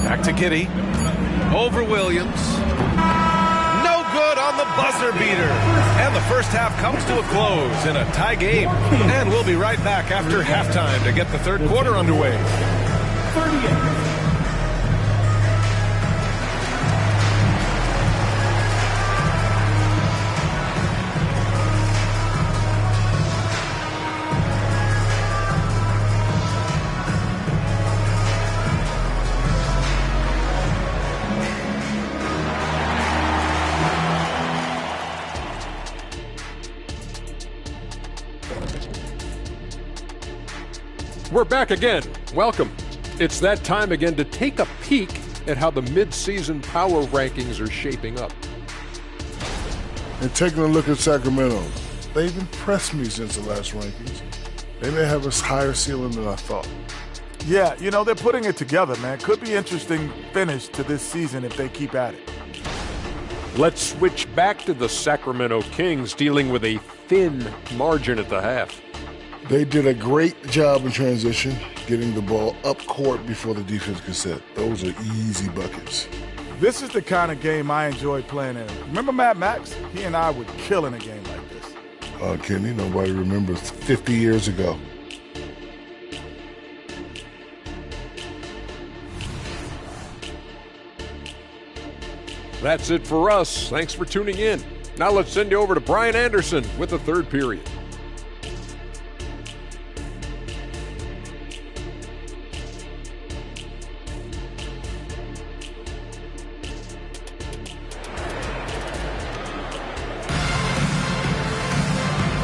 Back to Giddey. Over Williams. No good on the buzzer beater. And the first half comes to a close in a tie game. And we'll be right back after halftime to get the third quarter underway.
38.
We're back again. Welcome. It's that time again to take a peek at how the mid-season power rankings are shaping up.
And taking a look at Sacramento, they've impressed me since the last rankings. They may have a higher ceiling than I thought.
Yeah, you know, they're putting it together, man. Could be interesting finish to this season if they keep at it.
Let's switch back to the Sacramento Kings dealing with a thin margin at the half.
They did a great job in transition, getting the ball up court before the defense could set. Those are easy buckets.
This is the kind of game I enjoy playing in. Remember Mad Max? He and I would kill in a game like this.
Kenny, nobody remembers 50 years ago.
That's it for us. Thanks for tuning in. Now let's send you over to Brian Anderson with the third period.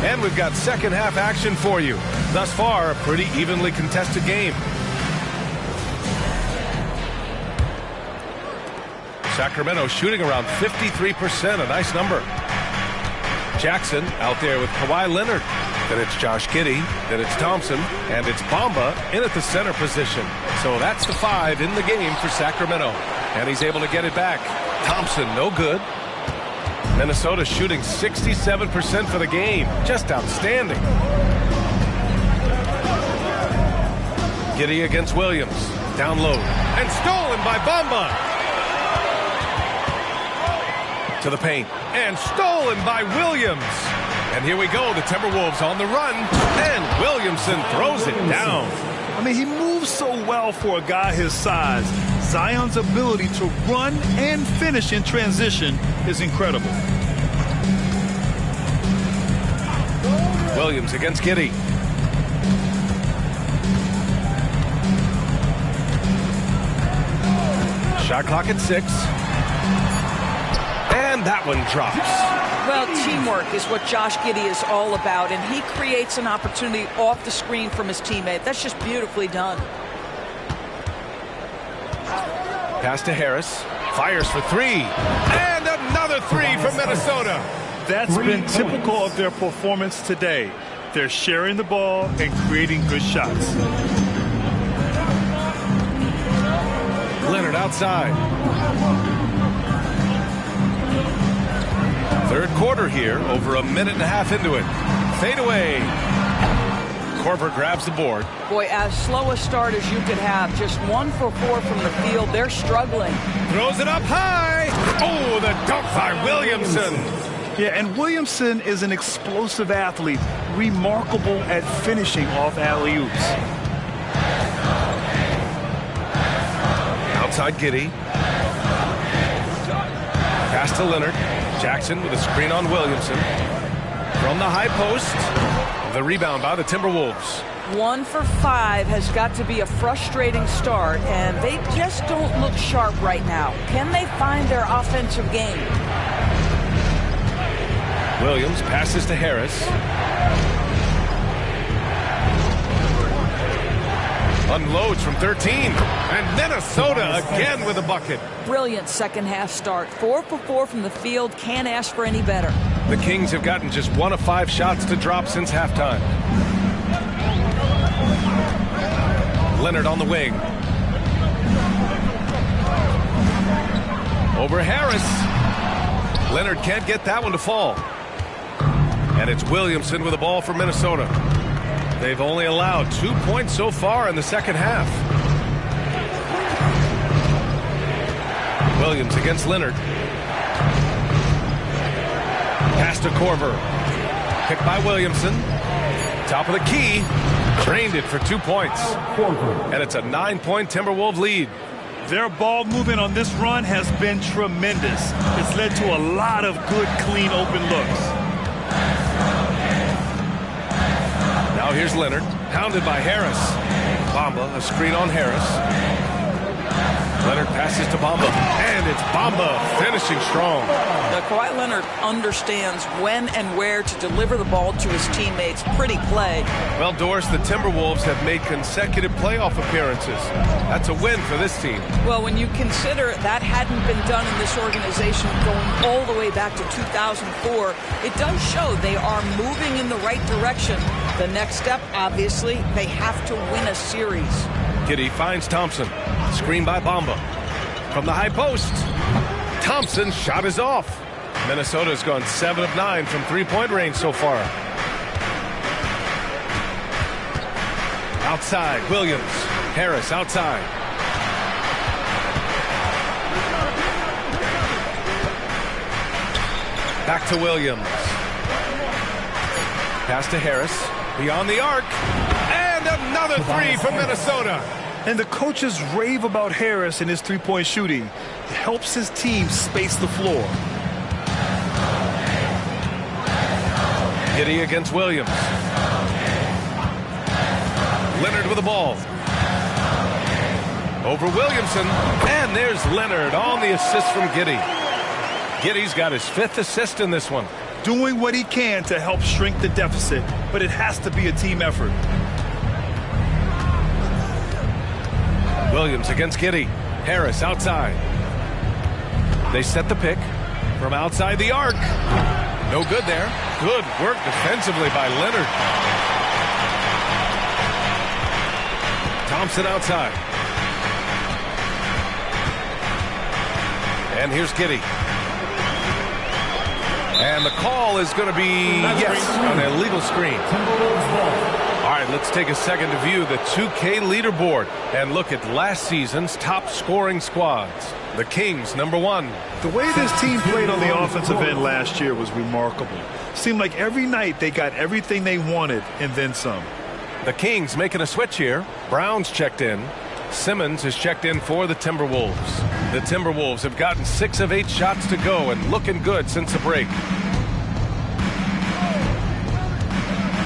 And we've got second half action for you. Thus far, a pretty evenly contested game. Sacramento shooting around 53%, a nice number. Jackson out there with Kawhi Leonard. Then it's Josh Giddey. Then it's Thompson. And it's Bamba in at the center position. So that's the 5 in the game for Sacramento. And he's able to get it back. Thompson, no good. Minnesota shooting 67% for the game. Just outstanding. Giddey against Williams. Down low. And stolen by Bamba. To the paint. And stolen by Williams. And here we go. The Timberwolves on the run. And Williamson throws it down.
I mean, he moves so well for a guy his size. Zion's ability to run and finish in transition is incredible.
Williams against Giddey. Shot clock at 6. And that one drops.
Well, teamwork is what Josh Giddey is all about, and he creates an opportunity off the screen from his teammate. That's just beautifully done.
Pass to Harris. Fires for 3. And another 3 from Minnesota.
That's been typical of their performance today. They're sharing the ball and creating good shots.
Leonard outside. Third quarter here, over a minute and a half into it. Fade away. Korver grabs the board.
Boy, as slow a start as you could have. Just 1 for 4 from the field. They're struggling.
Throws it up high. Oh, the dunk by Williamson.
Yeah, and Williamson is an explosive athlete, remarkable at finishing off alley-oops.
Outside Giddey. Pass to Leonard. Jackson with a screen on Williamson. From the high post. The rebound by the Timberwolves.
1 for 5 has got to be a frustrating start, and they just don't look sharp right now. Can they find their offensive game?
Williams passes to Harris. Unloads from 13. And Minnesota again with a bucket.
Brilliant second half start. 4 for 4 from the field. Can't ask for any better.
The Kings have gotten just 1 of 5 shots to drop since halftime. Leonard on the wing. Over Harris. Leonard can't get that one to fall. And it's Williamson with the ball for Minnesota. They've only allowed 2 points so far in the second half. Williams against Leonard. Pass to Korver. Picked by Williamson. Top of the key. Drained it for 2 points. And it's a 9-point Timberwolves lead.
Their ball movement on this run has been tremendous. It's led to a lot of good, clean, open looks.
Now here's Leonard, pounded by Harris. Bamba, a screen on Harris. Leonard passes to Bamba, and it's Bamba finishing strong.
Now, Kawhi Leonard understands when and where to deliver the ball to his teammates. Pretty play.
Well, Doris, the Timberwolves have made consecutive playoff appearances. That's a win for this team.
Well, when you consider that hadn't been done in this organization going all the way back to 2004, it does show they are moving in the right direction. The next step, obviously, they have to win a series.
Giddey finds Thompson. Screen by Bamba. From the high post. Thompson's shot is off. Minnesota's gone 7 of 9 from three-point range so far. Outside, Williams. Harris outside. Back to Williams. Pass to Harris. Beyond the arc. And another 3 from Minnesota.
And the coaches rave about Harris and his three-point shooting. It helps his team space the floor.
Giddey against Williams. Leonard with the ball. Over Williamson. And there's Leonard on the assist from Giddey. Giddey's got his 5th assist in this one.
Doing what he can to help shrink the deficit, but it has to be a team effort.
Williams against Giddey. Harris outside. They set the pick from outside the arc. No good there. Good work defensively by Leonard. Thompson outside. And here's Giddey. And the call is going to be, yes, an illegal screen. All right, let's take a second to view the 2K leaderboard and look at last season's top scoring squads. The Kings, #1.
The way this team played on the offensive end last year was remarkable. Seemed like every night they got everything they wanted and then some.
The Kings making a switch here. Brown's checked in. Simmons is checked in for the Timberwolves. The Timberwolves have gotten 6 of 8 shots to go and looking good since the break.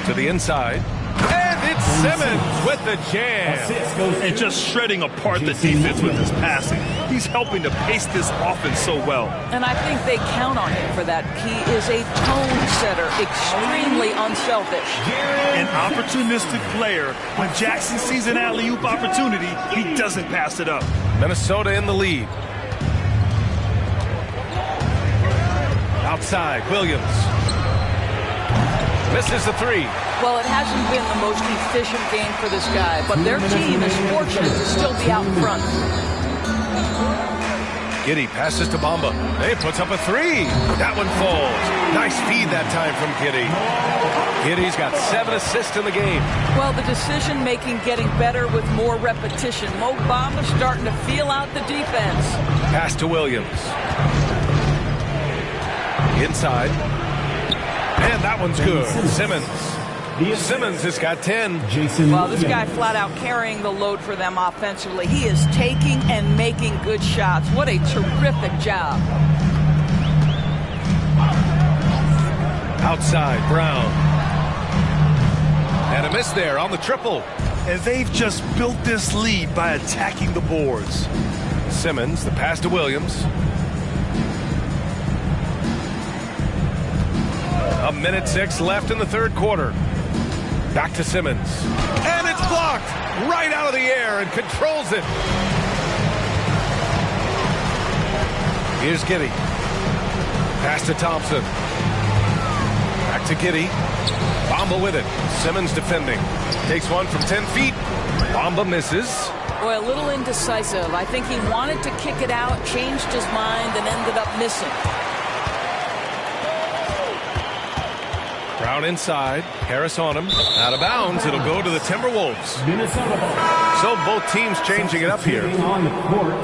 To the inside. And it's Simmons with the jam.
And just shredding apart the defense with his passing. He's helping to pace this offense so well.
And I think they count on him for that. He is a tone setter, extremely unselfish.
An opportunistic player. When Jackson sees an alley-oop opportunity, he doesn't pass it up.
Minnesota in the lead. Outside, Williams. Misses the 3.
Well, it hasn't been the most efficient game for this guy, but their team is fortunate to still be out in front.
Giddey passes to Bamba. He puts up a 3. That one falls. Nice feed that time from Giddey. Giddey's got 7 assists in the game.
Well, the decision-making getting better with more repetition. Mo Bamba starting to feel out the defense.
Pass to Williams. Inside. And that one's good. Simmons. Simmons has got 10.
Well, this guy flat out carrying the load for them offensively. He is taking and making good shots. What a terrific job.
Outside, Brown. And a miss there on the triple.
And they've just built this lead by attacking the boards.
Simmons, the pass to Williams. A minute 6 left in the third quarter. Back to Simmons. And it's blocked right out of the air and controls it. Here's Giddey. Pass to Thompson. Back to Giddey. Bamba with it. Simmons defending. Takes one from 10 feet. Bamba misses.
Boy, a little indecisive. I think he wanted to kick it out, changed his mind, and ended up missing.
Brown inside. Harris on him. Out of bounds. It'll go to the Timberwolves. So both teams changing it up here.
On the court.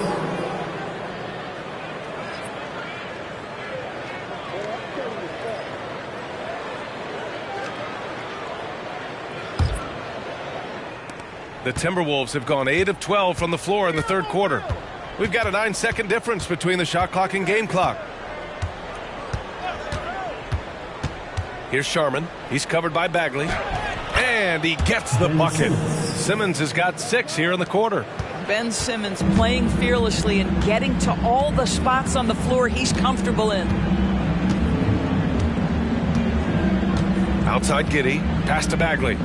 The Timberwolves have gone 8 of 12 from the floor in the third quarter. We've got a 9-second difference between the shot clock and game clock. Here's Sharman. He's covered by Bagley. And he gets the bucket. Simmons has got 6 here in the quarter.
Ben Simmons playing fearlessly and getting to all the spots on the floor he's comfortable in.
Outside Giddey. Pass to Bagley.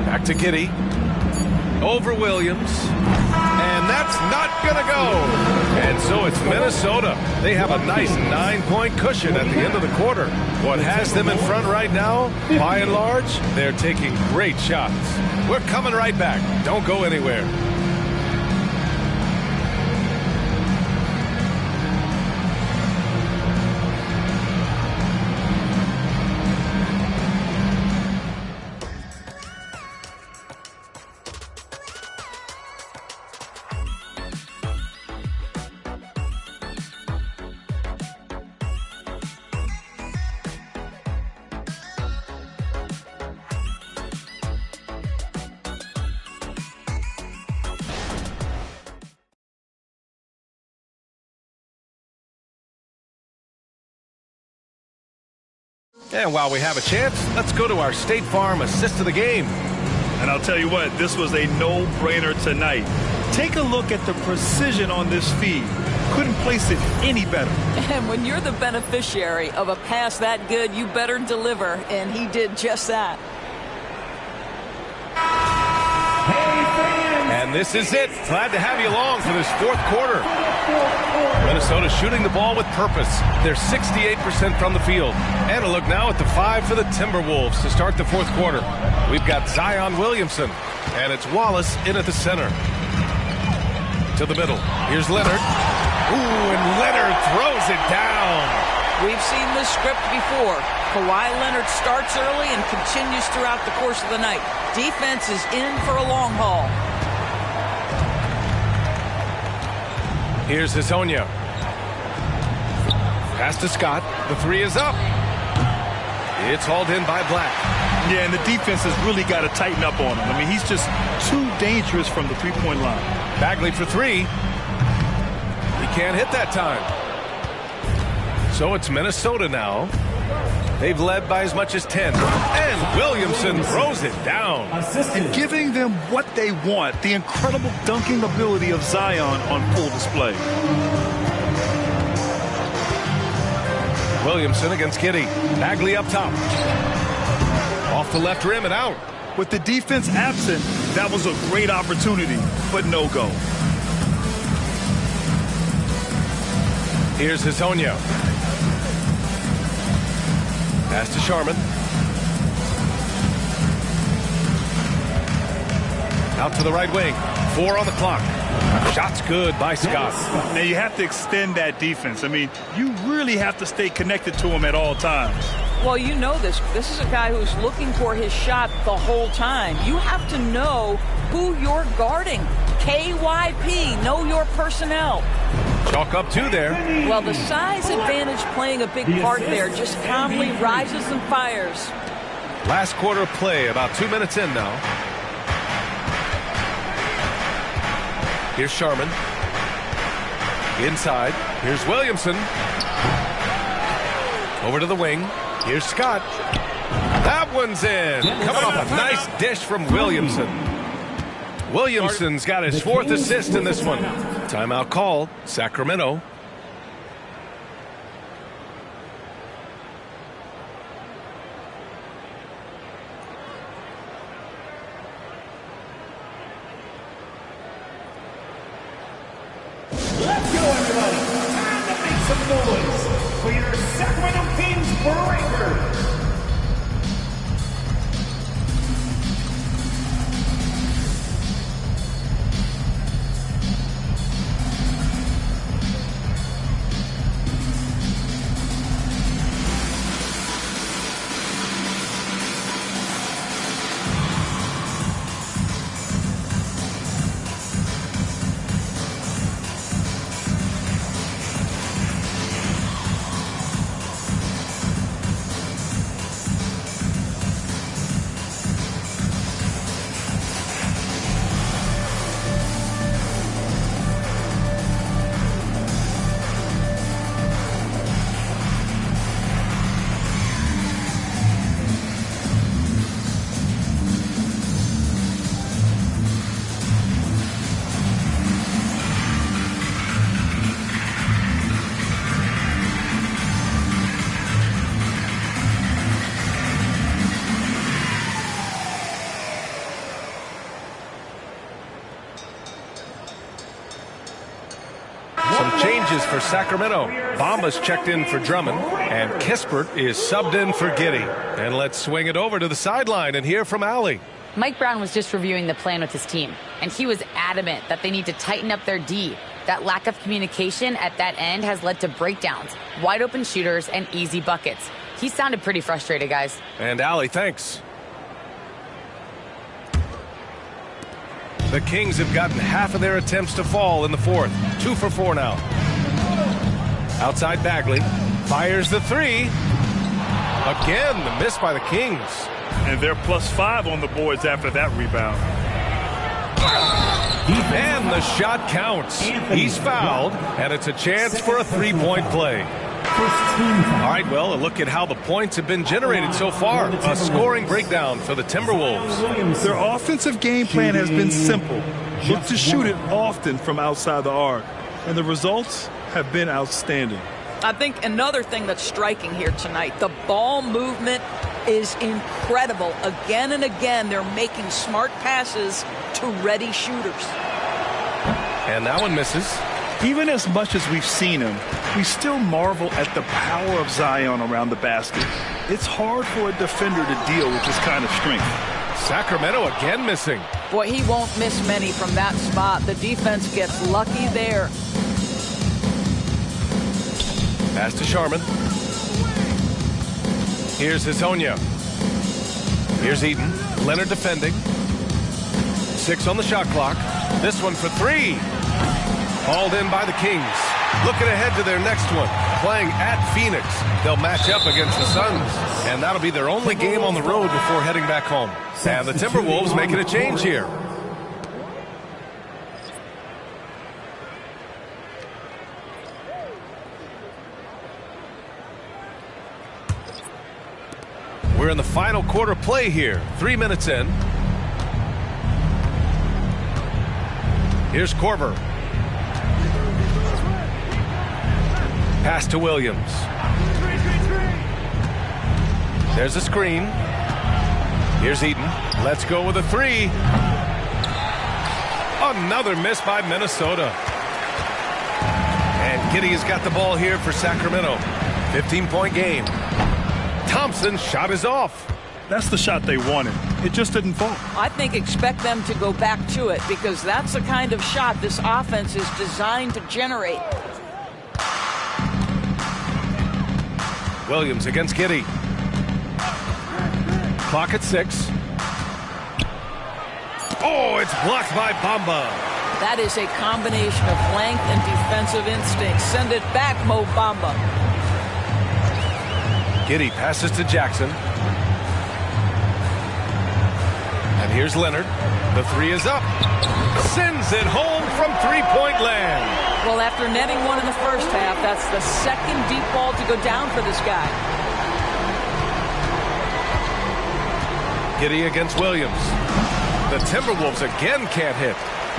Back to Giddey. Over Williams. And that's not going to go. And so it's Minnesota. They have a nice 9-point cushion at the end of the quarter. What has them in front right now, by and large, they're taking great shots. We're coming right back. Don't go anywhere. And while we have a chance, let's go to our State Farm assist of the game.
And I'll tell you what, this was a no-brainer tonight. Take a look at the precision on this feed. Couldn't place it any better.
And when you're the beneficiary of a pass that good, you better deliver. And he did just that.
And this is it. Glad to have you along for this fourth quarter. Minnesota shooting the ball with purpose. They're 68% from the field. And a look now at the 5 for the Timberwolves to start the fourth quarter. We've got Zion Williamson, and it's Wallace in at the center. To the middle. Here's Leonard. Ooh, and Leonard throws it down.
We've seen this script before. Kawhi Leonard starts early and continues throughout the course of the night. Defense is in for a long haul.
Here's Hezonja. Pass to Scott. The 3 is up. It's hauled in by Black.
Yeah, and the defense has really got to tighten up on him. I mean, he's just too dangerous from the three-point line.
Bagley for 3. He can't hit that time. So it's Minnesota now. They've led by as much as 10. And Williamson throws it down.
And giving them what they want, the incredible dunking ability of Zion on full display.
Williamson against Giddey. Bagley up top. Off the left rim and out.
With the defense absent, that was a great opportunity, but no go.
Here's Hezonja. Pass to Sharman. Out to the right wing. 4 on the clock. Shot's good by Scott.
Now you have to extend that defense. I mean, you really have to stay connected to him at all times.
Well, you know this. This is a guy who's looking for his shot the whole time. You have to know who you're guarding. KYP, know your personnel.
Chalk up 2 there.
Well, the size advantage playing a big part there. Just calmly rises and fires.
Last quarter of play, about 2 minutes in now. Here's Sharman. Inside. Here's Williamson. Over to the wing. Here's Scott. That one's in. Coming off a nice dish from Williamson. Williamson's got his 4th assist in this one. Timeout called. Sacramento.
Let's go, everybody. Time to make some noise for your Sacramento Kings Breakers.
Changes for Sacramento. Bamba's checked in for Drummond, and Kispert is subbed in for Giddey. And let's swing it over to the sideline and hear from Allie.
Mike Brown was just reviewing the plan with his team, and he was adamant that they need to tighten up their D. That lack of communication at that end has led to breakdowns, wide open shooters, and easy buckets. He sounded pretty frustrated, guys.
And Allie, thanks. The Kings have gotten half of their attempts to fall in the fourth. 2 for 4 now. Outside Bagley. Fires the 3. Again, the miss by the Kings.
And they're +5 on the boards after that rebound.
And the shot counts. He's fouled, and it's a chance for a 3-point play. All right, well, a look at how the points have been generated so far. A scoring breakdown for the Timberwolves.
Their offensive game plan has been simple. Look to shoot it often from outside the arc. And the results have been outstanding.
I think another thing that's striking here tonight, the ball movement is incredible. Again and again, they're making smart passes to ready shooters.
And that one misses.
Even as much as we've seen him, we still marvel at the power of Zion around the basket. It's hard for a defender to deal with this kind of strength.
Sacramento again missing.
Boy, he won't miss many from that spot. The defense gets lucky there.
Pass to Sharman. Here's Hezonja. Here's Eaton. Leonard defending. 6 on the shot clock. This one for 3. Hauled in by the Kings. Looking ahead to their next one. Playing at Phoenix. They'll match up against the Suns. And that'll be their only game on the road before heading back home. And the Timberwolves making a change here. We're in the final quarter play here. 3 minutes in. Here's Korver. Pass to Williams. There's a screen. Here's Eaton. Let's go with a 3. Another miss by Minnesota. And Giddey has got the ball here for Sacramento. 15-point game. Thompson's shot is off.
That's the shot they wanted. It just didn't fall.
I think expect them to go back to it because that's the kind of shot this offense is designed to generate.
Williams against Giddey. Clock at 6. Oh, it's blocked by Bamba.
That is a combination of length and defensive instinct. Send it back, Mo Bamba.
Giddey passes to Jackson. And here's Leonard. The 3 is up. Sends it home from three-point land.
Well, after netting one in the first half, that's the second deep ball to go down for this guy.
Giddey against Williams. The Timberwolves again can't hit.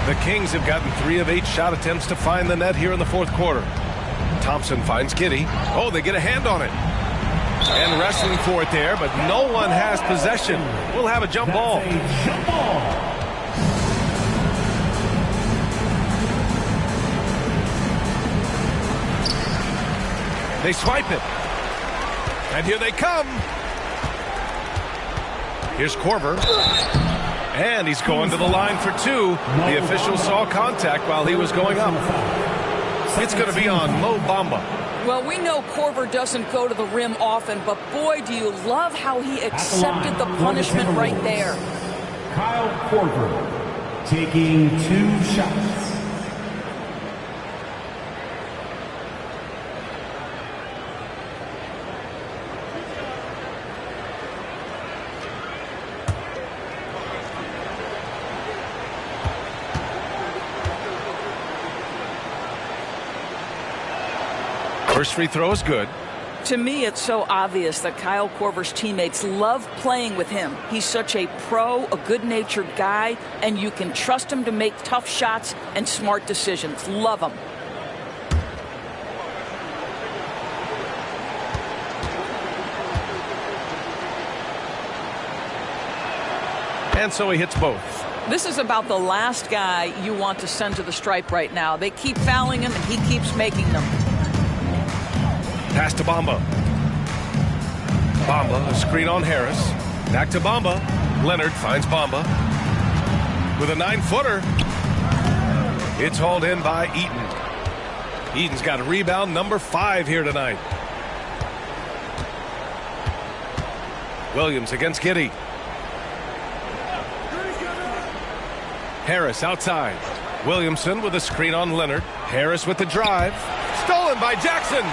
The Kings have gotten 3 of 8 shot attempts to find the net here in the fourth quarter. Thompson finds Giddey. Oh, they get a hand on it. And wrestling for it there, but no one has possession. We'll have a jump ball. They swipe it. And here they come. Here's Korver. And he's going to the line for 2. The official saw contact while he was going up. It's going to be on Mo Bamba.
Well, we know Korver doesn't go to the rim often, but boy, do you love how he accepted the punishment right there.
Kyle Korver taking 2 shots.
First free throw is good.
To me, it's so obvious that Kyle Korver's teammates love playing with him. He's such a pro, a good-natured guy, and you can trust him to make tough shots and smart decisions. Love him.
And so he hits both.
This is about the last guy you want to send to the stripe right now. They keep fouling him, and he keeps making them.
Pass to Bamba. Bamba, a screen on Harris. Back to Bamba. Leonard finds Bamba. With a 9-footer. It's hauled in by Eaton. Eaton's got a rebound number 5 here tonight. Williams against Giddey. Harris outside. Williamson with a screen on Leonard. Harris with the drive. Stolen by Jackson.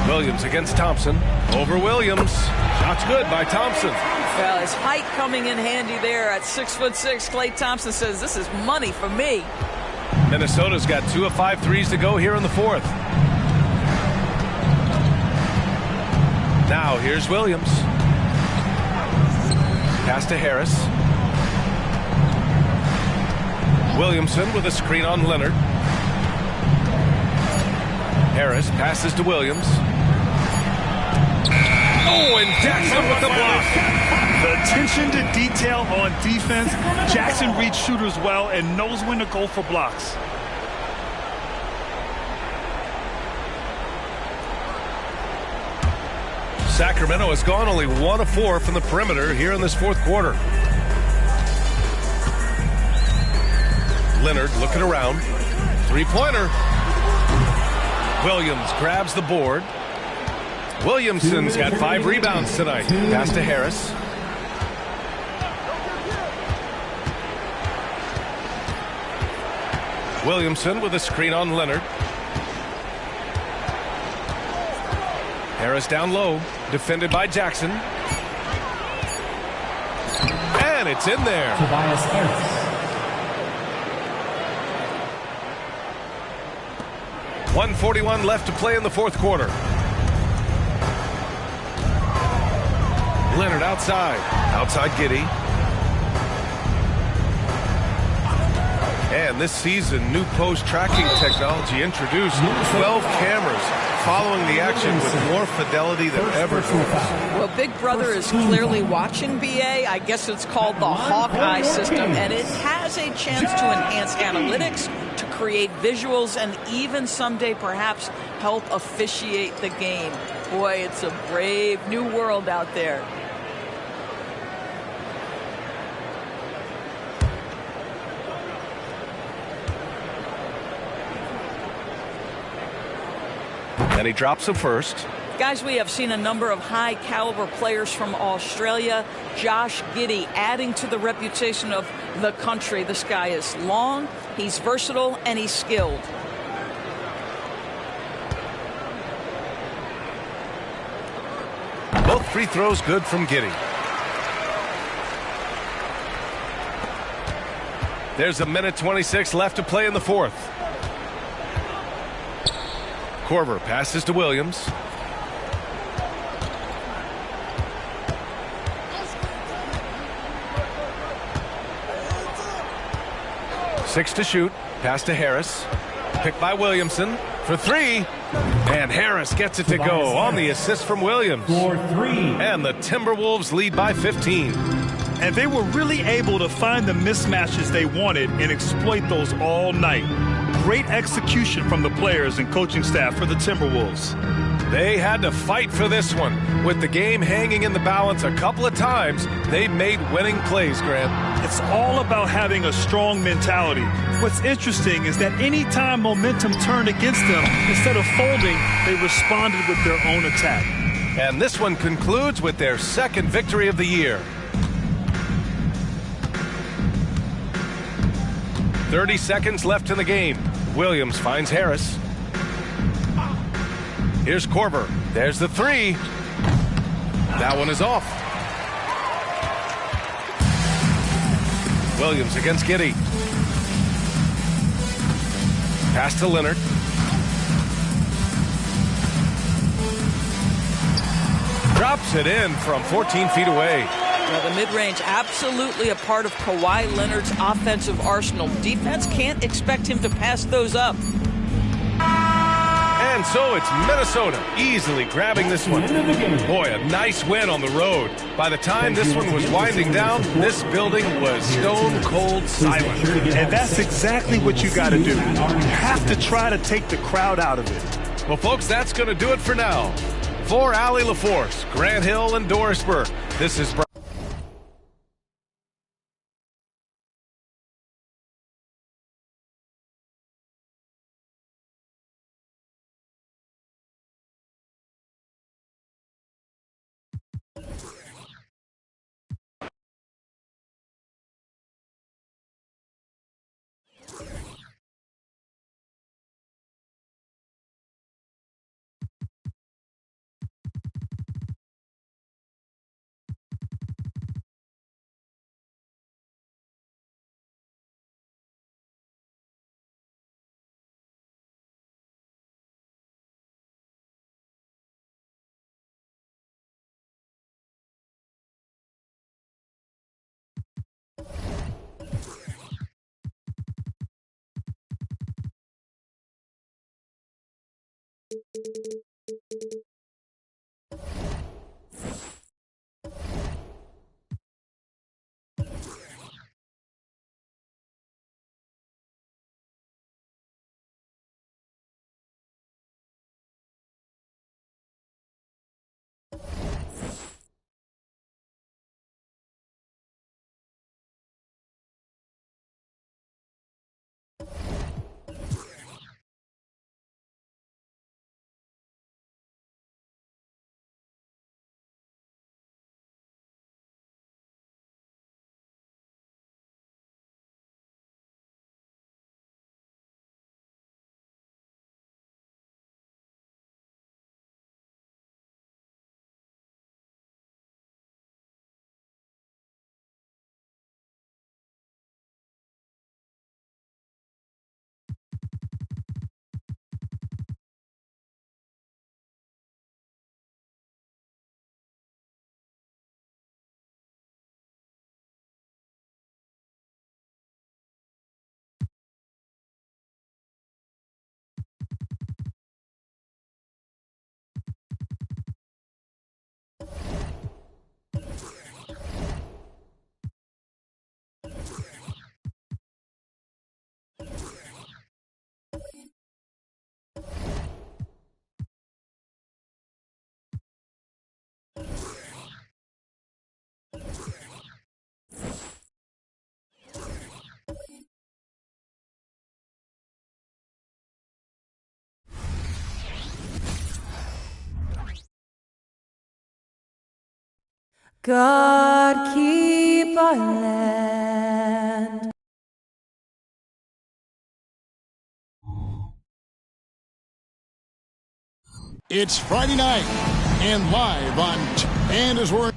Williams against Thompson. Over Williams. Shot's good by Thompson.
Well, his height coming in handy there at 6'6". Klay Thompson says, this is money for me.
Minnesota's got 2 of 5 threes to go here in the fourth. Now here's Williams. Pass to Harris. Williamson with a screen on Leonard. Harris passes to Williams. Oh, and Jackson with the block.
The attention to detail on defense. Jackson reads shooters well and knows when to go for blocks.
Sacramento has gone only 1 of 4 from the perimeter here in this fourth quarter. Leonard looking around. Three-pointer. Williams grabs the board. Williamson's got 5 rebounds tonight. Pass to Harris. Williamson with a screen on Leonard. Harris down low, defended by Jackson. And it's in there.
Tobias Harris.
1:41 left to play in the fourth quarter. Leonard outside. Outside Giddey. And this season, new post tracking technology introduced 12 cameras following the action with more fidelity than ever before.
Well, Big Brother is clearly watching BA. I guess it's called the Hawkeye system, and it has a chance to enhance analytics, to create visuals, and even someday perhaps help officiate the game. Boy, it's a brave new world out there.
And he drops the first.
Guys, we have seen a number of high-caliber players from Australia. Josh Giddey adding to the reputation of the country. This guy is long, he's versatile, and he's skilled.
Both free throws good from Giddey. There's a minute 26 left to play in the fourth. Korver passes to Williams. Six to shoot. Pass to Harris. Picked by Williamson for 3. And Harris gets it to go on the assist from Williams.
For 3.
And the Timberwolves lead by 15.
And they were really able to find the mismatches they wanted and exploit those all night. Great execution from the players and coaching staff for the Timberwolves.
They had to fight for this one. With the game hanging in the balance a couple of times, they've made winning plays, Grant.
It's all about having a strong mentality. What's interesting is that any time momentum turned against them, instead of folding, they responded with their own attack.
And this one concludes with their second victory of the year. 30 seconds left in the game. Williams finds Harris. Here's Korver. There's the 3. That one is off. Williams against Giddey. Pass to Leonard. Drops it in from 14 feet away.
Well, the mid-range absolutely a part of Kawhi Leonard's offensive arsenal. Defense can't expect him to pass those up.
And so it's Minnesota easily grabbing this one. Boy, a nice win on the road. By the time this one was winding down, this building was stone cold silent.
And that's exactly what you got to do. You have to try to take the crowd out of it.
Well, folks, that's going to do it for now. For Allie LaForce, Grant Hill, and Doris Burke, this is
God keep our land.
It's Friday night and live on and as we're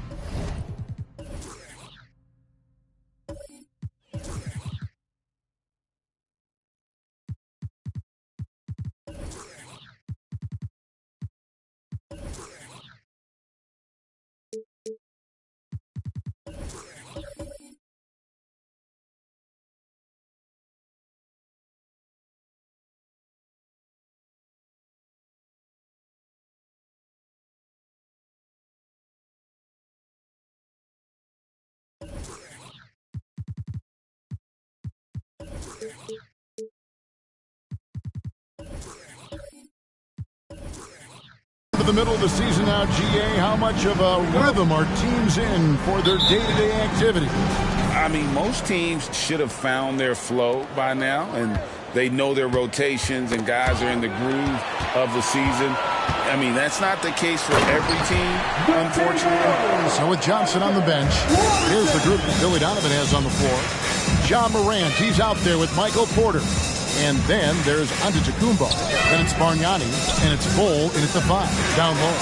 the middle of the season now, GA, how much of a rhythm are teams in for their day-to-day activity?
I mean, most teams should have found their flow by now, and they know their rotations, and guys are in the groove of the season. I mean, that's not the case for every team, unfortunately.
So with Johnson on the bench, here's the group that Billy Donovan has on the floor. Ja Morant, he's out there with Michael Porter. And then there's Antetokounmpo. Then it's Bargnani, and it's Bol, and it's the 5 down low.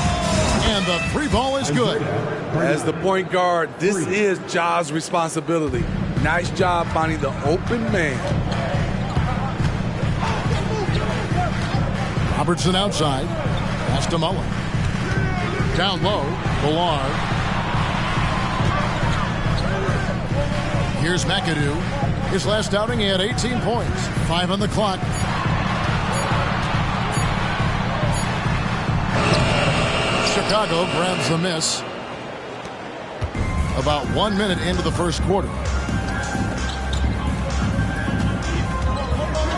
And the 3 ball is good.
As the point guard, this is Ja's responsibility. Nice job finding the open man.
Robertson outside. Pass to Mullen. Down low, Ballard. Here's McAdoo. His last outing, he had 18 points. 5 on the clock. Chicago grabs the miss. About 1 minute into the first quarter.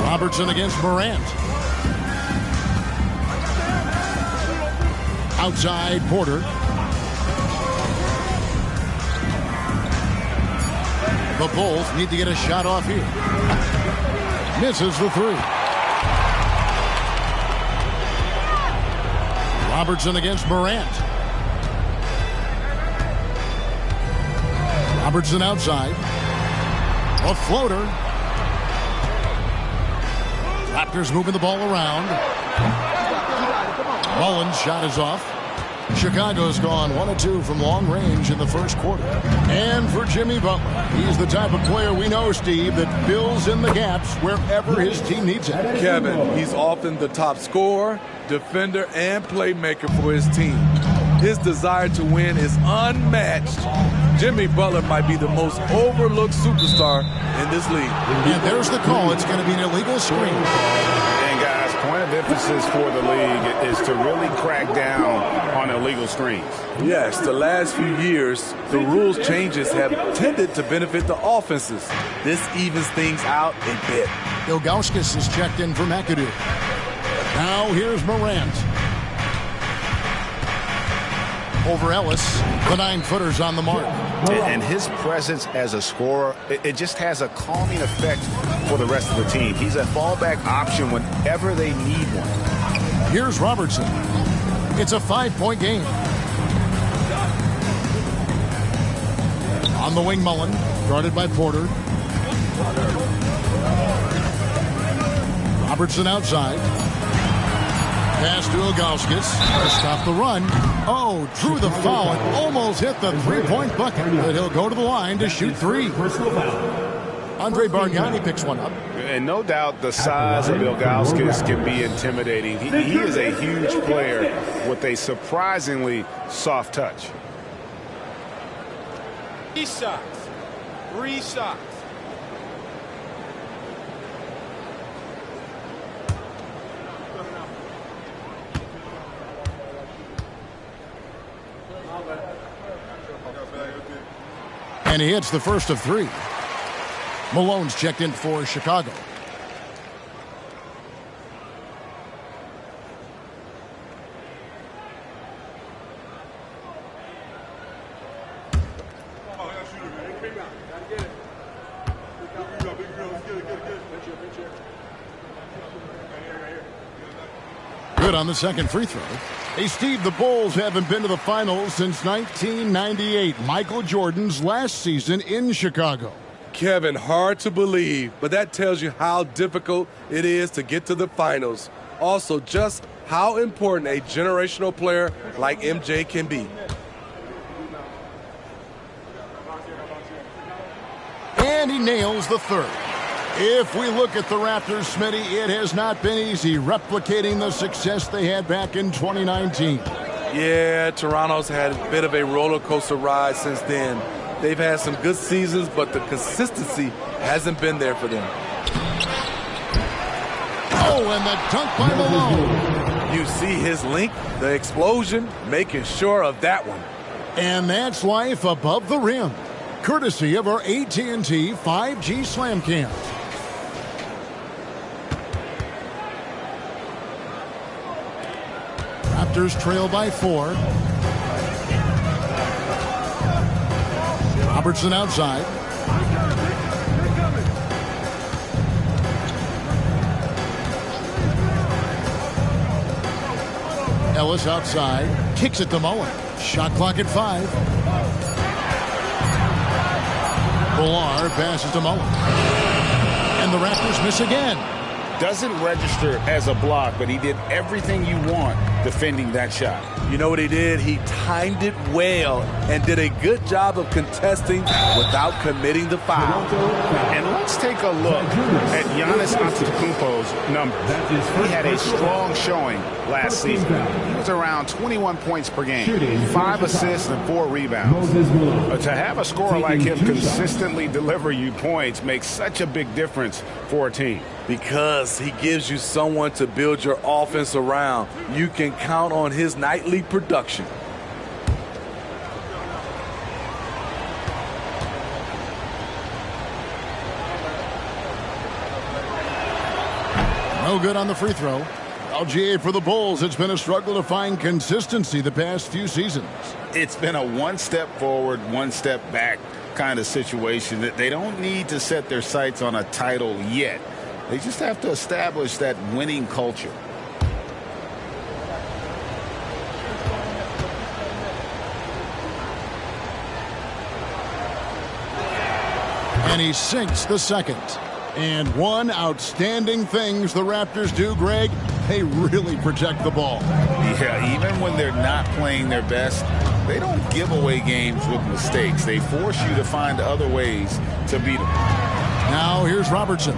Robertson against Morant. Outside, Porter. The Bulls need to get a shot off here. Misses the 3. Robertson against Morant. Robertson outside. A floater. Raptors moving the ball around. Mullen's shot is off. Chicago's gone 1 of 2 from long range in the first quarter. And for Jimmy Butler, he's the type of player we know, Steve, that fills in the gaps wherever his team needs it.
Kevin, he's often the top scorer, defender, and playmaker for his team. His desire to win is unmatched. Jimmy Butler might be the most overlooked superstar in this league.
And there's the call. It's going to be an illegal screen.
And guys, point of emphasis for the league is to really crack down on illegal screens.
Yes, the last few years, the rules changes have tended to benefit the offenses. This evens things out a bit.
Ilgauskas is checked in for McAdoo. Now here's Morant. Over Ellis, the 9-footer's on the mark.
And his presence as a scorer, it just has a calming effect for the rest of the team. He's a fallback option whenever they need one.
Here's Robertson. It's a 5-point game. On the wing, Mullen, guarded by Porter. Robertson outside. Pass to Ilgauskas to stop the run. Oh, drew the foul and almost hit the 3-point bucket. But he'll go to the line to shoot 3. Andre Bargnani picks one up.
And no doubt the size of Ilgauskas can be intimidating. He is a huge player with a surprisingly soft touch.
3 shots. 3 shots.
And he hits the first of 3. Malone's checked in for Chicago. Good on the second free throw. Hey, Steve, the Bulls haven't been to the finals since 1998, Michael Jordan's last season in Chicago.
Kevin, hard to believe, but that tells you how difficult it is to get to the finals. Also, just how important a generational player like MJ can be.
And he nails the third. If we look at the Raptors, Smitty, it has not been easy replicating the success they had back in 2019.
Yeah, Toronto's had a bit of a roller coaster ride since then. They've had some good seasons, but the consistency hasn't been there for them.
Oh, and the dunk by Malone.
You see his length, the explosion, making sure of that one.
And that's life above the rim, courtesy of our AT&T 5G Slam Cam. Raptors trail by 4. Robertson outside. Ellis outside. Kicks it to Mullen. Shot clock at 5. Bullar passes to Mullen. And the Raptors miss again.
Doesn't register as a block, but he did everything you want defending that shot.
You know what he did? He timed it well and did a good job of contesting without committing the foul.
And let's take a look at Giannis Antetokounmpo's numbers. He had a strong showing last season. He was around 21 points per game, 5 assists and 4 rebounds. To have a scorer like him consistently deliver you points makes such a big difference for a team.
Because he gives you someone to build your offense around. You can count on his nightly production.
No good on the free throw. LGA for the Bulls. It's been a struggle to find consistency the past few seasons.
It's been a one step forward, one step back kind of situation. That they don't need to set their sights on a title yet. They just have to establish that winning culture.
And he sinks the second. And one outstanding things the Raptors do, Greg, they really protect the ball.
Yeah, even when they're not playing their best, they don't give away games with mistakes. They force you to find other ways to beat them.
Now here's Robertson.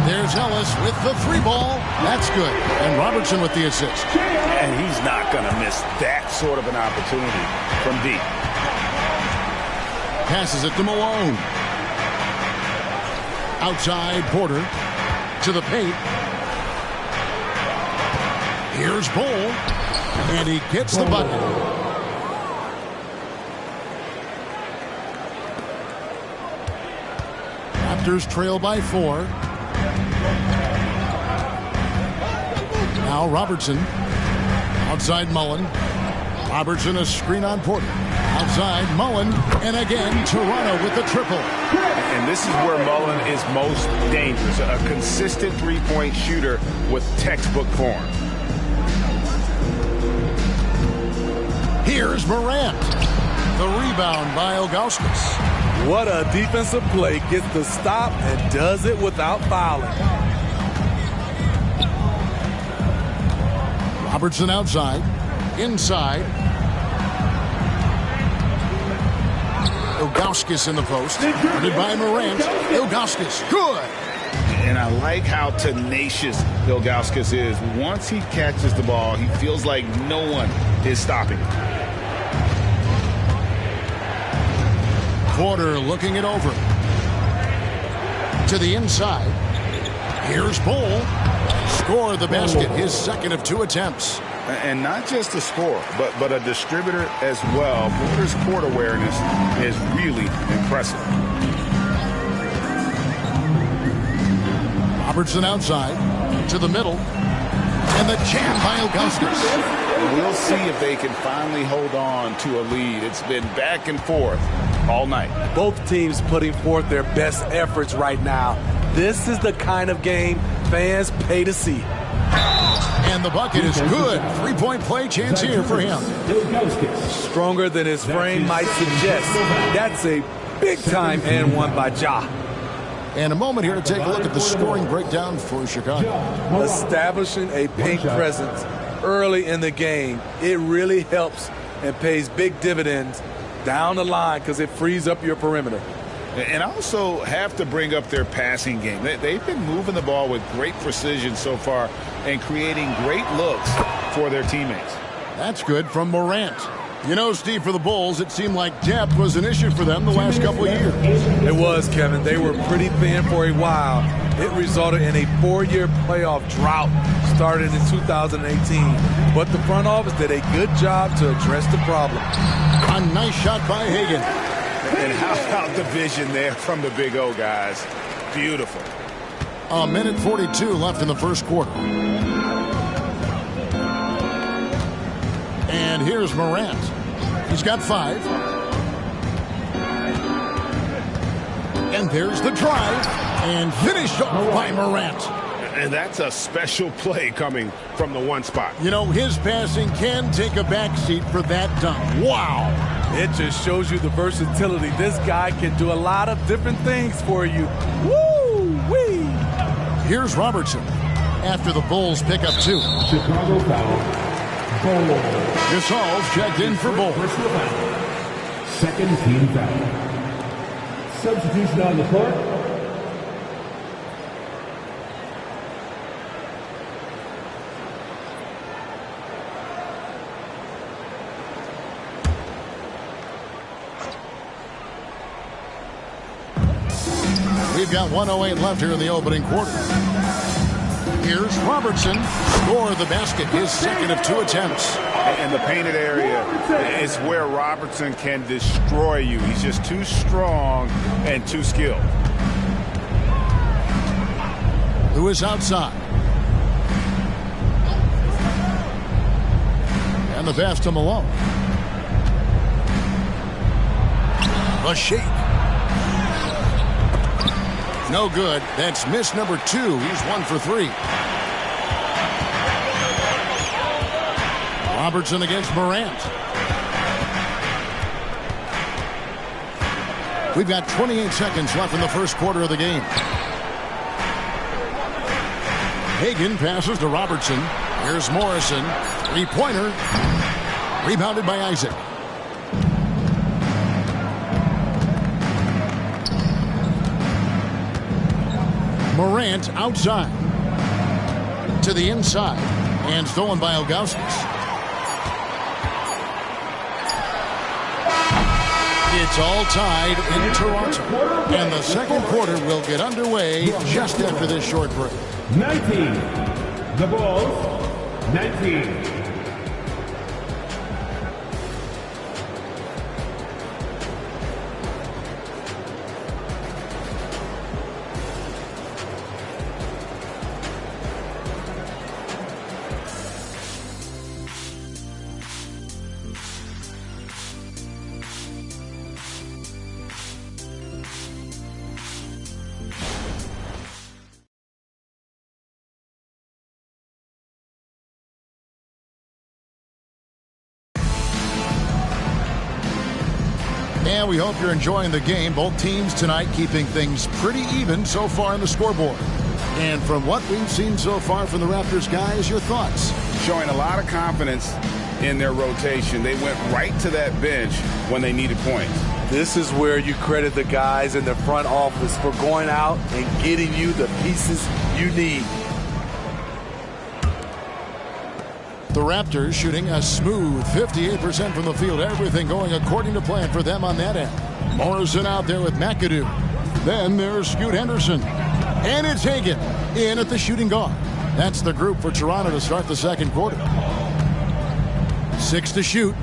There's Ellis with the 3-ball. That's good. And Robertson with the assist.
And he's not going to miss that sort of an opportunity from deep.
Passes it to Malone. Outside Porter to the paint. Here's Bull. And he gets the bucket. Raptors trail by 4. Now Robertson. Outside Mullen. Robertson a screen on Porter. Outside Mullen. And again Toronto with the triple.
And this is where Mullen is most dangerous. A consistent three-point shooter with textbook form.
Here's Morant. The rebound by Ilgauskas.
What a defensive play. Gets the stop and does it without fouling.
Robertson outside. Inside. Ilgauskas in the post. Funded by Morant. Ilgauskas. Good.
And I like how tenacious Ilgauskas is. Once he catches the ball, he feels like no one is stopping him.
Porter looking it over. To the inside. Here's Bull. Score the basket. His second of 2 attempts.
And not just a scorer, but a distributor as well. Porter's court awareness is really impressive.
Robertson outside. To the middle. And the jam by Ilgauskas.
We'll see if they can finally hold on to a lead. It's been back and forth all night.
Both teams putting forth their best efforts right now. This is the kind of game fans pay to see.
And the bucket is good. Three-point play chance here for him.
Stronger than his frame might suggest. That's a big-time and one by Ja.
And a moment here to take a look at the scoring breakdown for Chicago.
Establishing a paint presence early in the game, it really helps and pays big dividends down the line because it frees up your perimeter.
And also have to bring up their passing game. They've been moving the ball with great precision so far and creating great looks for their teammates.
That's good from Morant. You know, Steve, for the Bulls, it seemed like depth was an issue for them the last couple of years.
It was, Kevin. They were pretty thin for a while. It resulted in a 4-year playoff drought started in 2018. But the front office did a good job to address the problem.
A nice shot by Hagan.
And how about the vision there from the Big O, guys? Beautiful.
A minute 42 left in the first quarter. And here's Morant. He's got 5. And there's the drive. And finished off by Morant.
And that's a special play coming from the one spot.
You know, his passing can take a backseat for that dunk. Wow.
It just shows you the versatility. This guy can do a lot of different things for you. Woo-wee!
Here's Robertson after the Bulls pick up 2.
Chicago foul.
Gasol's checked in for Bulls.
Second team foul. Substitution on the court.
We've got 1:08 left here in the opening quarter. Here's Robertson. Score the basket, his second of 2 attempts.
And the painted area is where Robertson can destroy you. He's just too strong and too skilled.
Lewis outside. And the pass to Malone. A shake. No good. That's miss number 2. He's 1 for 3. Robertson against Morant. We've got 28 seconds left in the first quarter of the game. Hagan passes to Robertson. Here's Morrison. 3-pointer. Rebounded by Isaac. Morant outside to the inside and stolen by Ilgauskas. It's all tied in Toronto, and the second quarter will get underway just after this short break.
19. The Bulls. 19.
And we hope you're enjoying the game. Both teams tonight keeping things pretty even so far on the scoreboard. And from what we've seen so far from the Raptors guys, your thoughts?
Showing a lot of confidence in their rotation. They went right to that bench when they needed points.
This is where you credit the guys in the front office for going out and getting you the pieces you need.
The Raptors shooting a smooth 58% from the field. Everything going according to plan for them on that end. Morrison out there with McAdoo. Then there's Scoot Henderson. And it's Hagan in at the shooting guard. That's the group for Toronto to start the second quarter. 6 to shoot.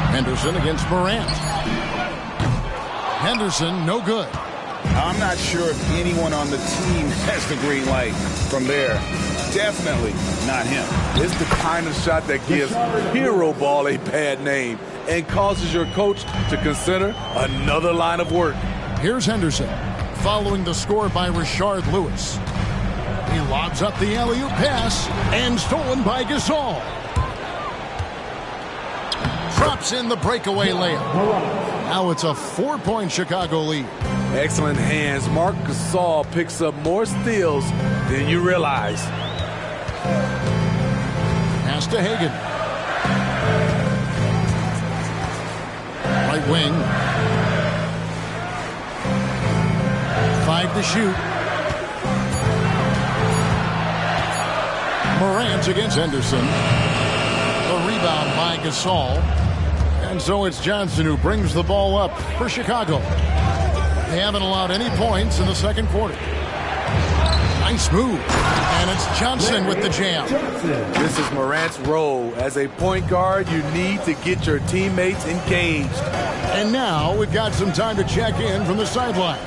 Henderson against Morant. Henderson, no good.
I'm not sure if anyone on the team has the green light from there. Definitely not him.
It's the kind of shot that gives hero ball a bad name and causes your coach to consider another line of work.
Here's Henderson, following the score by Rashard Lewis. He lobs up the alley-oop pass and stolen by Gasol. Drops in the breakaway layup. Now it's a 4-point Chicago lead.
Excellent hands. Marc Gasol picks up more steals than you realize.
Pass to Hagan. Right wing. 5 to shoot. Morant against Henderson. The rebound by Gasol. And so it's Johnson who brings the ball up for Chicago. They haven't allowed any points in the second quarter. Nice move. And it's Johnson with the jam.
This is Morant's role. As a point guard, you need to get your teammates engaged.
And now we've got some time to check in from the sideline.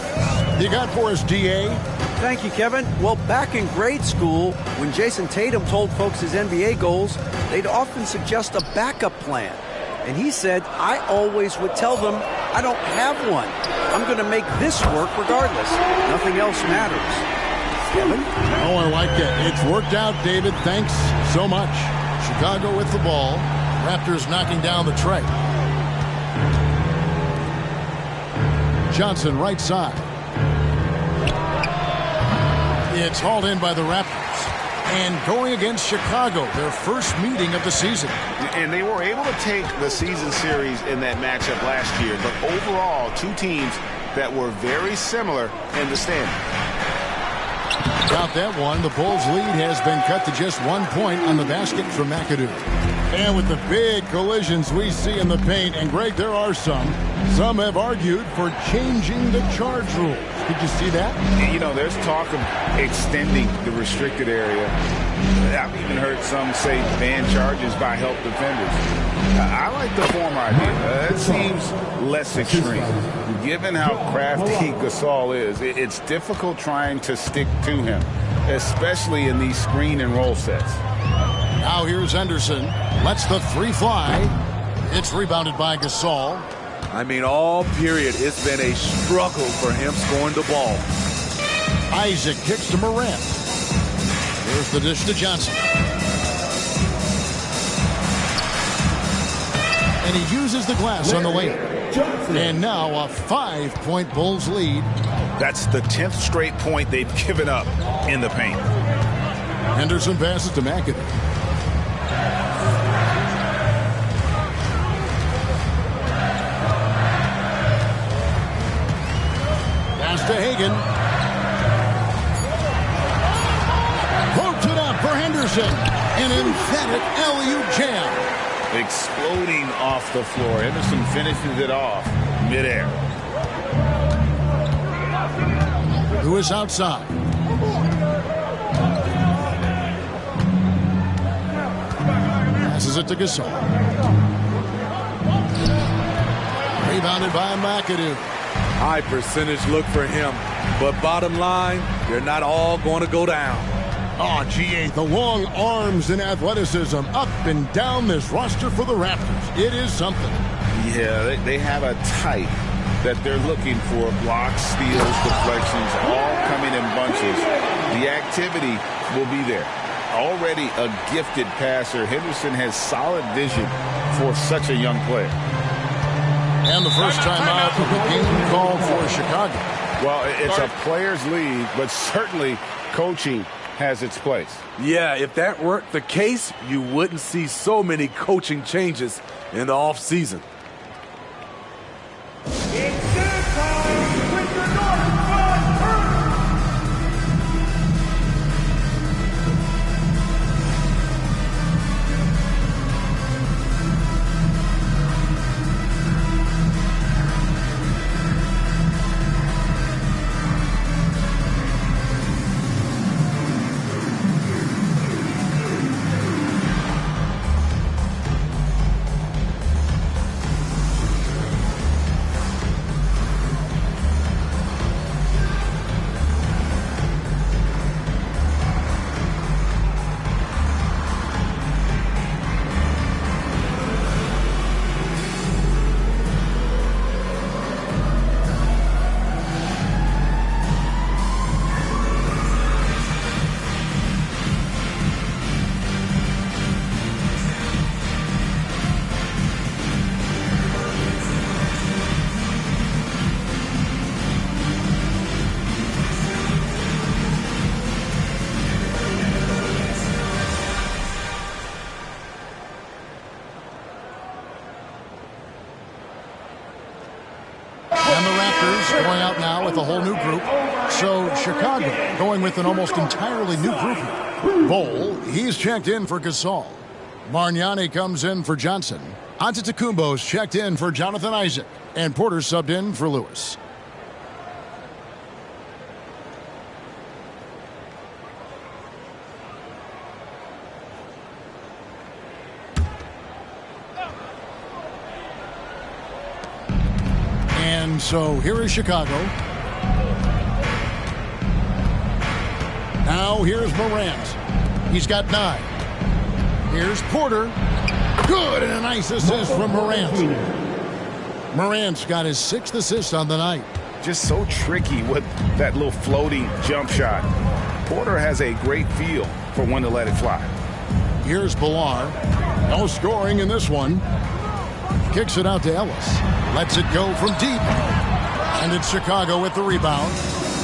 You got for us, D.A.?
Thank you, Kevin. Well, back in grade school, when Jason Tatum told folks his NBA goals, they'd often suggest a backup plan. And he said, I always would tell them, I don't have one. I'm going to make this work regardless. Nothing else matters. Kevin?
Oh, I like it. It's worked out, David. Thanks so much. Chicago with the ball. Raptors knocking down the tray. Johnson right side. It's hauled in by the Raptors. And going against Chicago, their first meeting of the season.
And they were able to take the season series in that matchup last year. But overall, two teams that were very similar in the standing.
Got that one. The Bulls' lead has been cut to just 1 point on the basket from McAdoo. And with the big collisions we see in the paint, and Greg, there are some have argued for changing the charge rule. Did you see that?
You know, there's talk of extending the restricted area. I've even heard some say ban charges by help defenders. I like the former idea. It seems less extreme. Given how crafty Gasol is, it's difficult trying to stick to him, especially in these screen and roll sets.
Now here's Henderson. Lets the three fly. It's rebounded by Gasol.
I mean, all period, it's been a struggle for him scoring the ball.
Isaac kicks to Morant. Here's the dish to Johnson. And he uses the glass on the layup. And now a 5-point Bulls lead.
That's the 10th straight point they've given up in the paint.
Henderson passes to McAdoo. Pass to Hagan. Poked it up for Henderson. An emphatic alley-oop jam.
Exploding off the floor. Henderson finishes it off midair.
Who is outside? Passes it to Gasol. Rebounded by McAdoo.
High percentage look for him. But bottom line, they're not all going to go down.
Oh, GA, the long arms and athleticism up and down this roster for the Raptors. It is something.
Yeah, they have a type that they're looking for. Blocks, steals, deflections, all coming in bunches. The activity will be there. Already a gifted passer, Henderson has solid vision for such a young player.
And the first time out of the game called for Chicago.
Well, it's a players' league, but certainly coaching has its place.
Yeah, if that weren't the case, you wouldn't see so many coaching changes in the offseason.
Dallas going out now with a whole new group. So Chicago going with an almost entirely new group here. Bol, he's checked in for Gasol. Bargnani comes in for Johnson. Antetokounmpo's checked in for Jonathan Isaac. And Porter subbed in for Lewis. And so here is Chicago. Now here's Morant. He's got 9. Here's Porter. Good, and a nice assist from Morant. Morant's got his 6th assist on the night.
Just so tricky with that little floating jump shot. Porter has a great feel for when to let it fly.
Here's Bilal. No scoring in this one. Kicks it out to Ellis. Lets it go from deep. And it's Chicago with the rebound.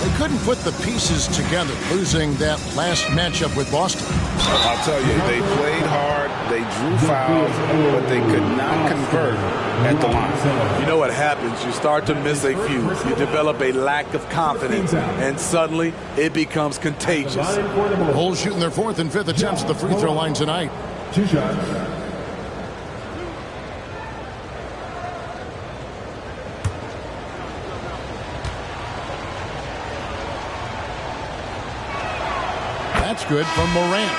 They couldn't put the pieces together, losing that last matchup with Boston.
I'll tell you, they played hard, they drew fouls, but they could not convert at the line.
You know what happens? You start to miss a few. You develop a lack of confidence, and suddenly it becomes contagious.
Bulls shooting their 4th and 5th attempts at the free throw line tonight.
2 shots.
That's good from Morant.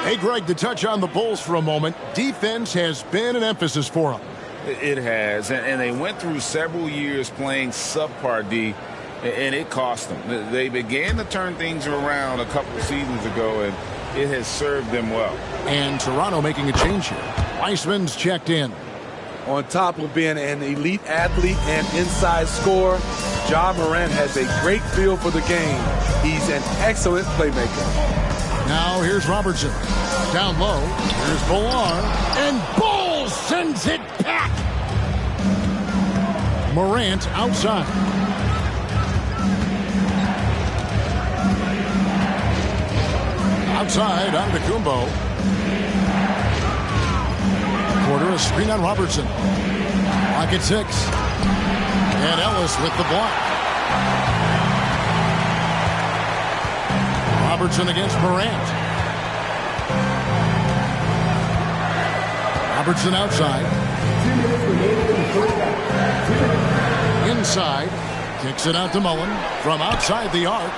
Hey, Greg, to touch on the Bulls for a moment, defense has been an emphasis for them.
It has, and they went through several years playing subpar D, and it cost them. They began to turn things around a couple seasons ago, and it has served them well.
And Toronto making a change here. Weissman's checked in.
On top of being an elite athlete and inside scorer, Ja Morant has a great feel for the game. He's an excellent playmaker.
Now here's Robertson. Down low. Here's Bilal. And Bol sends it back. Morant outside. Outside, Antetokounmpo. Porter, a screen on Robertson. Clock at 6. And Ellis with the block. Robertson against Morant. Robertson outside. Inside. Kicks it out to Mullen. From outside the arc.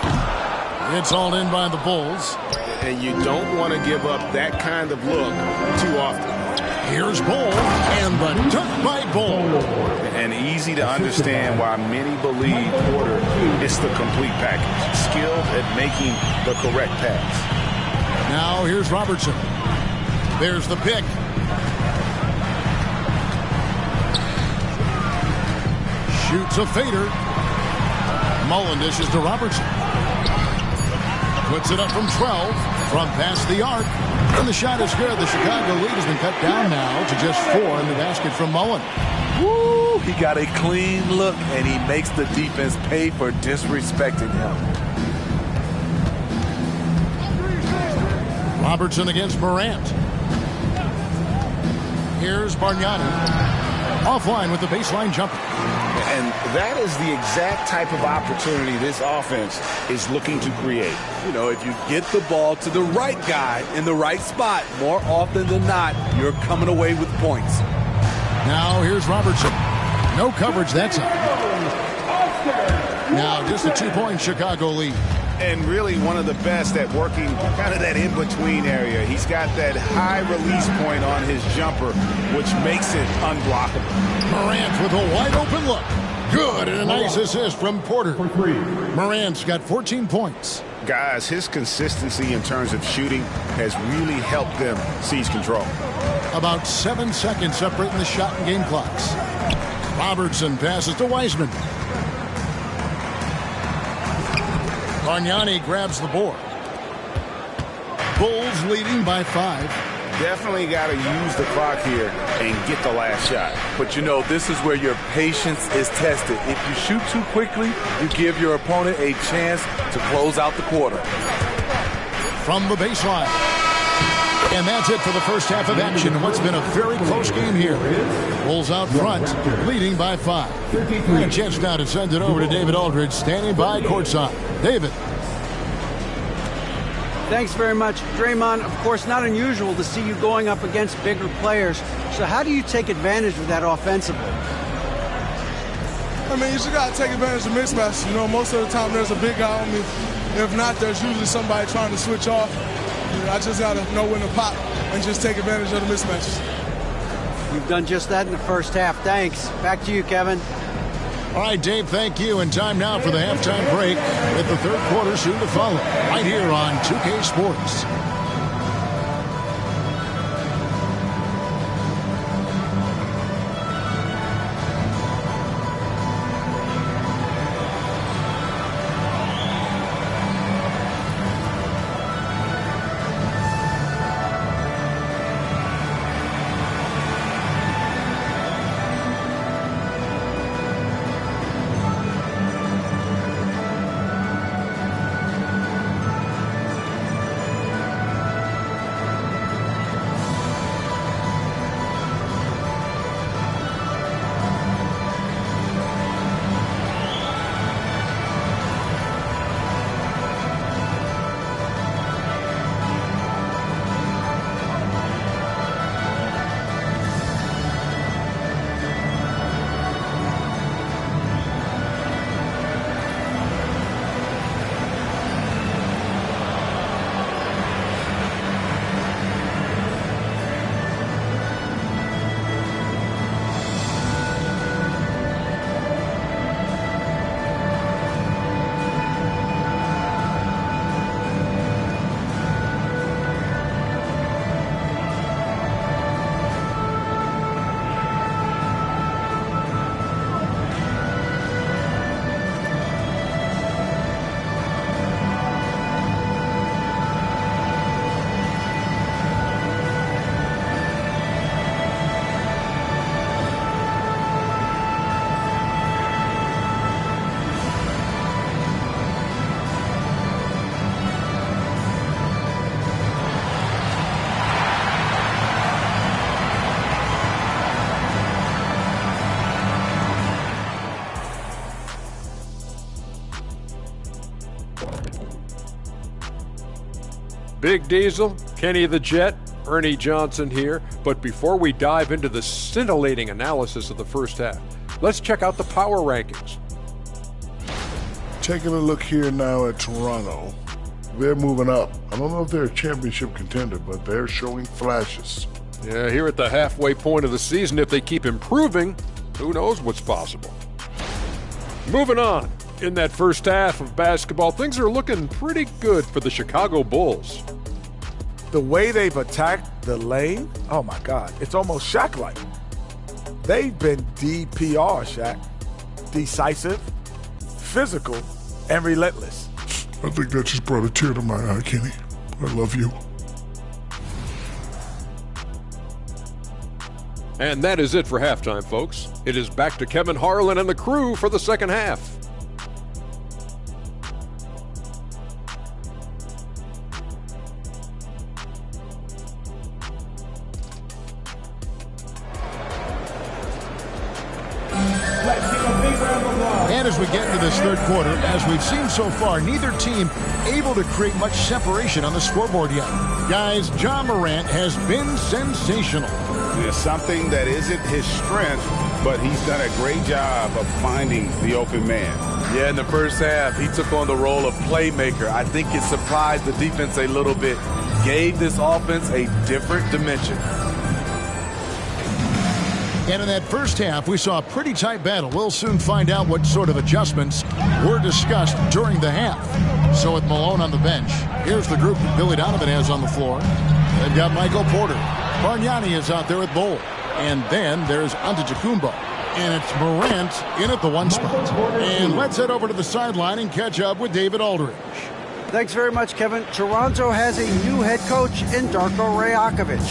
It's all in by the Bulls.
And you don't want to give up that kind of look too often.
Here's Bol, and the dunk by Bol.
And easy to understand why many believe Porter is the complete package. Skilled at making the correct pass.
Now here's Robertson. There's the pick. Shoots a fader. Mullen dishes to Robertson. Puts it up from 12, from past the arc. And the shot is good. The Chicago lead has been cut down now to just 4 in the basket from Mullen.
Woo! He got a clean look, and he makes the defense pay for disrespecting him.
Robertson against Morant. Here's Bargnani. Offline with the baseline jumper.
And that is the exact type of opportunity this offense is looking to create.
You know, if you get the ball to the right guy in the right spot, more often than not, you're coming away with points.
Now here's Robertson. No coverage that time. Now just a 2-point Chicago lead.
And really one of the best at working kind of that in-between area. He's got that high release point on his jumper, which makes it unblockable.
Morant with a wide open look. Good, and a nice assist from Porter. Morant's got 14 points.
Guys, his consistency in terms of shooting has really helped them seize control.
About 7 seconds separating the shot and game clocks. Robertson passes to Wiseman. Bargnani grabs the board. Bulls leading by 5.
Definitely got to use the clock here and get the last shot.
But you know, this is where your patience is tested. If you shoot too quickly, you give your opponent a chance to close out the quarter.
From the baseline. And that's it for the first half of action in what's been a very close game here. Bulls out front, leading by 5. And a chance now to send it over to David Aldridge, standing by courtside. David.
Thanks very much. Draymond, of course, not unusual to see you going up against bigger players. So how do you take advantage of that offensively?
I mean, you just got to take advantage of mismatches. You know, most of the time there's a big guy on me. If not, there's usually somebody trying to switch off. You know, I just got to know when to pop and just take advantage of the mismatches.
You've done just that in the first half. Thanks. Back to you, Kevin.
All right, Dave, thank you. And time now for the halftime break with the third quarter soon to follow right here on 2K Sports.
Big Diesel, Kenny the Jet, Ernie Johnson here. But before we dive into the scintillating analysis of the first half, let's check out the power rankings.
Taking a look here now at Toronto. They're moving up. I don't know if they're a championship contender, but they're showing flashes.
Yeah, here at the halfway point of the season, if they keep improving, who knows what's possible. Moving on. In that first half of basketball, things are looking pretty good for the Chicago Bulls.
The way they've attacked the lane, oh my God, it's almost Shaq-like. They've been DPR, Shaq. Decisive, physical, and relentless.
I think that just brought a tear to my eye, Kenny. I love you.
And that is it for halftime, folks. It is back to Kevin Harlan and the crew for the second half.
And as we get into this third quarter, as we've seen so far, neither team able to create much separation on the scoreboard yet. Guys, Ja Morant has been sensational.
There's something that isn't his strength, but he's done a great job of finding the open man.
Yeah, in the first half, he took on the role of playmaker. I think it surprised the defense a little bit, gave this offense a different dimension.
And in that first half, we saw a pretty tight battle. We'll soon find out what sort of adjustments were discussed during the half. So with Malone on the bench, here's the group that Billy Donovan has on the floor. They've got Michael Porter. Bargnani is out there with Bol. And then there's Antetokounmpo. And it's Morant in at the one spot. And let's head over to the sideline and catch up with David Aldridge.
Thanks very much, Kevin. Toronto has a new head coach in Darko Rajakovic.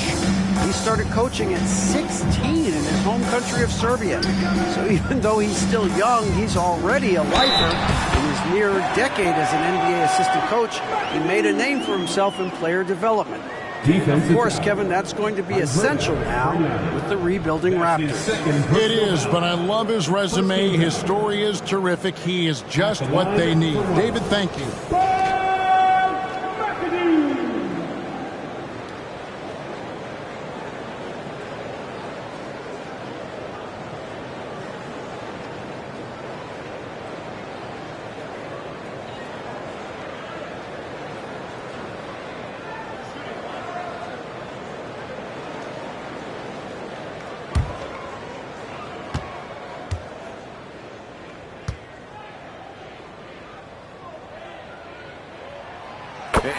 He started coaching at 16 in his home country of Serbia. So even though he's still young, he's already a lifer. In his near decade as an NBA assistant coach, he made a name for himself in player development. Of course, Kevin, that's going to be essential now with the rebuilding Raptors.
It is, but I love his resume. His story is terrific. He is just what they need. David, thank you.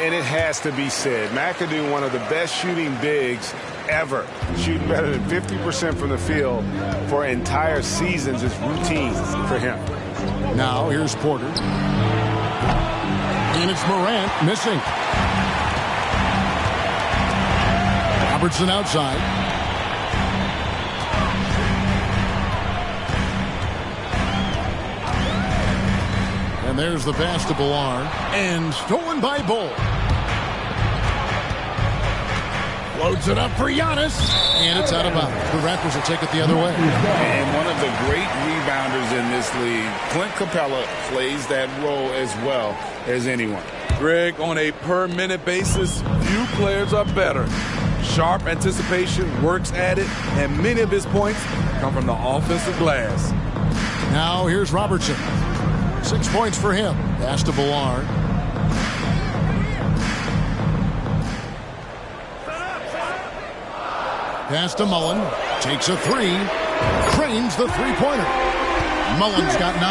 And it has to be said, McAdoo, one of the best shooting bigs ever, shooting better than 50% from the field for entire seasons is routine for him.
Now here's Porter. And it's Morant missing. Robertson outside. And there's the pass to Ballard. And stolen by Bull. Loads it up for Giannis. And it's out of bounds. The Raptors will take it the other way.
And one of the great rebounders in this league, Clint Capella, plays that role as well as anyone.
Greg, on a per-minute basis, few players are better. Sharp anticipation, works at it, and many of his points come from the offensive glass.
Now here's Robertson. 6 points for him. Pass to Ballard. Pass to Mullen. Takes a three. Cranes the three-pointer. Mullen's got 9.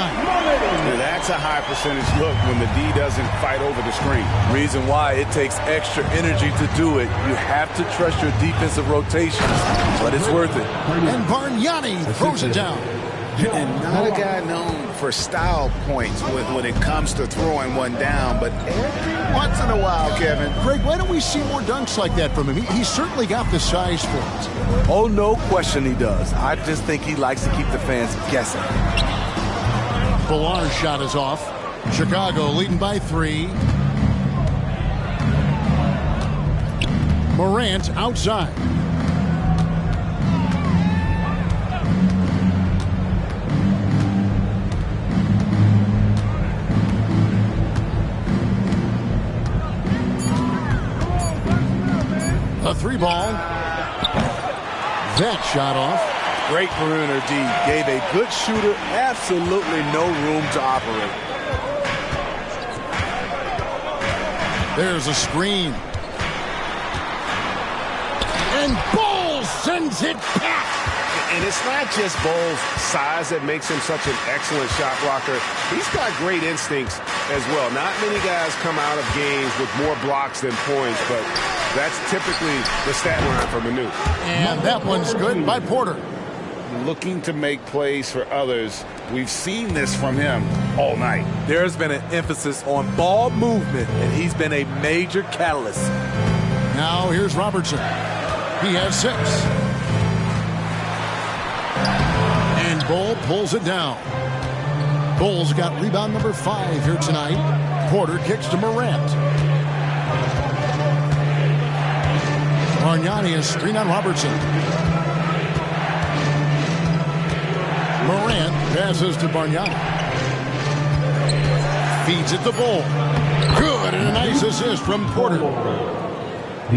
That's a high percentage look when the D doesn't fight over the screen.
Reason why it takes extra energy to do it. You have to trust your defensive rotations, but it's worth it.
And Bargnani throws it down.
And not a guy known for style points when it comes to throwing one down, but every once in a while, Kevin.
Greg, why don't we see more dunks like that from him? He's certainly got the size for it.
Oh, no question he does. I just think he likes to keep the fans guessing.
Ballard's shot is off. Chicago leading by 3. Morant outside. A 3-ball. That shot off.
Great perimeter D. Gave a good shooter absolutely no room to operate.
There's a screen. And Bull sends it back.
And it's not just Bull's size that makes him such an excellent shot blocker. He's got great instincts as well. Not many guys come out of games with more blocks than points, but that's typically the stat line for Manu.
And that one's good by Porter.
Looking to make plays for others. We've seen this from him all night.
There's been an emphasis on ball movement, and he's been a major catalyst.
Now here's Robertson. He has 6. And Bull pulls it down. Bull's got rebound number 5 here tonight. Porter kicks to Morant. Bargnani is screen on Robertson. Morant passes to Bargnani. Feeds it to Bull. Good, and a nice assist from Porter.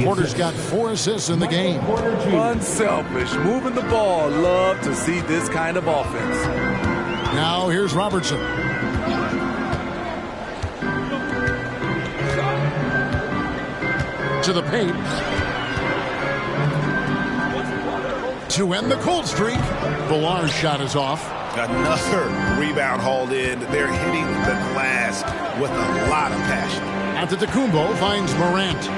Porter's got 4 assists in the game.
Unselfish, moving the ball. Love to see this kind of offense.
Now here's Robertson. To the paint. To end the cold streak. Ballard's shot is off.
Another rebound hauled in. They're hitting the glass with a lot of passion.
Antetokounmpo finds Morant.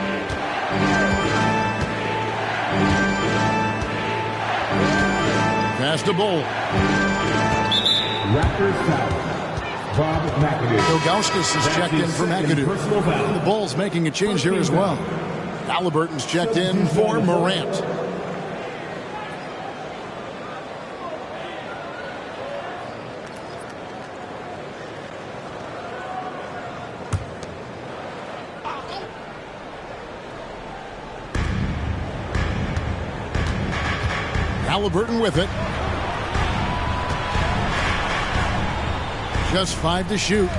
Pass to Bull.
Raptors foul. Bob McAdoo.
Ilgauskas is checked in for McAdoo. And the Bulls making a change here as well. Halliburton's checked in for Morant. Halliburton with it. Just 5 to shoot.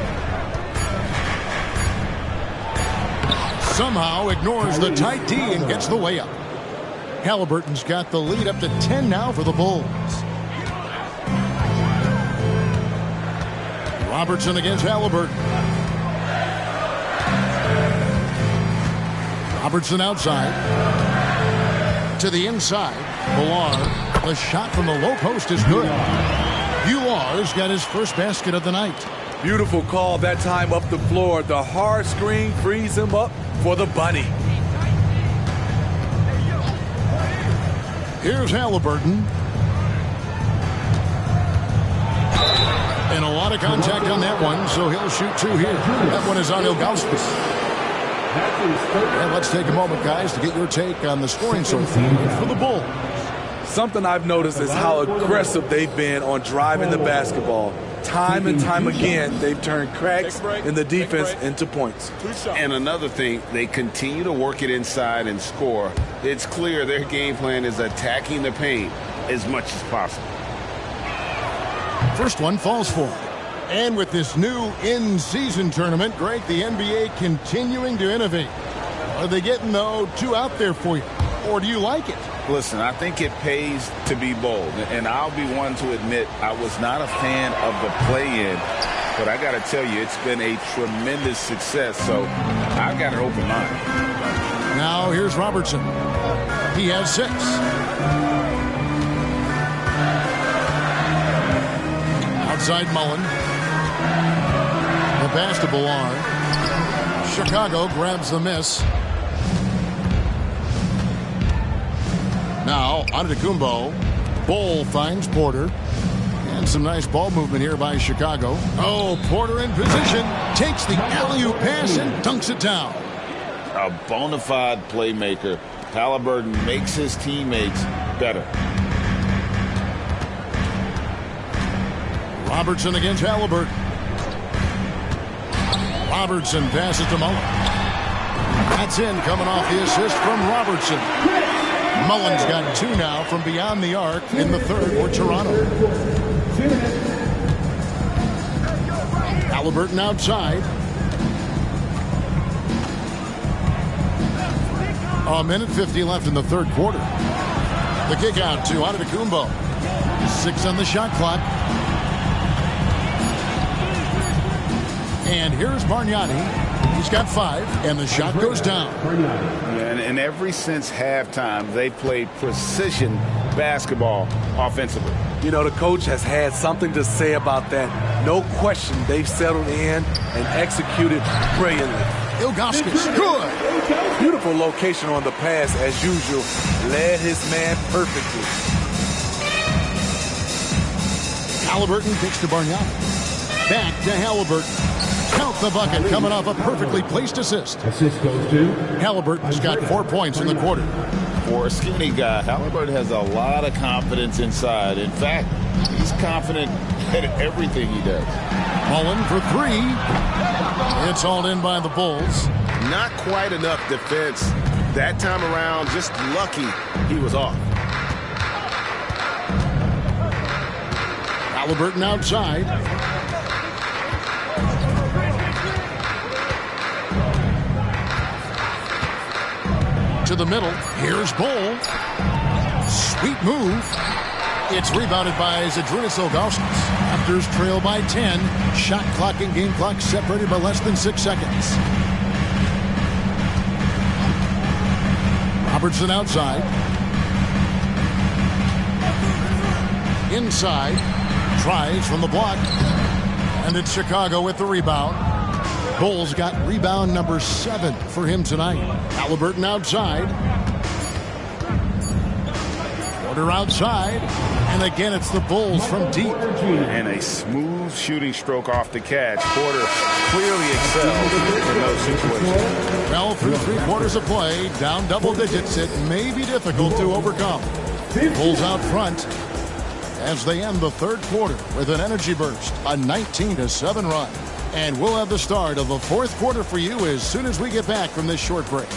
Somehow ignores the tight D and gets the layup. Halliburton's got the lead up to 10 now for the Bulls. Robertson against Halliburton. Robertson outside. To the inside. Villar. The shot from the low post is good. Villar's got his first basket of the night.
Beautiful call that time up the floor. The hard screen frees him up for the bunny.
Here's Halliburton. And a lot of contact on that one, so he'll shoot 2 here. That one is on Ilgauskas. And let's take a moment, guys, to get your take on the scoring so far for the Bulls.
Something I've noticed is how aggressive they've been on driving the basketball. Time and time again, they've turned cracks in the defense into points.
And another thing, they continue to work it inside and score. It's clear their game plan is attacking the paint as much as possible.
First one falls for him. And with this new in-season tournament, Greg, the NBA continuing to innovate. Are they getting, though, too out there for you? Or do you like it?
Listen, I think it pays to be bold. And I'll be one to admit I was not a fan of the play-in. But I got to tell you, it's been a tremendous success. So I've got an open mind.
Now here's Robertson. He has 6. Outside Mullen. The pass to Villar. Chicago grabs the miss. Now Antetokounmpo. Bol finds Porter. And some nice ball movement here by Chicago. Oh, Porter in position. Takes the alley-oop pass and dunks it down.
A bona fide playmaker. Halliburton makes his teammates better.
Robertson against Halliburton. Robertson passes to Mullen. That's in, coming off the assist from Robertson. Mullen's got 2 now from beyond the arc in the third for Toronto. Halliburton outside. A minute 50 left in the third quarter. The kick out to Antetokounmpo. 6 on the shot clock. And here's Bargnani. He's got 5, and the shot goes down.
And ever since halftime, they played precision basketball offensively.
You know, the coach has had something to say about that. No question, they've settled in and executed brilliantly.
Ilgauskas, good.
Beautiful location on the pass, as usual. Led his man perfectly.
Halliburton kicks to Bargnani. Back to Halliburton. Count the bucket, coming off a perfectly placed assist.
Assist goes to
Halliburton's got 4 points in the quarter.
For a skinny guy, Halliburton has a lot of confidence inside. In fact, he's confident at everything he does.
Mullen for 3. It's hauled in by the Bulls.
Not quite enough defense that time around. Just lucky he was off.
Halliburton outside. To the middle. Here's Bol. Sweet move. It's rebounded by Zydrunas Ilgauskas. Raptors trail by 10. Shot clock and game clock separated by less than 6 seconds. Robertson outside. Inside. Tries from the block. And it's Chicago with the rebound. Bulls got rebound number 7 for him tonight. Halliburton outside. Porter outside. And again, it's the Bulls from deep.
And a smooth shooting stroke off the catch. Porter clearly excels in those situations.
Well, through 3 quarters of play, down double digits, it may be difficult to overcome. Bulls out front as they end the third quarter with an energy burst, a 19-7 run. And we'll have the start of the fourth quarter for you as soon as we get back from this short break.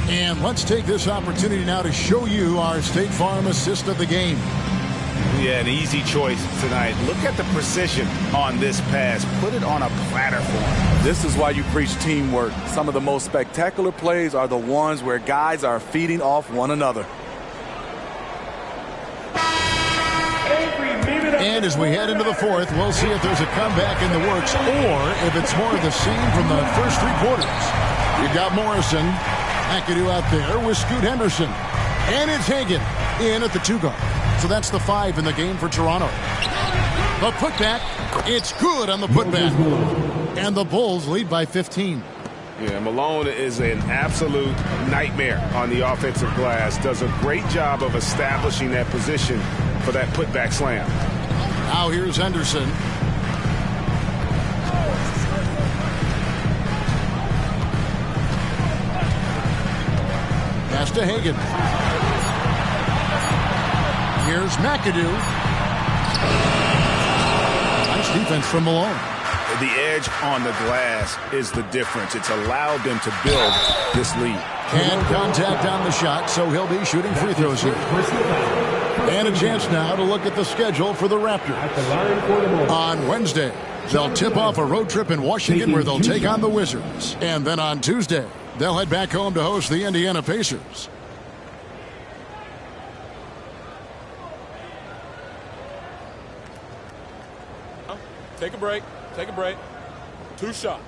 And let's take this opportunity now to show you our State Farm assist of the game.
Yeah, an easy choice tonight. Look at the precision on this pass. Put it on a platter for him.
This is why you preach teamwork. Some of the most spectacular plays are the ones where guys are feeding off one another.
And as we head into the fourth, we'll see if there's a comeback in the works or if it's more of the same from the first three quarters. You've got Morrison, McAdoo out there with Scoot Henderson. And it's Hagan in at the 2-guard. So that's the 5 in the game for Toronto. The putback, it's good on the putback. And the Bulls lead by 15.
Yeah, Malone is an absolute nightmare on the offensive glass. Does a great job of establishing that position for that putback slam.
Now here's Henderson. Pass to Hagan. Here's McAdoo. Nice defense from Malone.
The edge on the glass is the difference. It's allowed them to build this lead.
And contact on the shot, so he'll be shooting free throws here. And a chance now to look at the schedule for the Raptors. On Wednesday, they'll tip off a road trip in Washington where they'll take on the Wizards. And then on Tuesday, they'll head back home to host the Indiana Pacers.
Take a break. Take a break. 2 shots.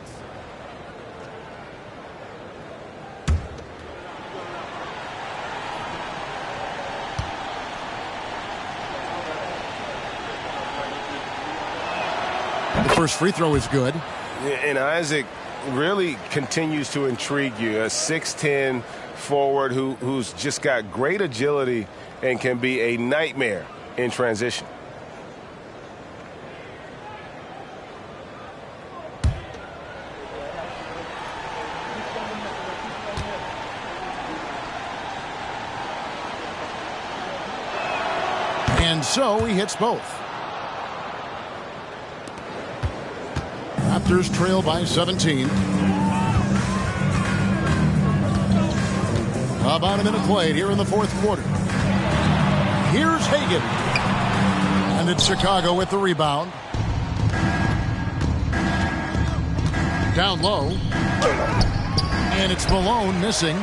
The first free throw is good.
And Isaac really continues to intrigue you. A 6'10" forward who's just got great agility and can be a nightmare in transition.
And so he hits both. Raptors trail by 17. About a minute played here in the fourth quarter. Here's Hagan. And it's Chicago with the rebound. Down low. And it's Malone missing.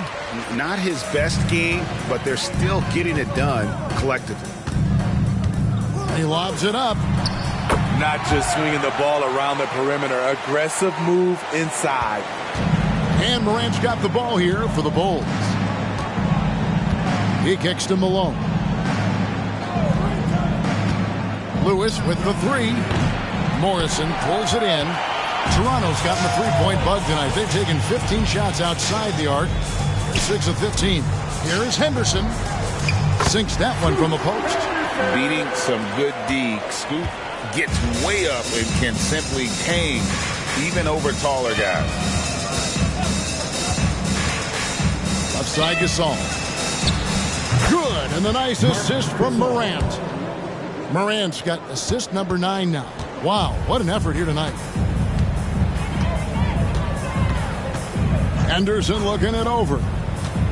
Not his best game, but they're still getting it done collectively.
He lobs it up.
Not just swinging the ball around the perimeter. Aggressive move inside.
And Morant's got the ball here for the Bulls. He kicks to Malone. Lewis with the 3. Morrison pulls it in. Toronto's gotten the three-point bug tonight. They've taken 15 shots outside the arc. 6 of 15. Here's Henderson. Sinks that one from the post.
Beating some good D. Scoot gets way up and can simply hang even over taller guys.
Left side Gasol. Good, and the nice assist from Morant. Morant's got assist number 9 now. Wow, what an effort here tonight. Henderson looking it over.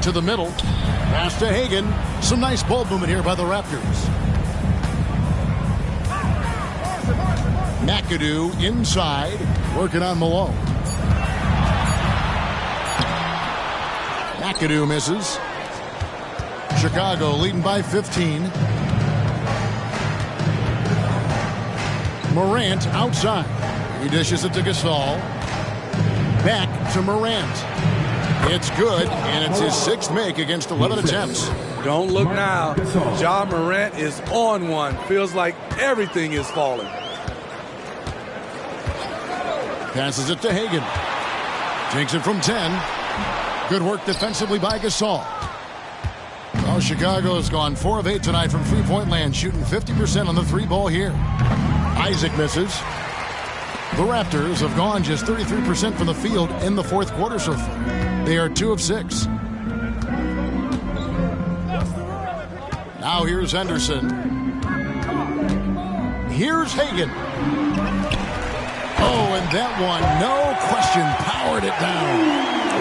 To the middle. Pass to Hagan. Some nice ball movement here by the Raptors. McAdoo inside, working on Malone. McAdoo misses. Chicago leading by 15. Morant outside. He dishes it to Gasol. Back to Morant. It's good, and it's his 6th make against 11 attempts.
Don't look now. Ja Morant is on one. Feels like everything is falling.
Passes it to Hagan. Takes it from 10. Good work defensively by Gasol. Well, Chicago's gone 4 of 8 tonight from three-point land, shooting 50% on the 3-ball here. Isaac misses. The Raptors have gone just 33% from the field in the fourth quarter so far. They are 2 of 6. Now here's Henderson. Here's Hagan. Oh, and that one, no question, powered it down.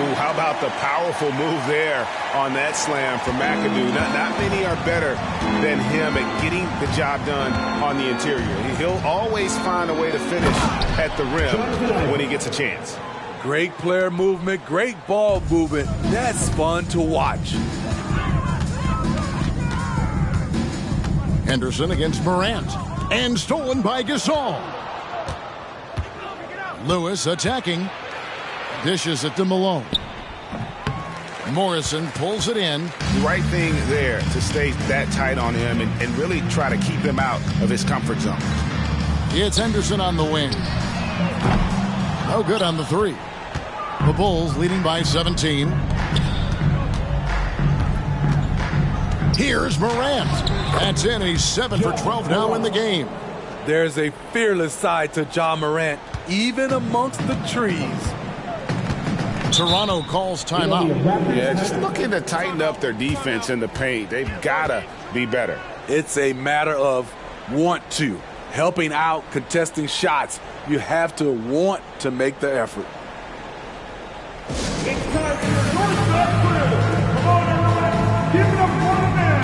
Ooh, how about the powerful move there on that slam from McAdoo? Not many are better than him at getting the job done on the interior. He'll always find a way to finish at the rim when he gets a chance.
Great player movement, great ball movement. That's fun to watch.
Henderson against Morant. And stolen by Gasol. Lewis attacking. Dishes it to Malone. Morrison pulls it in.
The right thing there to stay that tight on him and really try to keep him out of his comfort zone.
It's Henderson on the wing. No good on the three. The Bulls leading by 17. Here's Morant. That's in. He's 7 for 12 now in the game.
There's a fearless side to Ja Morant, even amongst the trees.
Toronto calls timeout.
Yeah, just looking to tighten up their defense in the paint. They've got to be better.
It's a matter of want to. Helping out, contesting shots. You have to want to make the effort.
It's time for your doorstep crew. Come on, everyone. Give it up for the man.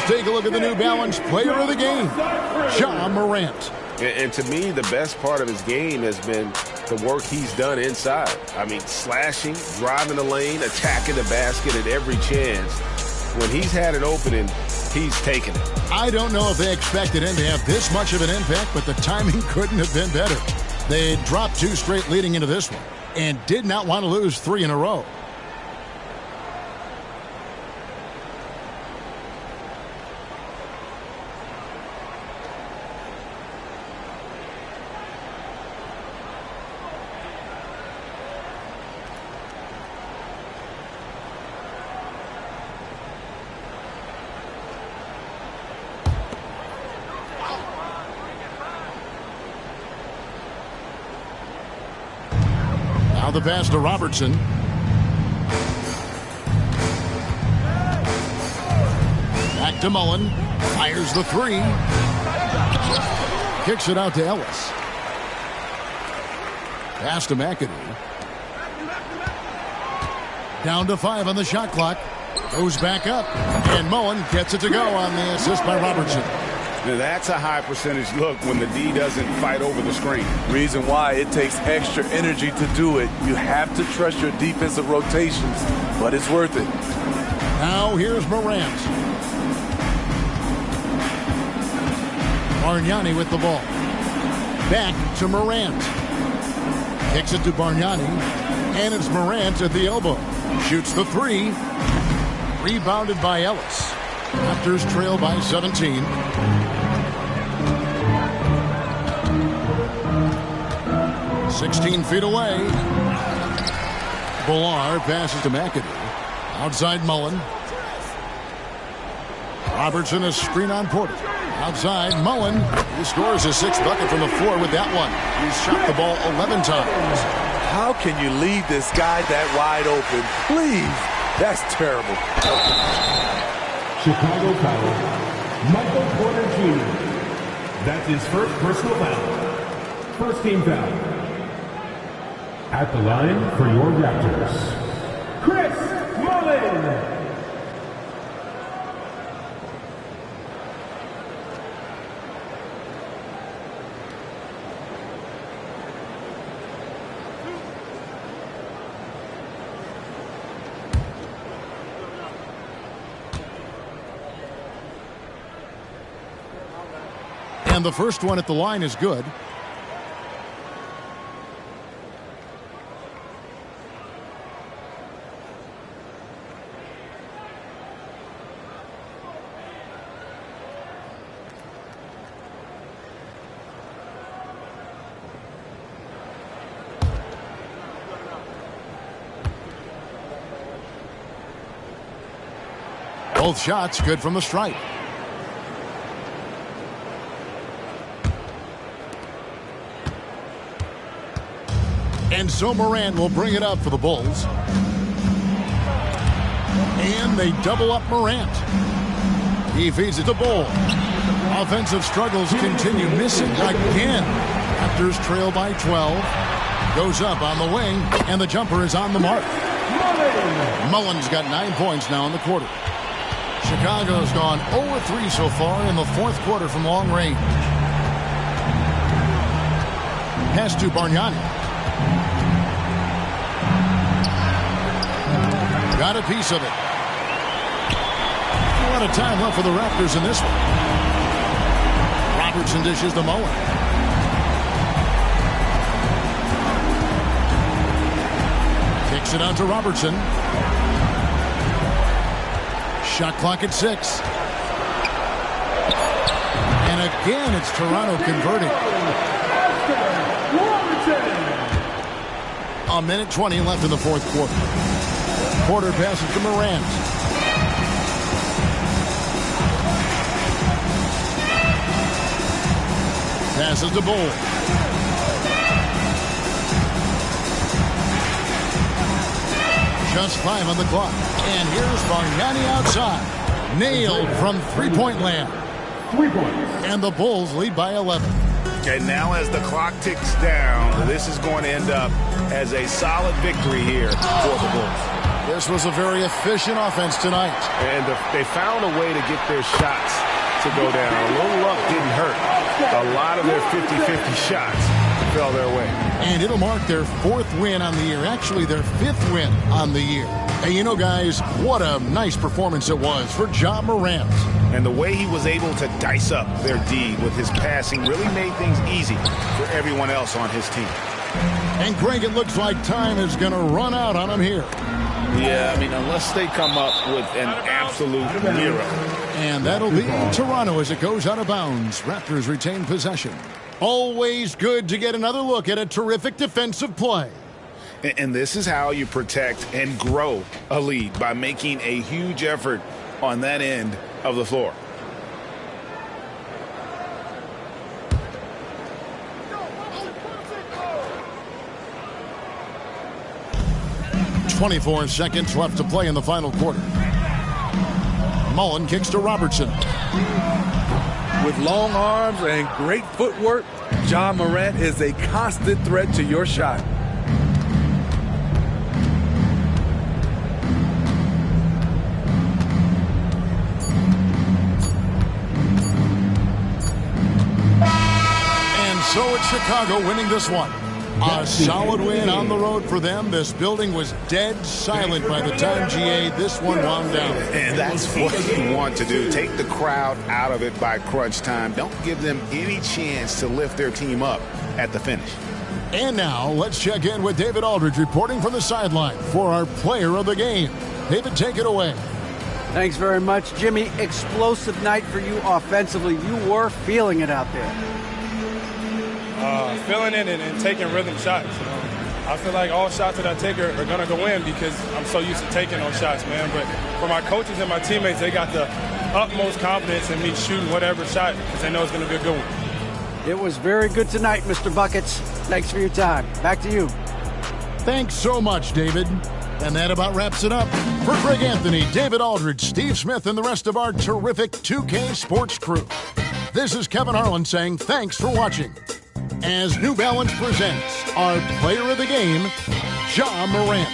Take a look at the New Balance player of the game, Ja Morant.
And to me, the best part of his game has been the work he's done inside. I mean, slashing, driving the lane, attacking the basket at every chance. When he's had an opening, he's taken it.
I don't know if they expected him to have this much of an impact, but the timing couldn't have been better. They dropped 2 straight leading into this one and did not want to lose 3 in a row. The pass to Robertson. Back to Mullen. Fires the 3. Kicks it out to Ellis. Pass to McAdoo. Down to 5 on the shot clock. Goes back up. And Mullen gets it to go on the assist by Robertson.
Now that's a high percentage look when the D doesn't fight over the screen.
Reason why it takes extra energy to do it. You have to trust your defensive rotations, but it's worth it.
Now here's Morant. Bargnani with the ball. Back to Morant. Kicks it to Bargnani. And it's Morant at the elbow. Shoots the 3. Rebounded by Ellis. Raptors trail by 17. 16 feet away. Bullar passes to McAdoo. Outside Mullen. Robertson a screen on Porter. Outside Mullen. He scores his 6th bucket from the floor with that one. He's shot the ball 11 times.
How can you leave this guy that wide open? Please. That's terrible.
Chicago foul. Michael Porter Jr. That's his first personal foul. First team foul. At the line for your Raptors, Chris Mullin.
And the first one at the line is good. Both shots good from the stripe. And so Morant will bring it up for the Bulls. And they double up Morant. He feeds it to Bull. Offensive struggles continue, missing again. Raptors trail by 12. Goes up on the wing, and the jumper is on the mark. Mullen's got 9 points now in the quarter. Chicago's gone 0-3 so far in the fourth quarter from long range. Pass to Bargnani. Got a piece of it. A lot of time left for the Raptors in this one. Robertson dishes to Mullen. Kicks it out to Robertson. Shot clock at 6. And again, it's Toronto converting. 1:20 left in the fourth quarter. Porter passes to Morant. Passes to Bull. Just 5 on the clock. And here's Bargnani outside. Nailed from three-point land.
3 points.
And the Bulls lead by 11.
And now as the clock ticks down, this is going to end up as a solid victory here for the Bulls.
This was a very efficient offense tonight.
And they found a way to get their shots to go down. A little luck didn't hurt. A lot of their 50-50 shots fell their way.
And it'll mark their 4th win on the year. Actually, their 5th win on the year. And you know, guys, what a nice performance it was for Ja Morant.
And the way he was able to dice up their D with his passing really made things easy for everyone else on his team.
And Greg, it looks like time is going to run out on him here.
Yeah, I mean, unless they come up with an absolute miracle.
And that'll be Toronto as it goes out of bounds. Raptors retain possession. Always good to get another look at a terrific defensive play.
And this is how you protect and grow a lead, by making a huge effort on that end of the floor.
.24 seconds left to play in the final quarter. Mullen kicks to Robertson.
With long arms and great footwork, Ja Morant is a constant threat to your shot.
And so it's Chicago winning this one. A solid win on the road for them. This building was dead silent by the time, GA, this one wound down.
And that's what you want to do. Take the crowd out of it by crunch time. Don't give them any chance to lift their team up at the finish.
And now let's check in with David Aldridge reporting from the sideline for our player of the game. David, take it away.
Thanks very much, Jimmy. Explosive night for you offensively. You were feeling it out there.
Feeling it and taking rhythm shots. I feel like all shots that I take are going to go in because I'm so used to taking those shots, man. But for my coaches and my teammates, they got the utmost confidence in me shooting whatever shot because they know it's going to be a good one.
It was very good tonight, Mr. Buckets. Thanks for your time. Back to you.
Thanks so much, David. And that about wraps it up. For Greg Anthony, David Aldridge, Steve Smith, and the rest of our terrific 2K Sports crew, this is Kevin Harlan saying thanks for watching. As New Balance presents our player of the game, Ja Morant.